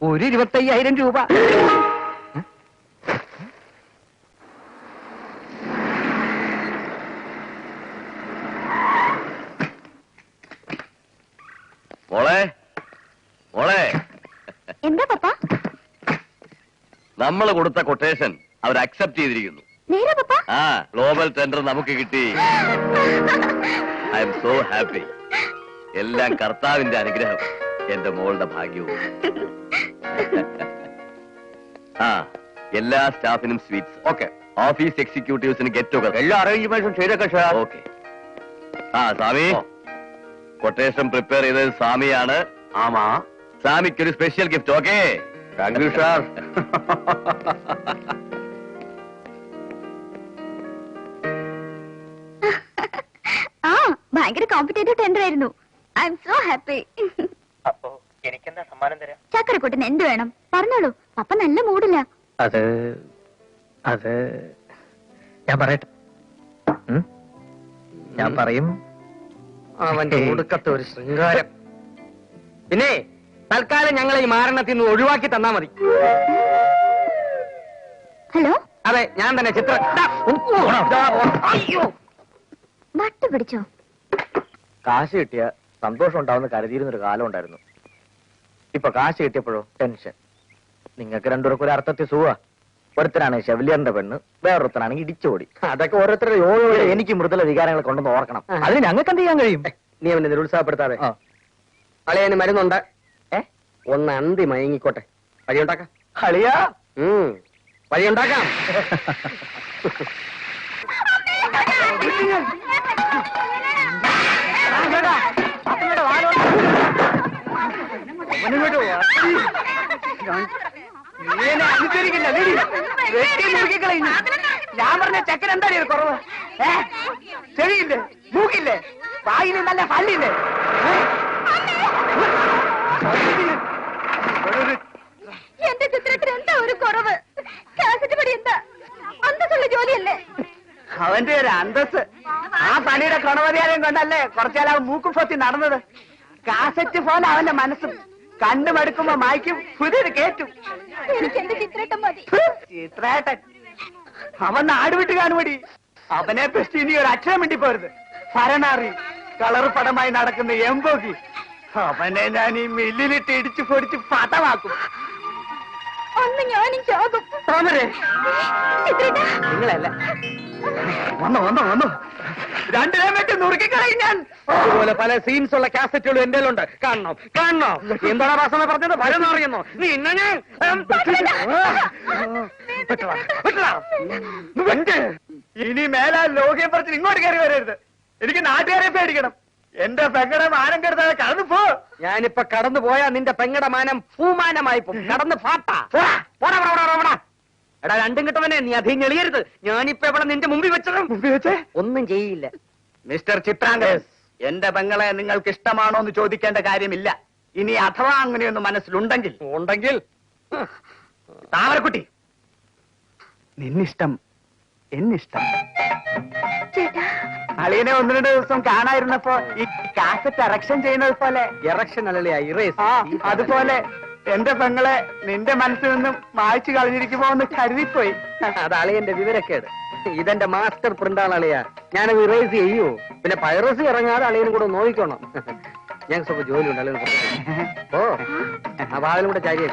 ഒരു 25,000 രൂപ. മോളെ മോളെ, എന്താ പപ്പ? നമ്മൾ കൊടുത്ത കൊട്ടേഷൻ അവർ അക്സെപ്റ്റ് ചെയ്തിരിക്കുന്നു. നേരെ പപ്പ? ആ, ഗ്ലോബൽ ടെൻഡർ നമുക്ക് കിട്ടി. I am so happy. എല്ലാം കർത്താവിന്റെ അനുഗ്രഹം, എന്റെ മോളുടെ ഭാഗ്യവും. ആ, എല്ലാ സ്റ്റാഫിനും സ്വീറ്റ്സ്. ഓക്കെ. ഓഫീസ് എക്സിക്യൂട്ടീവ്സിന് ഗെറ്റ് ടുഗദർ. എല്ലാ അറേഞ്ച്മെന്റ്സും ചെയ്തൊക്കെ സാർ. ഓക്കെ. ആ സ്വാമി, കൊട്ടേഷൻ പ്രിപ്പയർ ചെയ്തത് സ്വാമിയാണ്. ആമാ, സ്വാമിക്ക് ഒരു special gift. Okay, thank you sir. ആ, ഭയങ്കര കോമ്പറ്റേറ്റീവ് ടെൻഡർ ആയിരുന്നു. I am so happy. അപ്പോ എനിക്കെന്താ സമ്മാനം തരാം? ചക്കരക്കുട്ടന് എന്ത് വേണം പറഞ്ഞോളൂ. പപ്പ നല്ല മൂടില്ല. അത് ഞാൻ പറയട്ടെ. ഞാൻ പറയും. അവന്റെ ഒടുക്കത്തെ ഒരു ശൃംഗാരം. പിന്നെ തൽക്കാലം ഞങ്ങളെ ഈ മാരണത്തിൽ നിന്ന് ഒഴിവാക്കി തന്നാ മതി. ഹലോ, അതെ, ഞാൻ തന്നെ. ചിത്ര അയ്യോ, വട്ട് പിടിച്ചോ? കാശ് കിട്ടിയ സന്തോഷം ഉണ്ടാവുന്ന കരുതിയിരുന്നൊരു കാലം ഉണ്ടായിരുന്നു. ഇപ്പൊ കാശ് കിട്ടിയപ്പോഴോ ടെൻഷൻ. നിങ്ങൾക്ക് രണ്ടുപേർക്കും ഒരു അർത്ഥത്തിൽ സുഖ. ഒരുത്തരാണ് ഷെവലിയറിന്റെ പെണ്ണ്, വേറൊരുത്തരാണെങ്കിൽ ഇടിച്ചോടി. അതൊക്കെ ഓരോരുത്തരുടെ യോഗ. എനിക്ക് മൃദുല വികാരങ്ങൾ കൊണ്ടൊന്ന് ഓർക്കണം. അതിന് ഞങ്ങൾക്ക് എന്ത് ചെയ്യാൻ കഴിയും? നീ അവനെ നിരുത്സാഹപ്പെടുത്താതെ. അളയന് മരുന്നുണ്ട്. ഒന്ന് അന്തി മയങ്ങിക്കോട്ടെ. വഴിയുണ്ടാക്കാം. കളിയാ വഴിയുണ്ടാക്കാം. അനുസരിക്കില്ല. ഞാൻ പറഞ്ഞ ചെക്കൻ എന്താണ് കുറവ്? ചെവിയില്ലേ, മൂക്കില്ലേ, വായില് നല്ല പല്ലില്ലേ? എന്റെ ചിത്രത്തിന് എന്താ ഒരു കുറവ്? കാസറ്റ് പടി എന്താ അന്തസ്സുള്ള ജോലിയല്ലേ? അവന്റെ ഒരു അന്തസ്. ആ പണിയുടെ ക്രമമര്യാദയും കൊണ്ടല്ലേ കുറച്ചാൽ അവൻ മൂക്കും പൊത്തി നടന്നത്. കാസറ്റ് പോലെ അവന്റെ മനസ്സും കണ്ടുമടുക്കുമ്പോ മായ്ക്കും, പുതിയത് കേറ്റും. എനിക്ക് എന്റെ ചിത്രേട്ടൻ മതി. ചിത്രേട്ടൻ അവൻ നാട് വിട്ട് കാണുമടി. അവനെ പറ്റി ഇനി ഒരു അക്ഷരം വേണ്ടി പോരുത്. ഭരണാറി കളർ പടമായി നടക്കുന്ന എംബോഗി, അവനെ ഞാൻ ഈ മില്ലിലിട്ട് ഇടിച്ചു പൊടിച്ച് പടമാക്കും. അന്ന് ഞാനും ചാകും. ചിത്രേട്ടാ, നിങ്ങളല്ല, വന്നോ രണ്ടിനെ വെട്ടി നുറുക്കിക്കളയും ഞാൻ. അതുപോലെ പല സീൻസ് ഉള്ള കാസറ്റുകളും എന്റെ ഉണ്ട്. കാണണോ? എന്താണ് ഭാഷ പറഞ്ഞത്? ഭയം അറിയുന്നോ? നീ ഇന്ന ഞാൻ ഇനി മേലാ ലോകയെ പറിച്ച് ഇങ്ങോട്ട് കയറി വരരുത്. എനിക്ക് നാട്ടുകാരെ പേടിക്കണം. എന്റെ പെങ്ങടെ മാനം കരുതാതെ കടന്നു പോ. ഞാനിപ്പൊ കടന്നു പോയാ നിന്റെ പെങ്ങടെ മാനം ഭൂമാനമായി പോകും. കടന്ന് പാട്ടാ. എടാ, രണ്ടും കിട്ടവനെ, നീ അധികം ഞെളിയരുത്. ഞാനിപ്പോ ഇവിടെ നിന്റെ മുമ്പിൽ വെച്ചേ ഒന്നും ചെയ്യില്ല. മിസ്റ്റർ ചിത്രാംഗസ്, എന്റെ പെങ്ങളെ നിങ്ങൾക്ക് ഇഷ്ടമാണോ എന്ന് ചോദിക്കേണ്ട കാര്യമില്ല. ഇനി അഥവാ അങ്ങനെയൊന്ന് മനസ്സിലുണ്ടെങ്കിൽ താമരക്കുട്ടി, നിന്നിഷ്ടം എന്നിഷ്ടം. അളിയനെ 1-2 ദിവസം കാണാതിരുന്നപ്പോ ഈ കാസറ്റ് എറക്ഷൻ ചെയ്യുന്നത് പോലെ. എറക്ഷൻ അല്ലല്ലേ, ഇറേസ്. അതുപോലെ എന്റെ പെങ്ങളെ നിന്റെ മനസ്സിൽ നിന്നും മായ്ച്ചു കളഞ്ഞിരിക്കുമോ എന്ന് കരുതിപ്പോയി. അത് അളിയന്റെ വിവരക്കേട്. ഇതെന്റെ മാസ്റ്റർ പ്രിന്റാണ് അളിയ. ഞാനത് ഇറേസ് ചെയ്യൂ. പിന്നെ പൈറസി ഇറങ്ങാതെ അളിയനും കൂടെ നോക്കിക്കോണം. ഞങ്ങൾക്ക് സ്വന്തം ജോലി ഉണ്ട് അല്ലെങ്കിൽ ഓ ആ വാതിലും കൂടെ ചാരി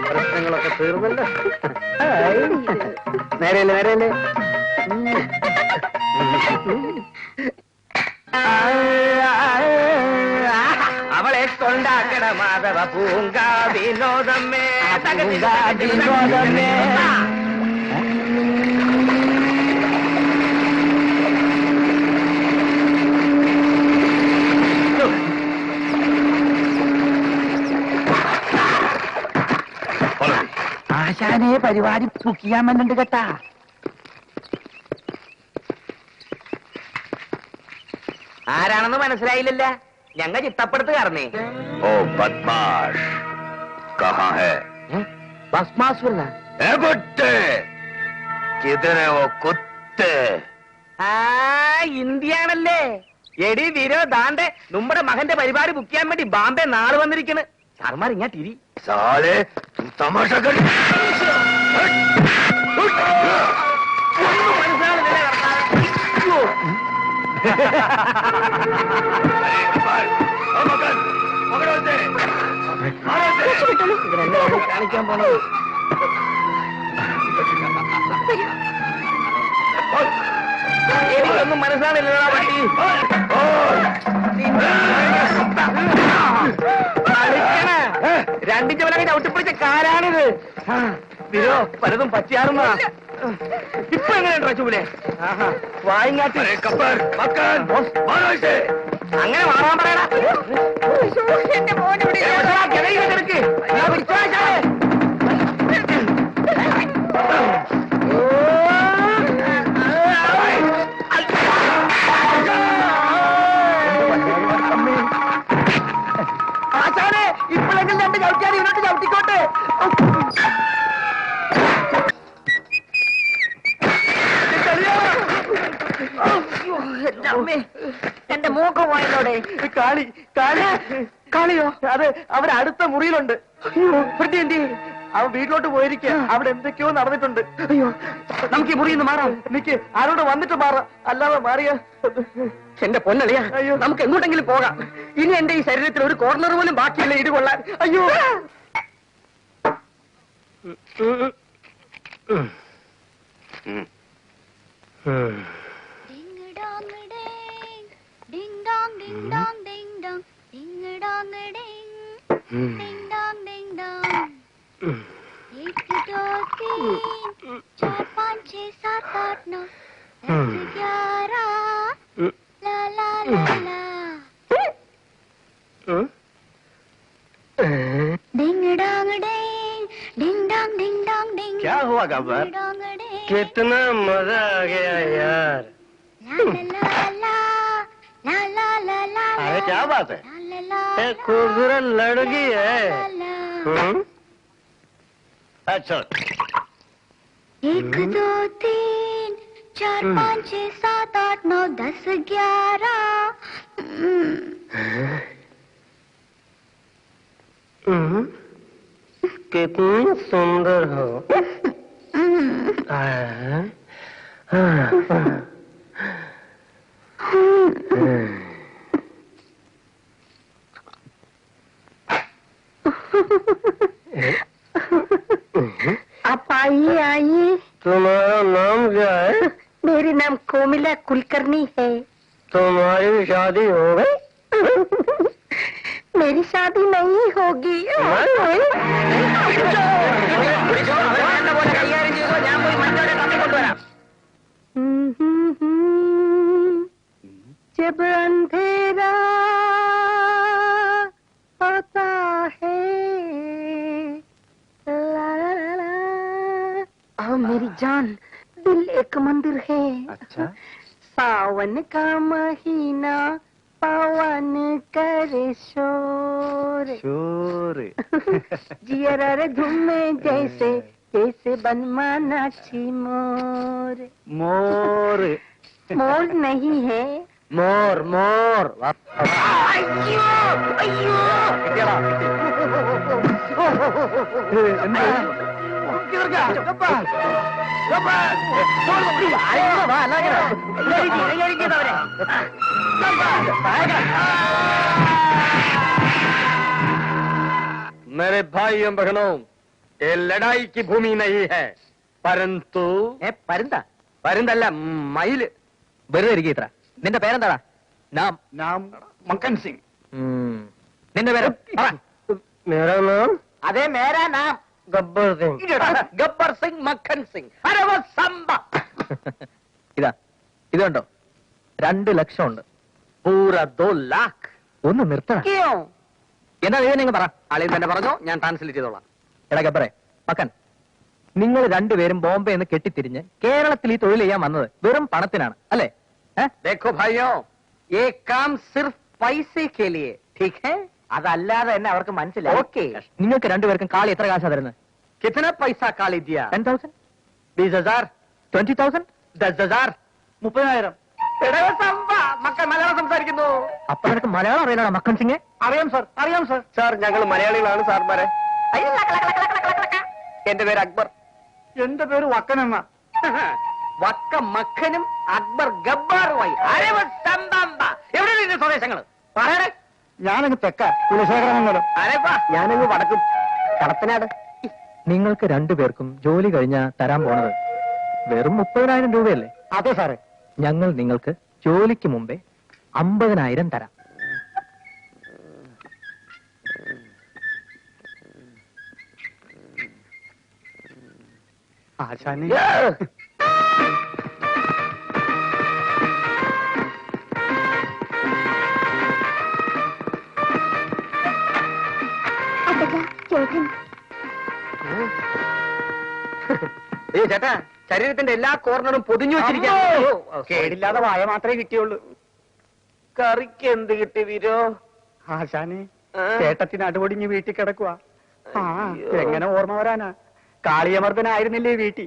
പ്രശ്നങ്ങളൊക്കെ തീർന്നല്ലോ. നേരെയല്ലേ നേരെയല്ലേ. അവളെ കൊണ്ടാക്കട മാധവ പൂങ്കാ വിനോദമേ വിനോദമേ. ആശാനെ പരിപാടി ബുക്ക് ചെയ്യാൻ വന്നിട്ടുണ്ട് കേട്ടാ. ആരാണെന്ന് മനസ്സിലായില്ലല്ല. ഞങ്ങൾ ചിട്ടപ്പെടുത്തുകാരനേ. ഓ ബദ്മാഷ് കഹാ ഹേ? ഭസ്മാസുരന ഏ കുത്ത് കിതനെ ഓ കുത്ത്. ആ ഇന്ത്യയാണല്ലേ. എടി വീരോ ദാണ്ടെ നമ്മുടെ മകന്റെ പരിപാടി ബുക്ക് ചെയ്യാൻ വേണ്ടി ബാംബെ നാള് വന്നിരിക്കണ്. സാർമാർ ഇങ്ങാട്ടിരി. സാലേ തും തമാശ കർ. കാണിക്കാൻ പോണത് എനിക്കൊന്നും മനസ്സിലാണില്ലടാ പട്ടി. രണ്ടിന്റെ വിലങ്ങ് ചവിട്ടിപ്പിടിച്ച കാലാണിത്. വിരോ പലതും പറ്റിയാറുന്ന ഇപ്പൊ എങ്ങനെയുണ്ടോ ചൂലെ വായിങ്ങാട്ടി അങ്ങനെ മാറാൻ പറയണ. കിടക്ക് ഞാൻ പിടിച്ചോ. ആശാനെ ഇപ്പോഴെങ്കിലും രണ്ട് ചവിട്ടിയാൽ ഇവരോട്ട് ചവിട്ടിക്കോട്ടെ. എന്റെ മൂക്ക് പോയതോടെ. കാളി കാളി കാളിയോ? അത് അവരടുത്ത മുറിയിലുണ്ട്. ഫ്രിഡ്ജ് എന്തി? അവൻ വീട്ടിലോട്ട് പോയിരിക്കുക. അവിടെ എന്തൊക്കെയോ നടന്നിട്ടുണ്ട്. അയ്യോ നമുക്ക് ഈ മുറിയിൽ നിന്ന് മാറാം. നിക്ക് ആരോട് വന്നിട്ട് മാറാം. അല്ലാതെ മാറിയ എന്റെ പൊന്നളിയാ. അയ്യോ നമുക്ക് എങ്ങോട്ടെങ്കിലും പോകാം. ഇനി എന്റെ ഈ ശരീരത്തിൽ ഒരു കോർണർ പോലും ബാക്കിയില്ല ഇടികൊള്ളാൻ. അയ്യോ क्या हुआ गब्बर? कितना मजा आ गया यार. अरे क्या बात है? एक खूबसूरत लड़की है. अच्छा 1 2 3 4 5 6 7 8 9 10 11. कितनी सुंदर हो. आप आइए आइए। तुम्हारा नाम क्या है? मेरी नाम कोमिला कुलकर्णी है। तुम्हारी शादी हो गई? मेरी शादी नहीं होगी। जब अंधेरा होता है ला ला ला ला। आओ मेरी जान, दिल एक मंदिर है। अच्छा सावन का महीना पवन करे शोर शोर जियरा रे धूमे जैसे जैसे बनमाना छी मोर। मोर मोर नहीं है मोर मोर അവരെ मेरे भाइयों बहनों, ये लड़ाई की भूमि नहीं है, परंतु പരുന്താ പരുന്തല്ല മയില്. വെറുതെ ഇരിക്കുക ഇത്ര. നിന്റെ പേരെന്താടാ? നാം. നാം മക്കൻ സിംഗ്. നിന്റെ പേര് പറ. मेरा नाम അതെ മേരാ നാം गब्बर सिंह. गब्बर सिंह, मक्खन सिंह. अरे वो संबा. ഇതാ ഇതുണ്ടോ? 2 ലക്ഷം ഉണ്ട്. पूरा 2 लाख. ഒന്ന് നിർത്തണം. क्यों? എന്നാ നീ തന്നെ പറ. ആളെയും തന്നെ പറഞ്ഞോ, ഞാൻ ട്രാൻസ്ലേറ്റ് ചെയ്തോളാം. എടാ ഗബ്ബറെ, മക്കൻ, നിങ്ങൾ രണ്ടുപേരും ബോംബെ എന്ന് കെട്ടിത്തിരിഞ്ഞ് കേരളത്തിൽ ഈ തൊഴിൽ ചെയ്യാൻ വന്നത് വെറും പണത്തിനാണ് അല്ലേ? देखो भाइयों, ये काम सिर्फ पैसे के लिए, ठीक है? അതല്ലാതെ തന്നെ അവർക്ക് മനസ്സിലായി. ओके. നിങ്ങൾക്ക് രണ്ടുപേർക്കും കാളി എത്ര കാശാ തരുന്നത്? कितना पैसा काली दिया? 10,000, 20,000, 20,000, 10,000, 30,000. എടോ സംബാ, മക്കൾ മലയാളം സംസാരിക്കുന്നു. അപ്പൊ നിനക്ക് മലയാളം അറിയില്ലടാ മക്കൻ സിംഗെ? അറിയാം സാർ, അറിയാം സാർ. സാർ, ഞങ്ങൾ മലയാളികളാണ് സാർമാരെ. എന്റെ പേര് അക്ബർ. എന്റെ പേര് വക്കൻ എന്ന. വക്ക മക്കനും അക്ബർ ഗബ്ബാറുമായി. അരെ വ സംബാമ്പ. എവിടെ നിന്റെ സ്വദേശങ്ങൾ പറയണേ? ഞാനങ്ങ് തെക്ക കുലശേഖരമംഗലം. അരെ വാ. ഞാനങ്ങ് വടക്കും കടത്തനാട്. നിങ്ങൾക്ക് രണ്ടുപേർക്കും ജോലി കഴിഞ്ഞാ തരാൻ പോണത് വെറും 30,000 രൂപയല്ലേ? അതെ സാറേ. ഞങ്ങൾ നിങ്ങൾക്ക് ജോലിക്ക് മുമ്പേ 50,000 തരാം. ആശാനെ ചേട്ടൻ ഏയ് ചേട്ടാ, ശരീരത്തിന്റെ എല്ലാ കോർണറും പൊതിഞ്ഞു വെച്ചിരിക്കുന്നു. കേടില്ലാതെ വായ മാത്രമേ കിട്ടിയുള്ളൂ. കറിക്ക് എന്ത് കിട്ടി വീരോ? ആശാനെ ചേട്ടത്തിന് അടുപൊടിഞ്ഞ് വീട്ടിൽ കിടക്കുക. എങ്ങനെ ഓർമ്മ വരാനാ? കാളിയമർദ്ദനായിരുന്നില്ലേ വീട്ടിൽ?